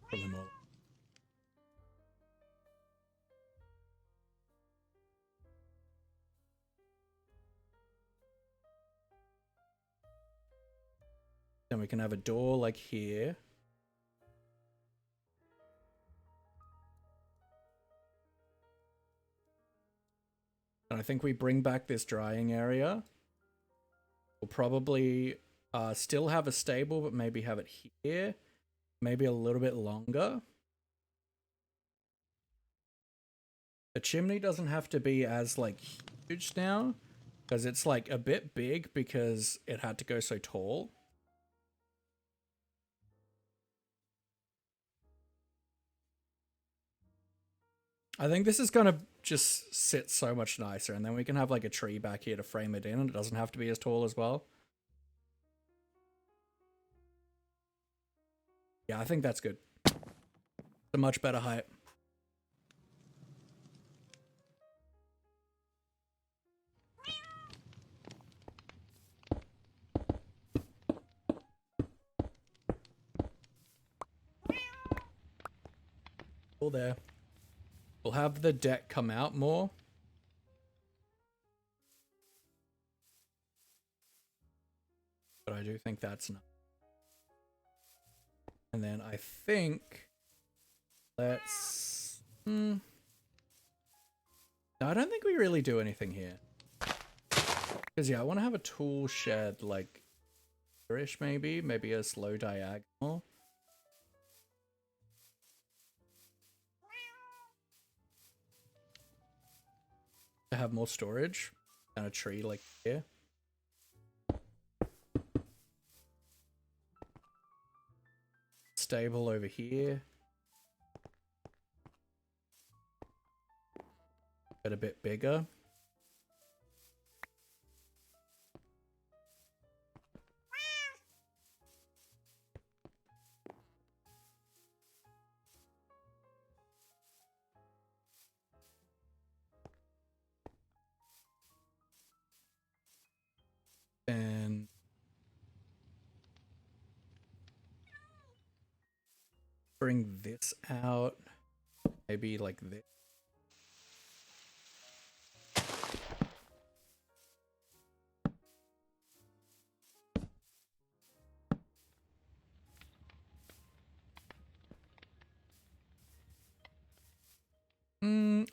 Put them all. Then we can have a door like here. And I think we bring back this drying area. We'll probably still have a stable, but maybe have it here. Maybe a little bit longer. The chimney doesn't have to be as like huge now, because it's like a bit big because it had to go so tall. I think this is gonna just sit so much nicer, and then we can have like a tree back here to frame it in, and it doesn't have to be as tall as well. Yeah, I think that's good. It's a much better height. All there. We'll have the deck come out more. But I do think that's enough. And then I think let's... No, I don't think we really do anything here. Because yeah, I want to have a tool shed like here-ish maybe. Maybe a slow diagonal. To have more storage and a tree like here. Stable over here. Get a bit bigger. And bring this out. Maybe like this.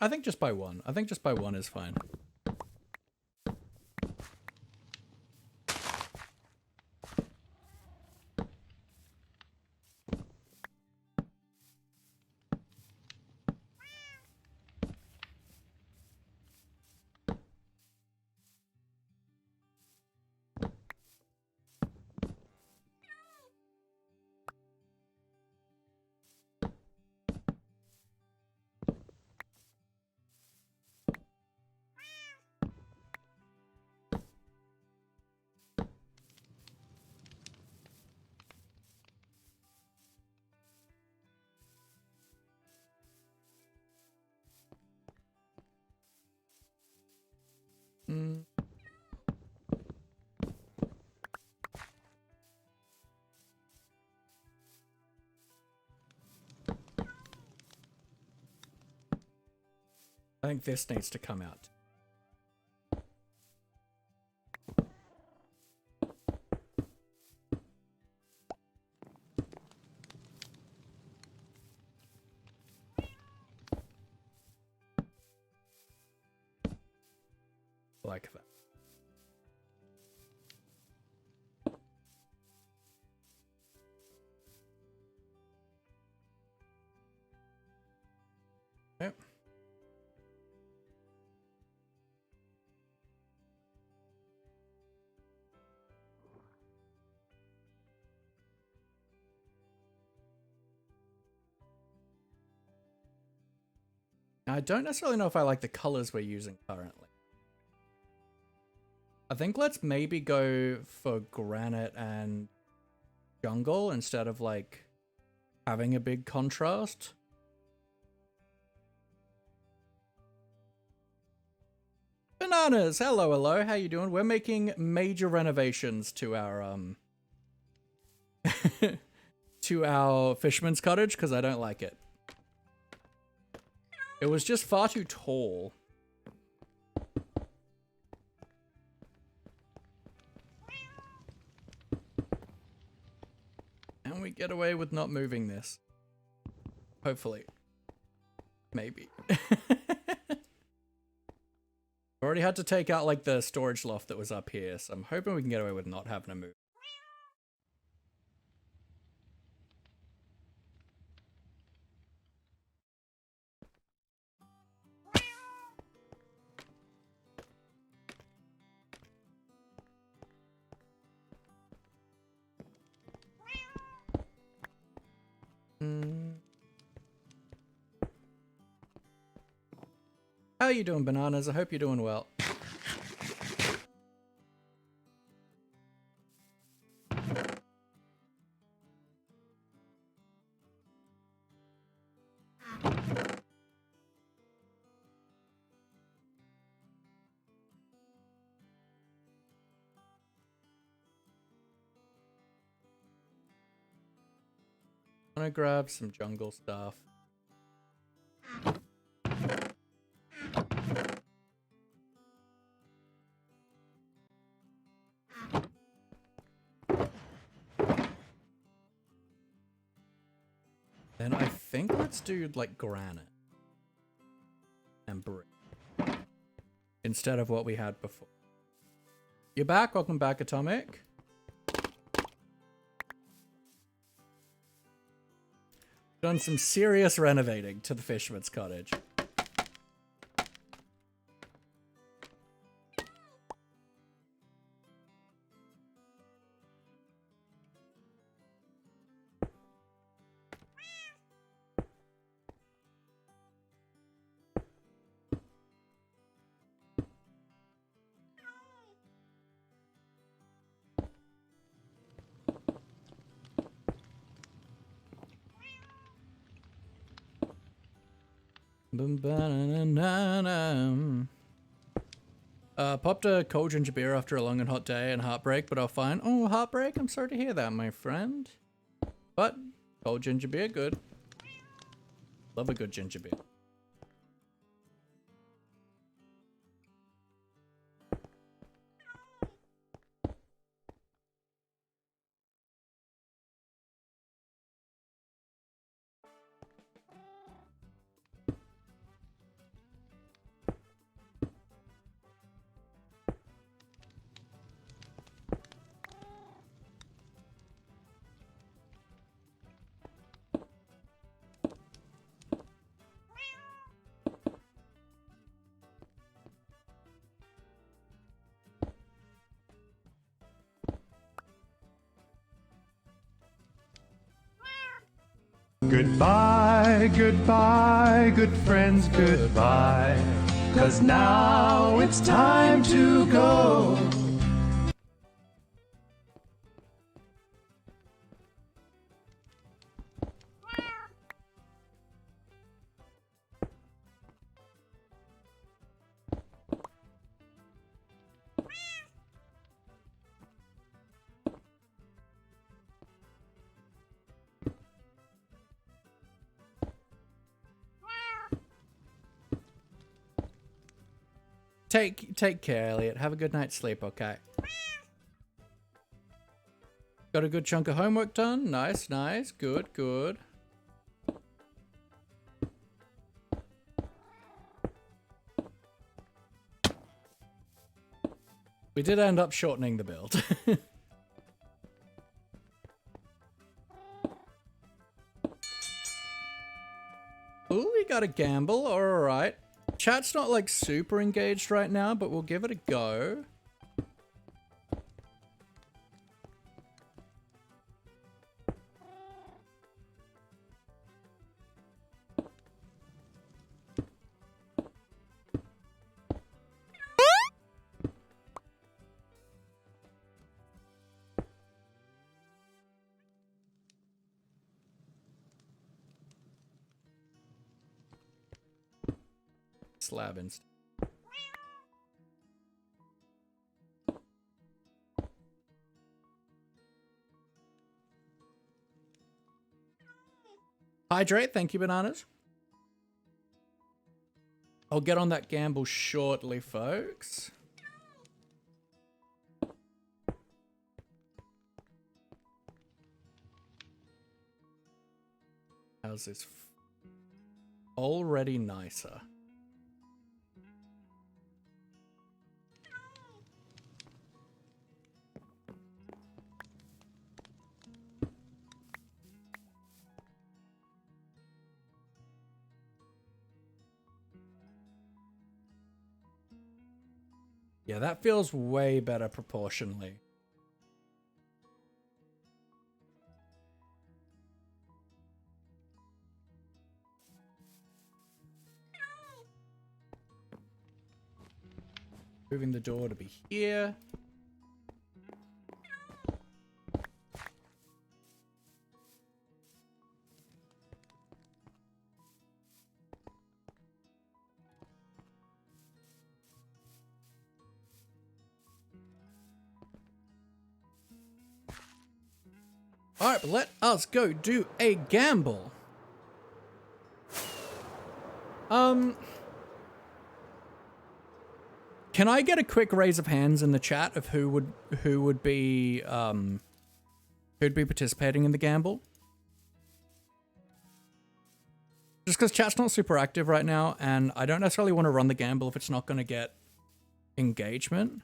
I think just by one. I think just by one is fine. I think this needs to come out. Like that. Yep. I don't necessarily know if I like the colors we're using currently. I think let's maybe go for granite and jungle instead of like having a big contrast. Bananas, hello, hello, how you doing? We're making major renovations to our to our fisherman's cottage because I don't like it. It was just far too tall. And we get away with not moving this. Hopefully. Maybe. Already had to take out like the storage loft that was up here, so I'm hoping we can get away with not having to move. How you doing, Bananas? I hope you're doing well. I'm gonna grab some jungle stuff. Then I think let's do like granite and brick instead of what we had before. You're back, welcome back, Atomic. Done some serious renovating to the fisherman's cottage. Popped a cold ginger beer after a long and hot day and heartbreak, but I'll fine. Oh, heartbreak? I'm sorry to hear that, my friend. But, cold ginger beer, good. Love a good ginger beer. Goodbye, goodbye, good friends, goodbye. 'Cause now it's time to go. Take care, Elliot. Have a good night's sleep, okay? Got a good chunk of homework done. Nice, nice. Good, good. We did end up shortening the build. Ooh, we got a gamble. Alright. Chat's not like super engaged right now, but we'll give it a go. slab instead. Hydrate, thank you, bananas. I'll get on that gamble shortly, folks. How's this? Already nicer. Yeah, that feels way better proportionally. Moving the door to be here. Alright, let us go do a gamble. Can I get a quick raise of hands in the chat of who would be who'd be participating in the gamble? Just because chat's not super active right now, and I don't necessarily want to run the gamble if it's not going to get engagement.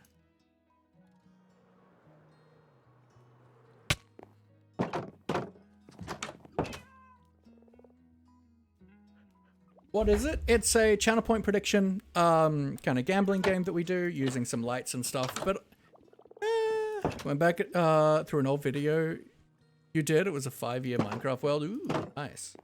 What is it? It's a channel point prediction kind of gambling game that we do using some lights and stuff. But went back through an old video you did. It was a 5-year Minecraft world. Ooh, nice.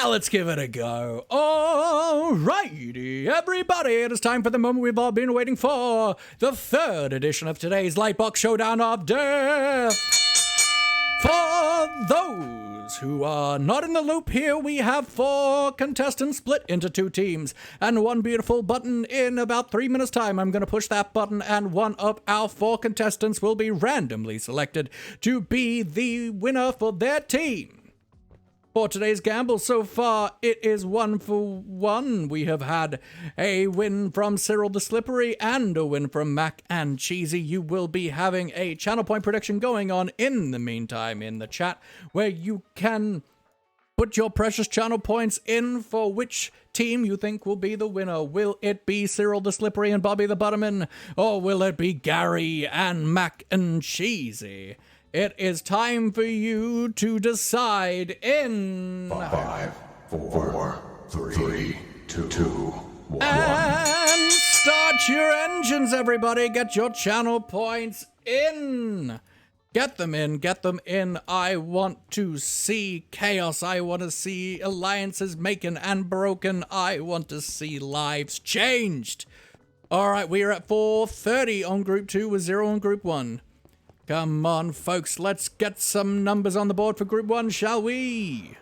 Now let's give it a go. Alrighty, everybody, it is time for the moment we've all been waiting for. The 3rd edition of today's Lightbox Showdown of Death. For those who are not in the loop here, we have 4 contestants split into 2 teams and one beautiful button. In about 3 minutes time, I'm going to push that button and one of our 4 contestants will be randomly selected to be the winner for their team. For today's gamble so far, it is 1 for 1. We have had a win from Cyril the Slippery and a win from Mac and Cheesy. You will be having a channel point prediction going on in the meantime in the chat, where you can put your precious channel points in for which team you think will be the winner. Will it be Cyril the Slippery and Bobby the Butterman, or will it be Gary and Mac and Cheesy? It is time for you to decide in 5, 4, 3, 2, 1. And start your engines, everybody. Get your channel points in. Get them in. Get them in. I want to see chaos. I want to see alliances making and broken. I want to see lives changed. All right, we are at 430 on Group 2 with 0 on Group 1. Come on, folks, let's get some numbers on the board for Group 1, shall we?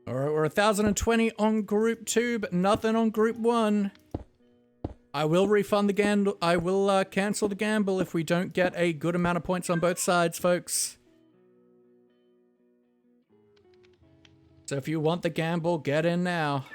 All right, we're 1,020 on Group 2, but nothing on Group 1. I will refund the gamble. I will cancel the gamble if we don't get a good amount of points on both sides, folks. So if you want the gamble, get in now.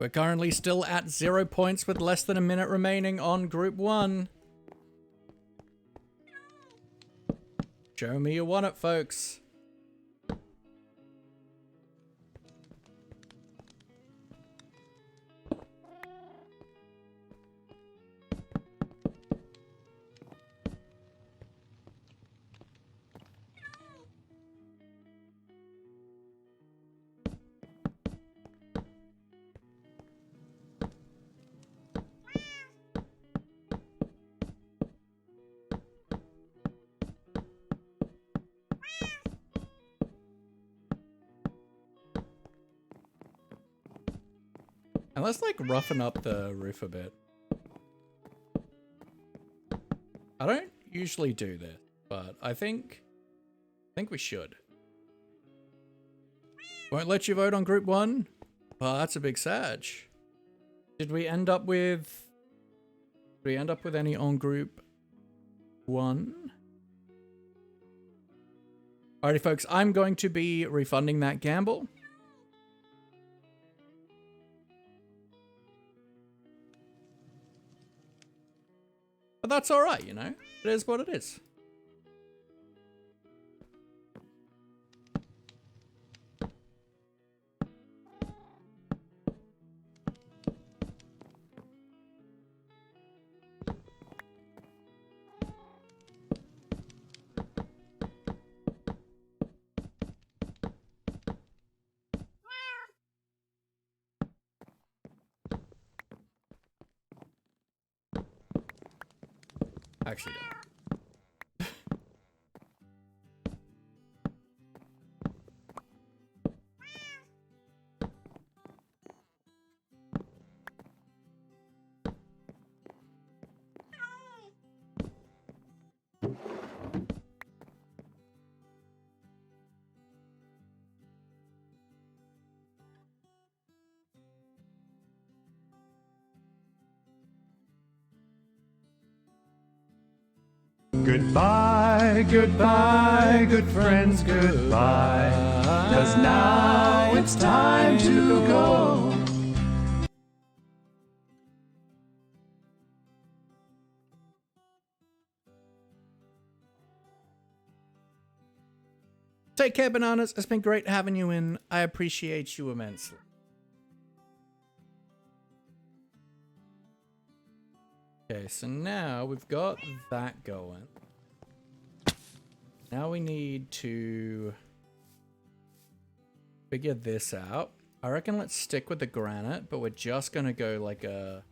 We're currently still at 0 points with less than a minute remaining on Group 1. Show me you want it, folks. And let's like roughen up the roof a bit. I don't usually do this, but I think we should. Won't let you vote on Group 1? Well, that's a big sag. Did we end up with any on Group 1? Alrighty, folks, I'm going to be refunding that gamble. But that's alright, you know? It is what it is. Actually, don't. Goodbye, goodbye, good friends, goodbye. 'Cause now it's time to go. Take care, Bananas. It's been great having you in. I appreciate you immensely. Okay, so now we've got that going. Now we need to figure this out. I reckon let's stick with the granite, but we're just gonna go like a...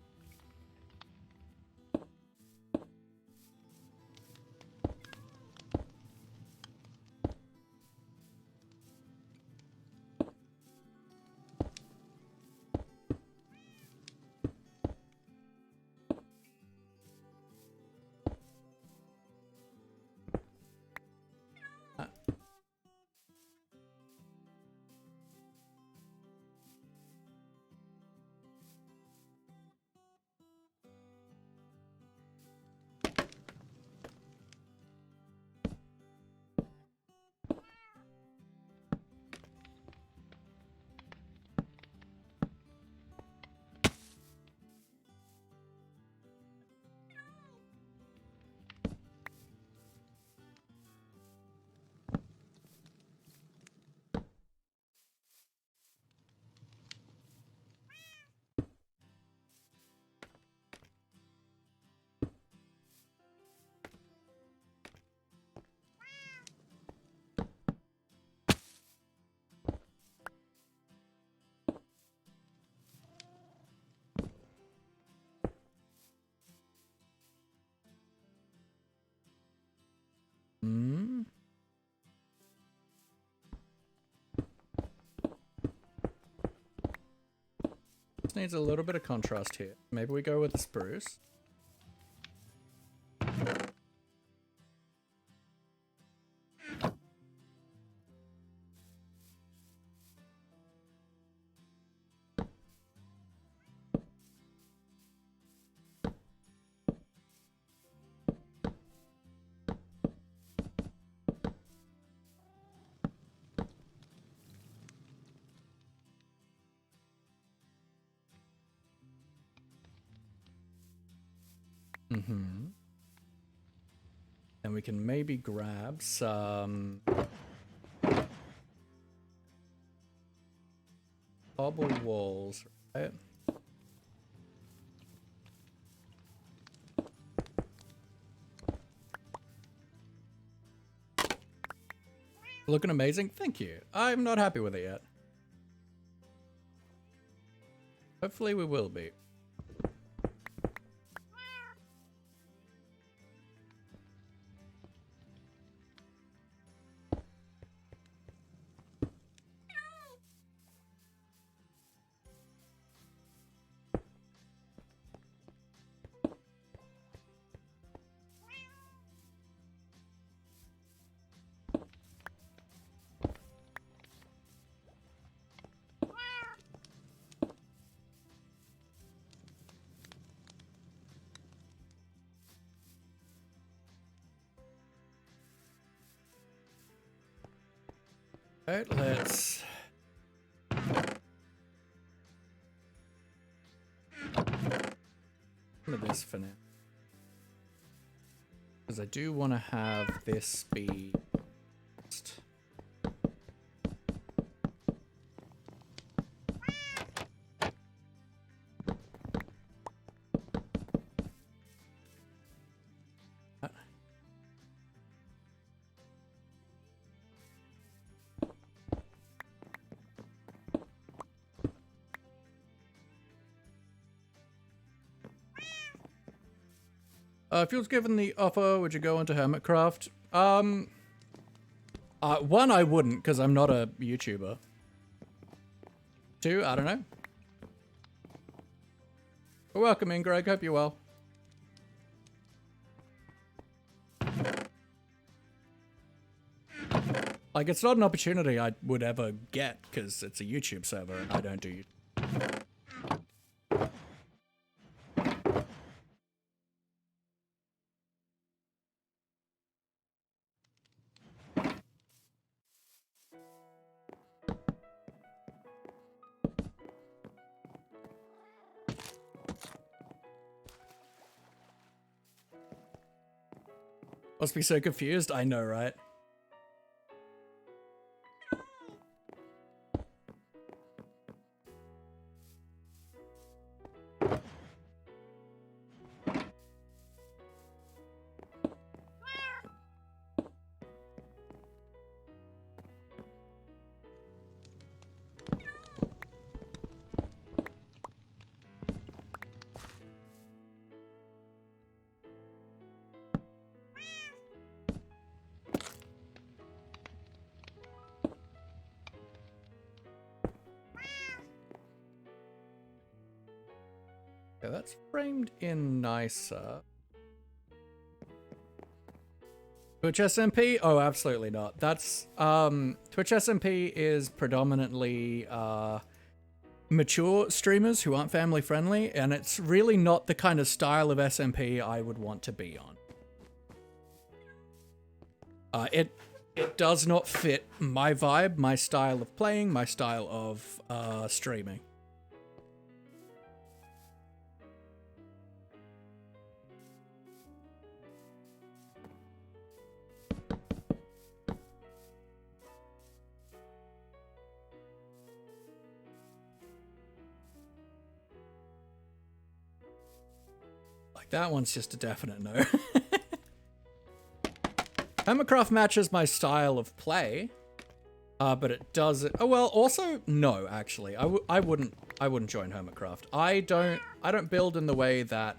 This needs a little bit of contrast here. Maybe we go with the spruce. Mm-hmm. And we can maybe grab some cobble walls, right? Looking amazing. Thank you. I'm not happy with it yet. Hopefully we will be. Alright, let's... Look at this for now. Because I do want to have this be... if you was given the offer, would you go into Hermitcraft? One, I wouldn't, because I'm not a YouTuber. Two, I don't know. But welcome in, Greg. Hope you're well. Like, it's not an opportunity I would ever get, because it's a YouTube server, and I don't do YouTube. Must be so confused. I know, right? Okay, that's framed in nicer. Twitch SMP? Oh, absolutely not. That's, Twitch SMP is predominantly, mature streamers who aren't family friendly, and it's really not the kind of style of SMP I would want to be on. It does not fit my vibe, my style of playing, my style of, streaming. That one's just a definite no. Hermitcraft matches my style of play, but it doesn't. Oh well, also no. Actually, I wouldn't join Hermitcraft. I don't build in the way that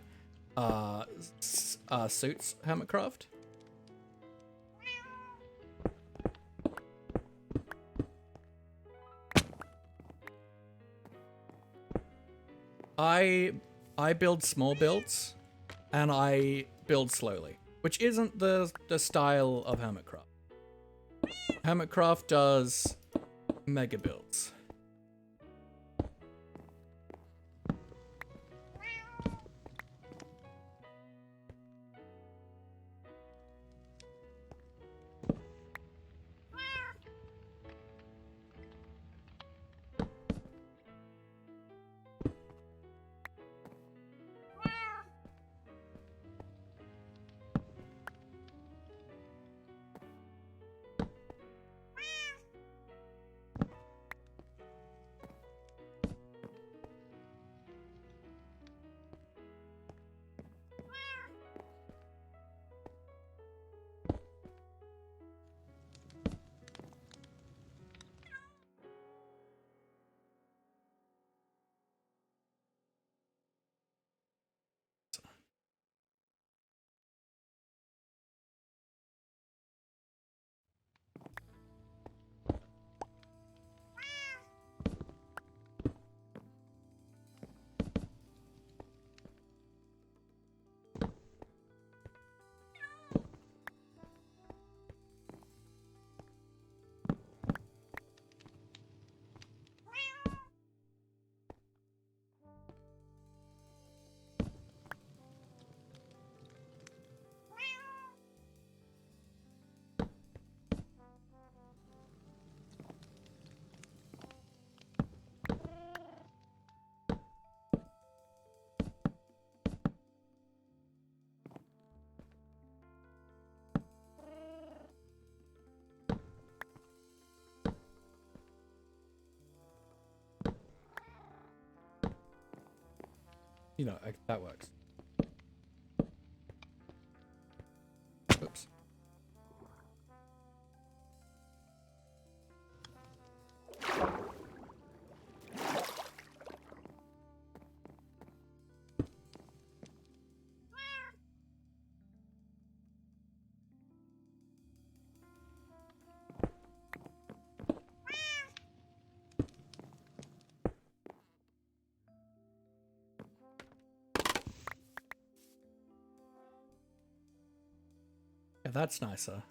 suits Hermitcraft. I build small builds. And I build slowly, which isn't the style of Hermitcraft. Hermitcraft does mega builds. You know, that works. Oops. Yeah, that's nicer.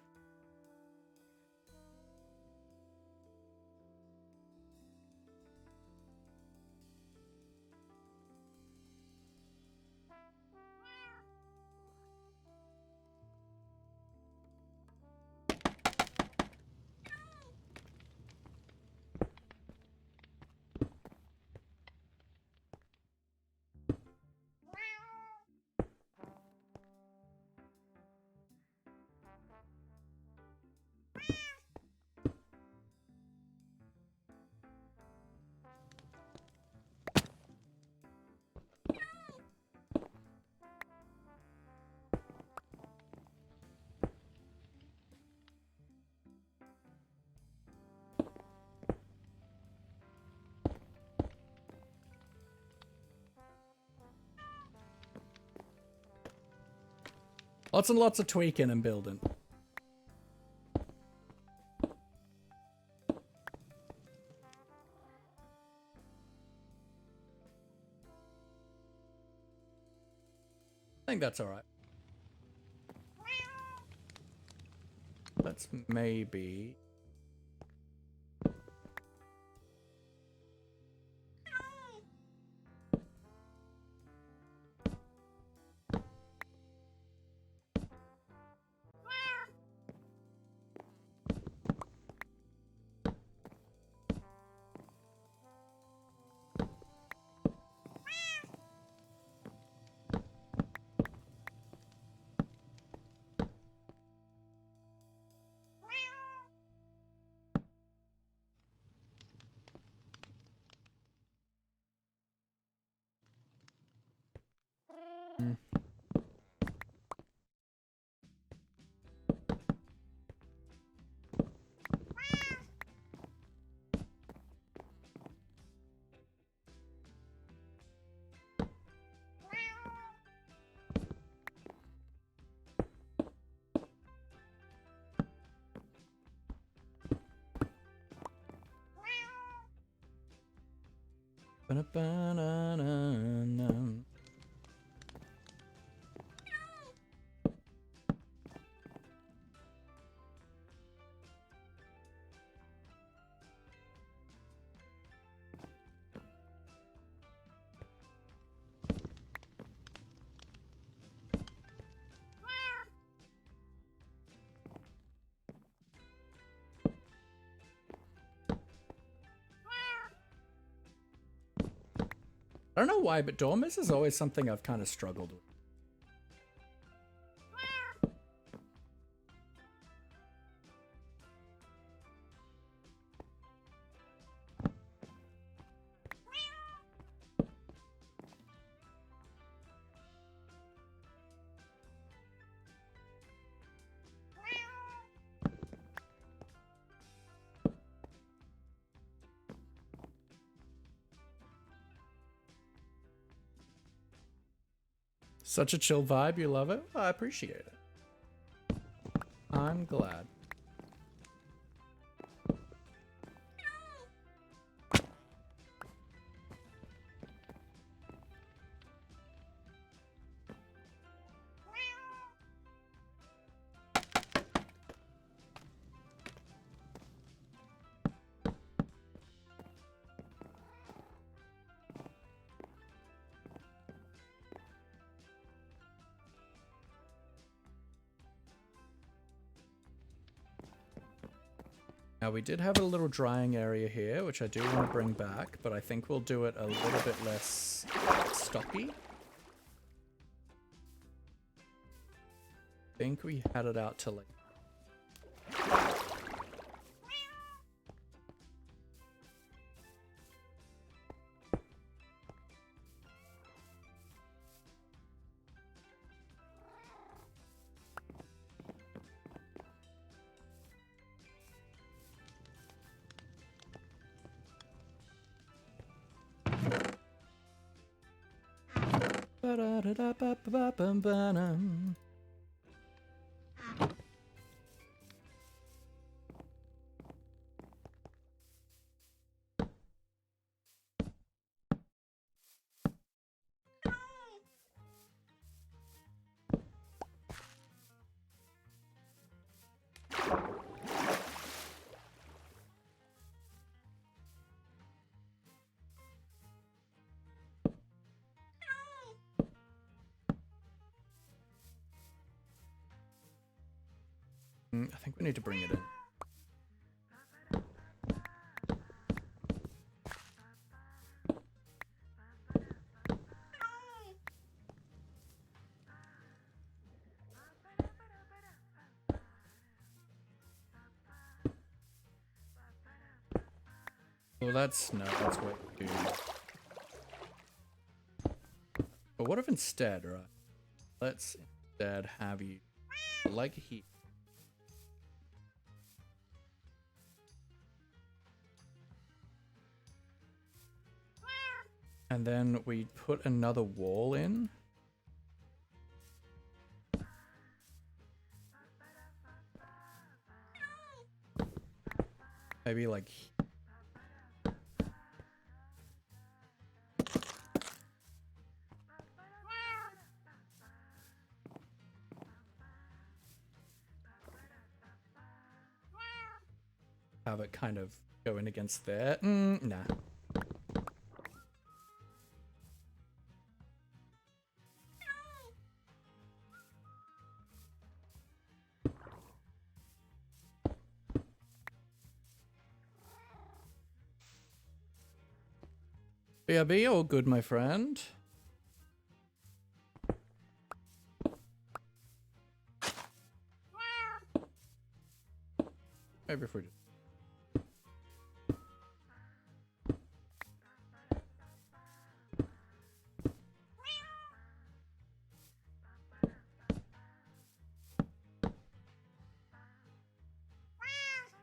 Lots and lots of tweaking and building. I think that's all right. Let's maybe... Ba-da-ba-na-na-na. I don't know why, but dormers is always something I've kind of struggled with. Such a chill vibe, you love it? I appreciate it. I'm glad. Now we did have a little drying area here, which I do want to bring back, but I think we'll do it a little bit less stocky. I think we had it out to like... Ba-da-da-da-ba-ba-ba-ba-dum. I think we need to bring it in. Well, that's way too. But what if instead, right? Let's instead have you like here. And then we put another wall in. Maybe like have it kind of go in against there. Nah. BRB, all good, my friend. Maybe if we just...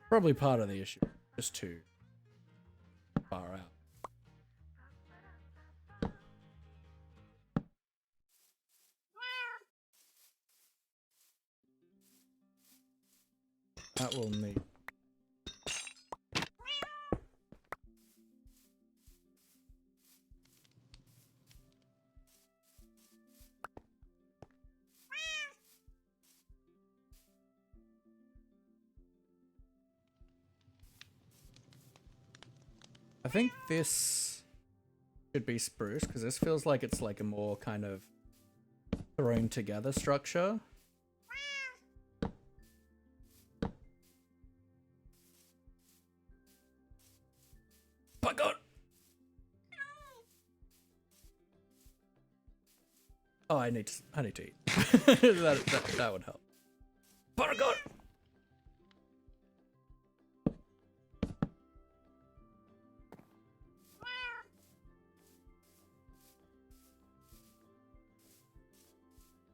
Probably part of the issue, just too far out. That will need... I think this should be spruce, because this feels like it's like a more kind of thrown together structure. My God! Oh, I need to eat. that would help. My God!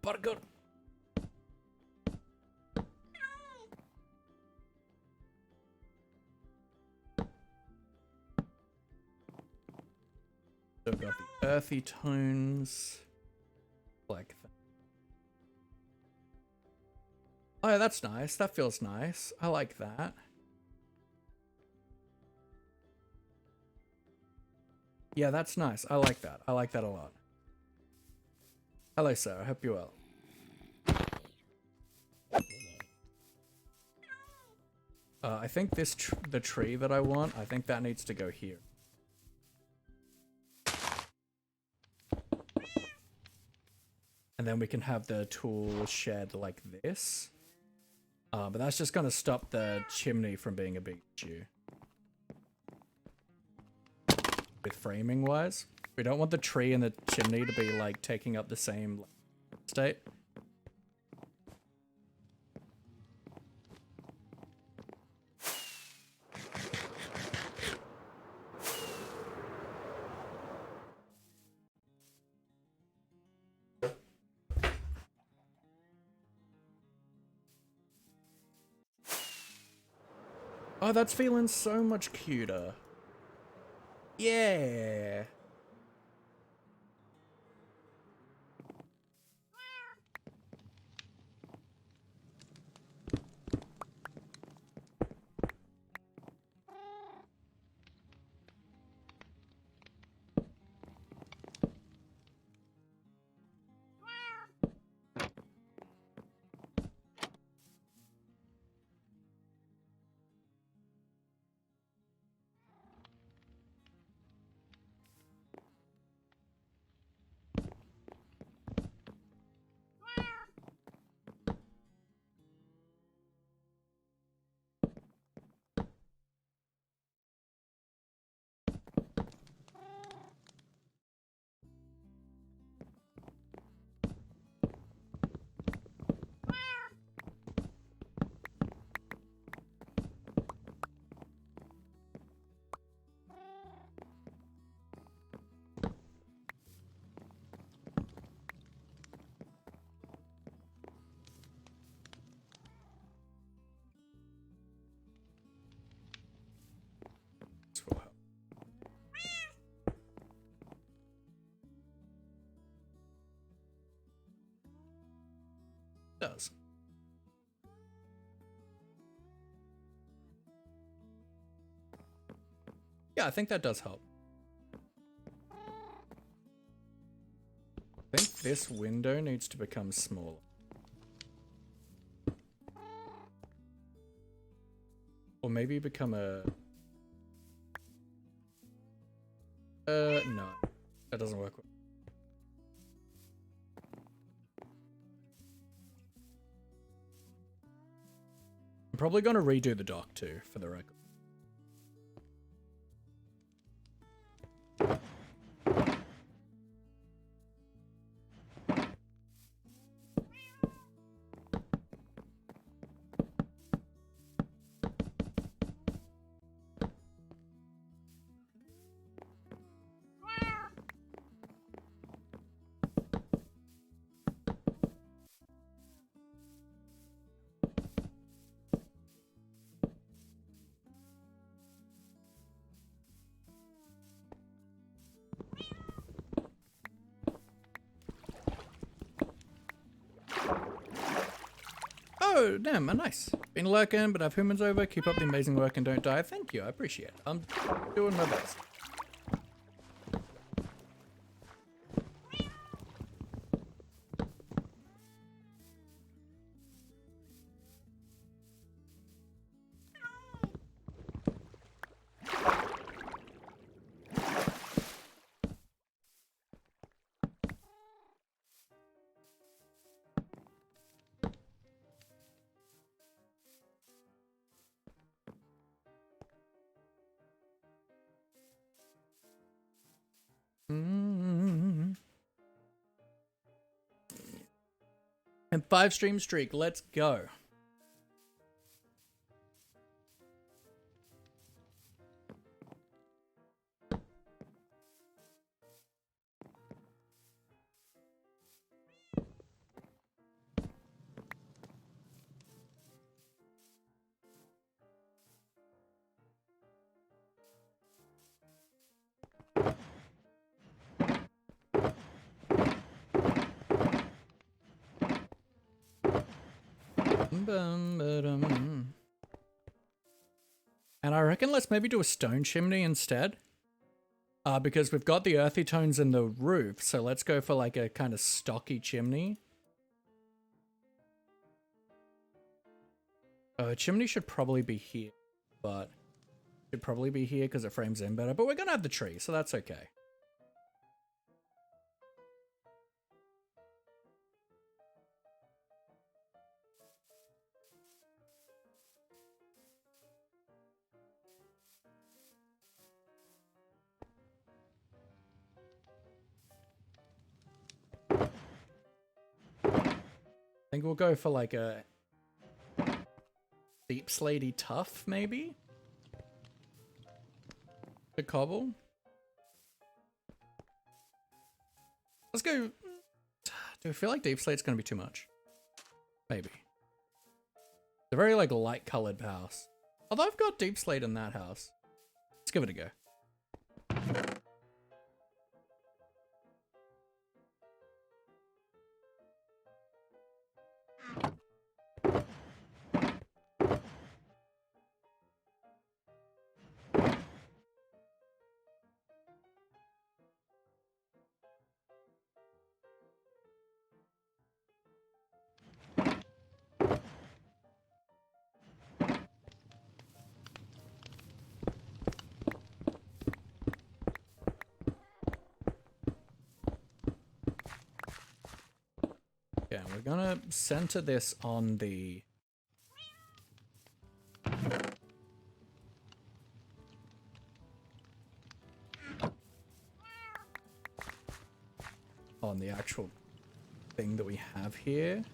My God! So I've got the earthy tones, like that. Oh, yeah, that's nice. That feels nice. I like that. Yeah, that's nice. I like that. I like that a lot. Hello, sir. I hope you're well. I think this the tree that I want, I think that needs to go here. And then we can have the tool shed like this. But that's just going to stop the chimney from being a big issue. With framing wise. We don't want the tree and the chimney to be like taking up the same state. Oh, that's feeling so much cuter. Yeah. does. Yeah, I think that does help. I think this window needs to become smaller. Or maybe become a... no. That doesn't work. I'm probably going to redo the dock too, for the record. Oh, damn, nice. Been lurking, but have humans over. Keep up the amazing work and don't die. Thank you, I appreciate it. I'm doing my best. And 5 stream streak, let's go. And I reckon let's maybe do a stone chimney instead. Because we've got the earthy tones in the roof, so let's go for like a kind of stocky chimney. A chimney should probably be here, but should probably be here because it frames in better. But we're gonna have the tree, so that's okay. I think we'll go for like a deep slatey tough, maybe? The cobble. Let's go. Do I feel like deep slate's gonna be too much? Maybe. It's a very like light colored house. Although I've got deep slate in that house. Let's give it a go. Okay, we're gonna center this on the actual thing that we have here.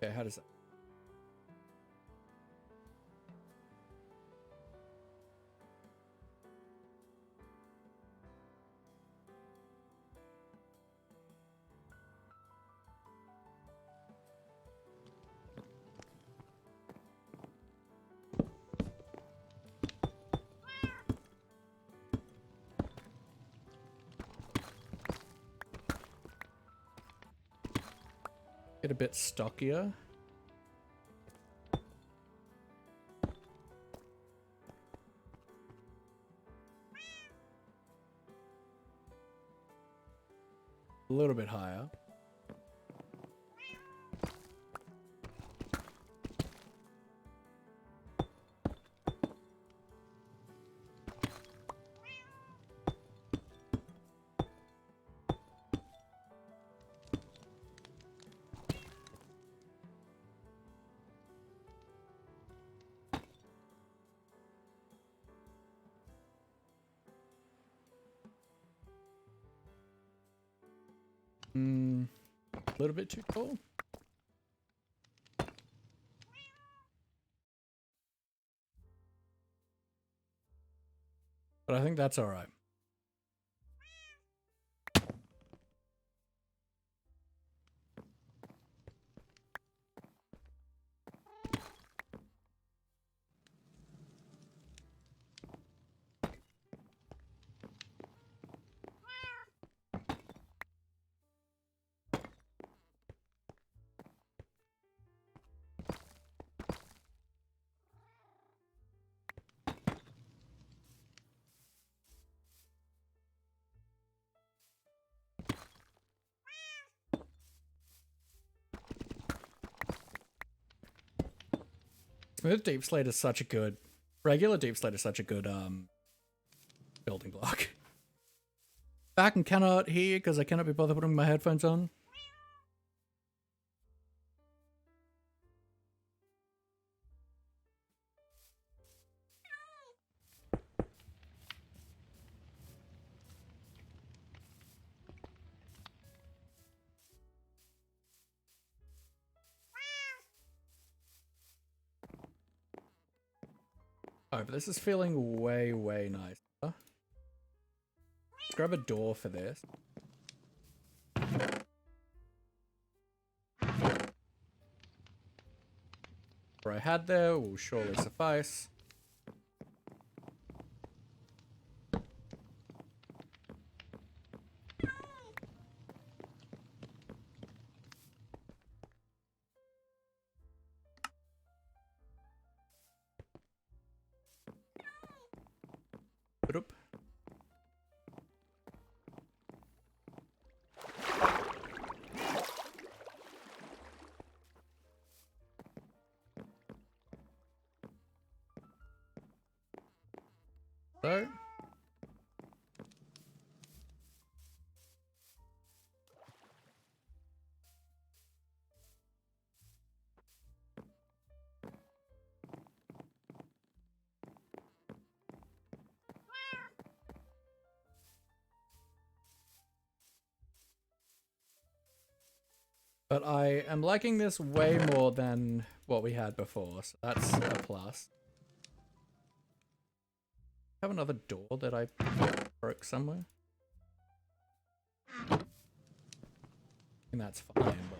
Okay, how does that? Get a bit stockier. A little bit higher. A little bit too tall. But I think that's all right. Smooth deep slate is such a good, regular deep slate is such a good building block. Back and cannot hear because I cannot be bothered putting my headphones on. Alright, but this is feeling way, way nicer. Let's grab a door for this. What I had there will surely suffice. Oop. So. But I am liking this way more than what we had before, so that's a plus. Have another door that I broke somewhere. I think that's fine, but...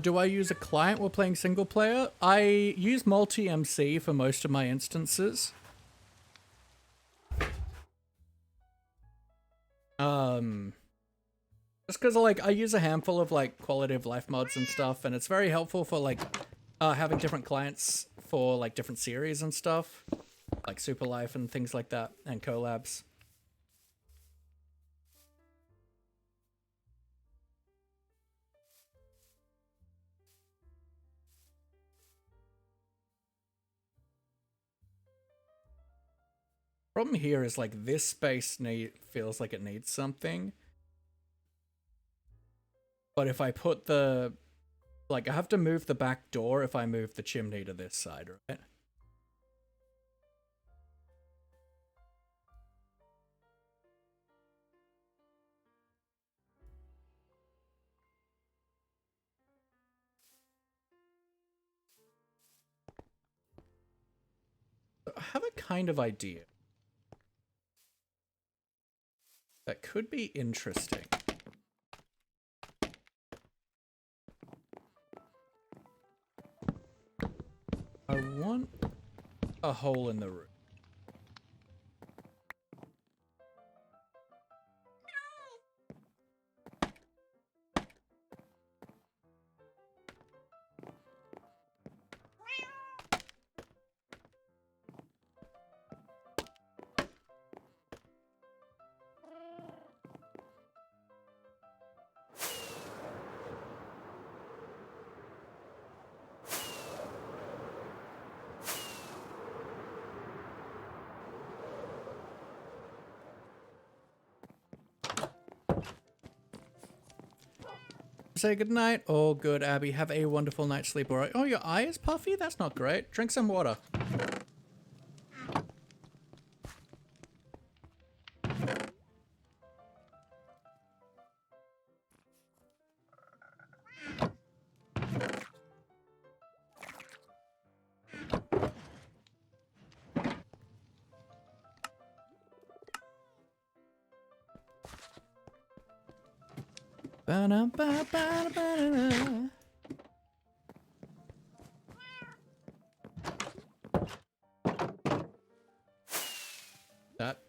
do I use a client while playing single player? I use multi-MC for most of my instances. Just because like I use a handful of like quality of life mods and stuff, and it's very helpful for like having different clients for like different series and stuff, like Super Life and things like that, and collabs. Problem here is like this space feels like it needs something. But if I put the... Like, I have to move the back door if I move the chimney to this side, right? I have a kind of idea that could be interesting. I want a hole in the roof. Say goodnight. Oh, good, Abby. Have a wonderful night's sleep, alright? Oh, your eye is puffy? That's not great. Drink some water. Ba-da-ba-ba-da-ba-da-da. That.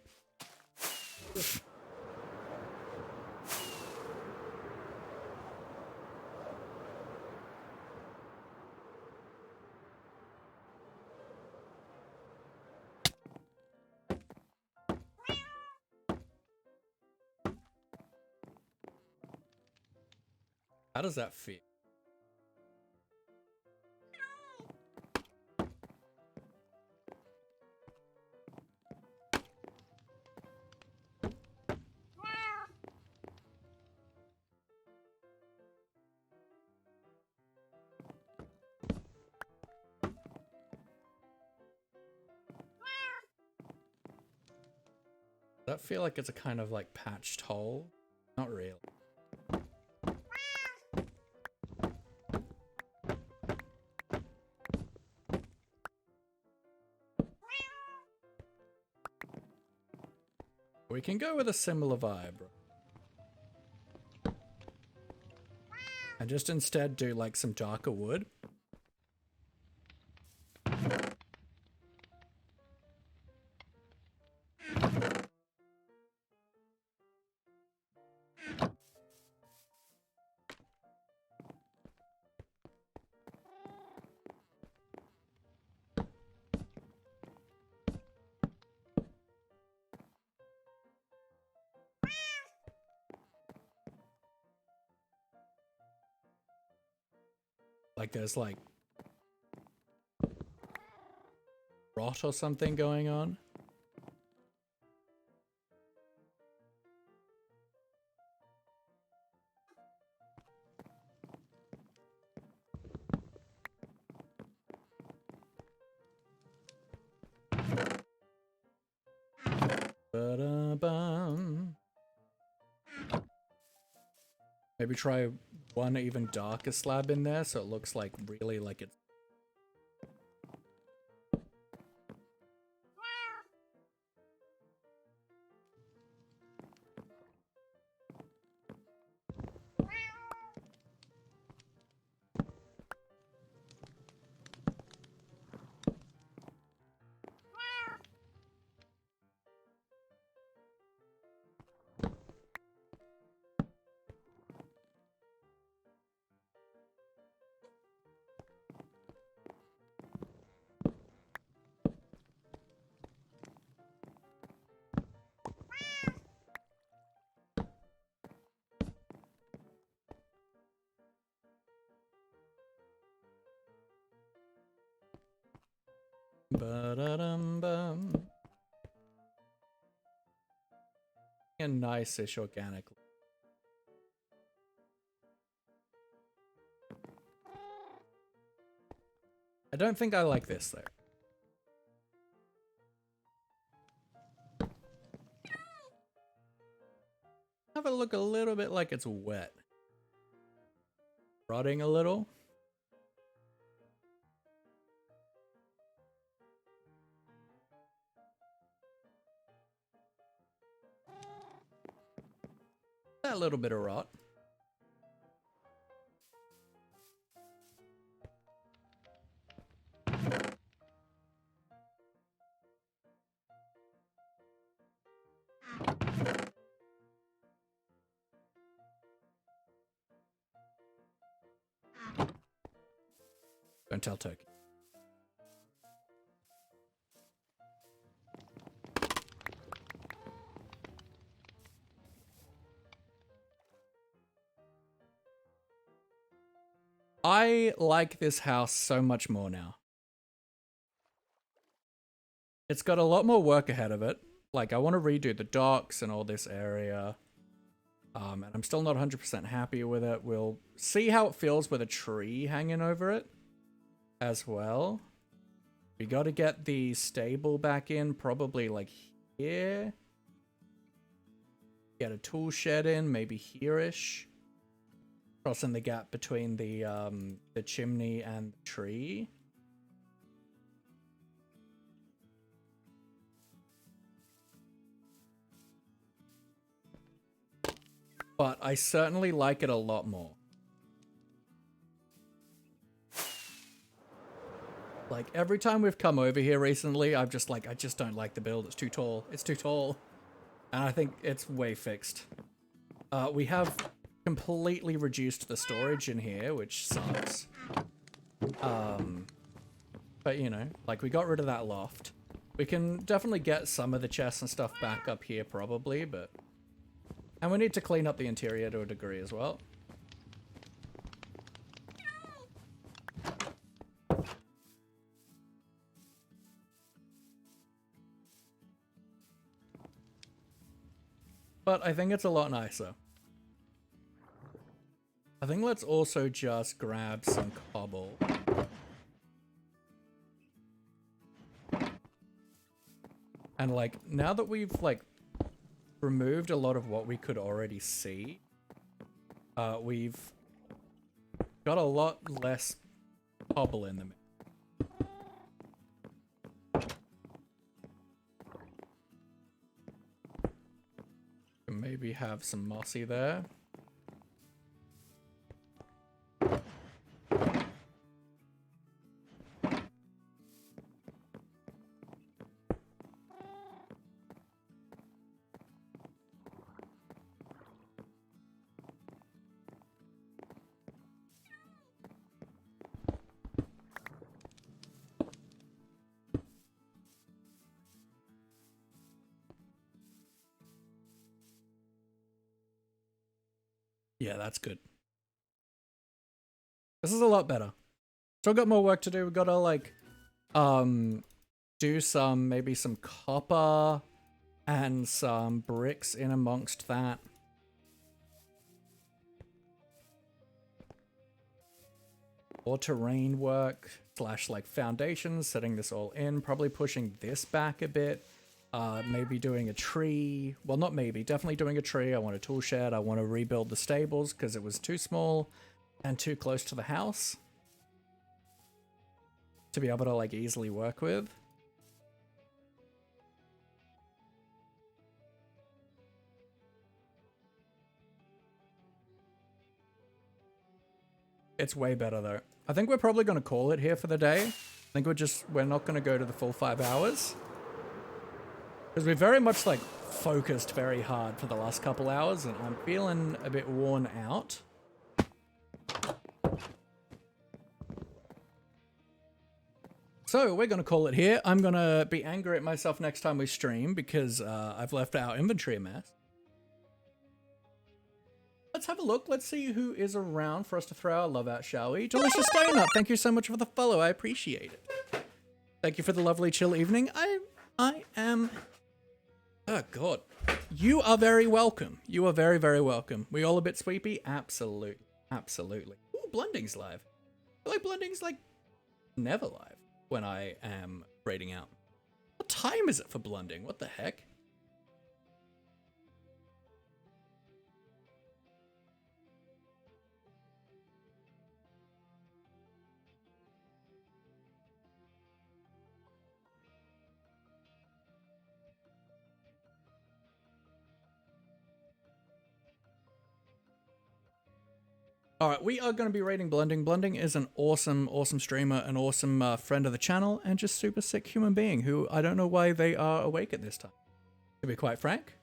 How does that feel? Does that feel like it's a kind of like patched hole? Not really. We can go with a similar vibe. And just instead do like some darker wood. Like there's like rot or something going on. Ba-da-bum. Maybe try one even darker slab in there so it looks like really like it's... Ba-da-dum-bum. A nice-ish organic. don't think I like this though. Have it look a little bit like it's wet. Rotting a little. That little bit of rot. Don't tell Turkey. I like this house so much more now. It's got a lot more work ahead of it. Like, I want to redo the docks and all this area. And I'm still not 100% happy with it. We'll see how it feels with a tree hanging over it as well. We got to get the stable back in, probably like here. Get a tool shed in, maybe here-ish. Crossing the gap between the chimney and the tree. But I certainly like it a lot more. Like, every time we've come over here recently, I've just like, I just don't like the build. It's too tall. It's too tall. And I think it's way fixed. We have completely reduced the storage in here, which sucks. But, you know, like, we got rid of that loft. We can definitely get some of the chests and stuff back up here, probably, but... And we need to clean up the interior to a degree as well. But I think it's a lot nicer. I think let's also just grab some cobble. And like, now that we've like removed a lot of what we could already see, we've got a lot less cobble in them. Maybe have some mossy there. Yeah, that's good. This is a lot better. Still got more work to do. We gotta like, do some, maybe some copper and some bricks in amongst that. Or terrain work / like foundations, setting this all in, probably pushing this back a bit. Maybe doing a tree. Well, not maybe, definitely doing a tree. I want a tool shed. I want to rebuild the stables because it was too small and too close to the house to be able to like easily work with. It's way better though. I think we're probably going to call it here for the day. I think we're not going to go to the full 5 hours. Because we very much like focused very hard for the last couple hours and I'm feeling a bit worn out. So we're going to call it here. I'm going to be angry at myself next time we stream because I've left our inventory a mess. Let's have a look. Let's see who is around for us to throw our love out, shall we? Delicious Stone Up, thank you so much for the follow. I appreciate it. Thank you for the lovely chill evening. I am... Oh, God. You are very welcome. You are very, very welcome. We all a bit sweepy? Absolutely. Absolutely. Ooh, Blending's live. I feel like Blending's like never live when I am raiding out. What time is it for blending? What the heck? All right, we are going to be rating Blending. Blending is an awesome, awesome streamer, an awesome friend of the channel, and just super sick human being who I don't know why they are awake at this time. To be quite frank.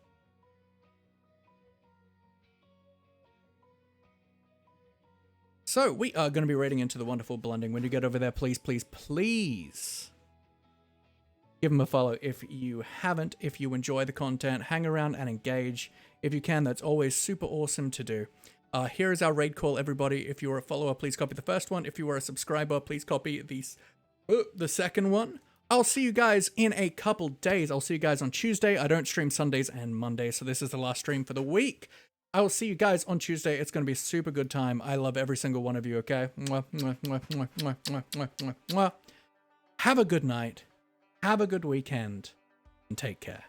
So we are going to be rating into the wonderful Blending. When you get over there, please, please, please give him a follow if you haven't. If you enjoy the content, hang around and engage. If you can, that's always super awesome to do. Here is our raid call, everybody. If you are a follower, please copy the first one. If you are a subscriber, please copy the second one. I'll see you guys in a couple days. I'll see you guys on Tuesday. I don't stream Sundays and Mondays, so this is the last stream for the week. I will see you guys on Tuesday. It's going to be a super good time. I love every single one of you, okay? Mwah, mwah, mwah, mwah, mwah, mwah, mwah, mwah, mwah. Have a good night. Have a good weekend. And take care.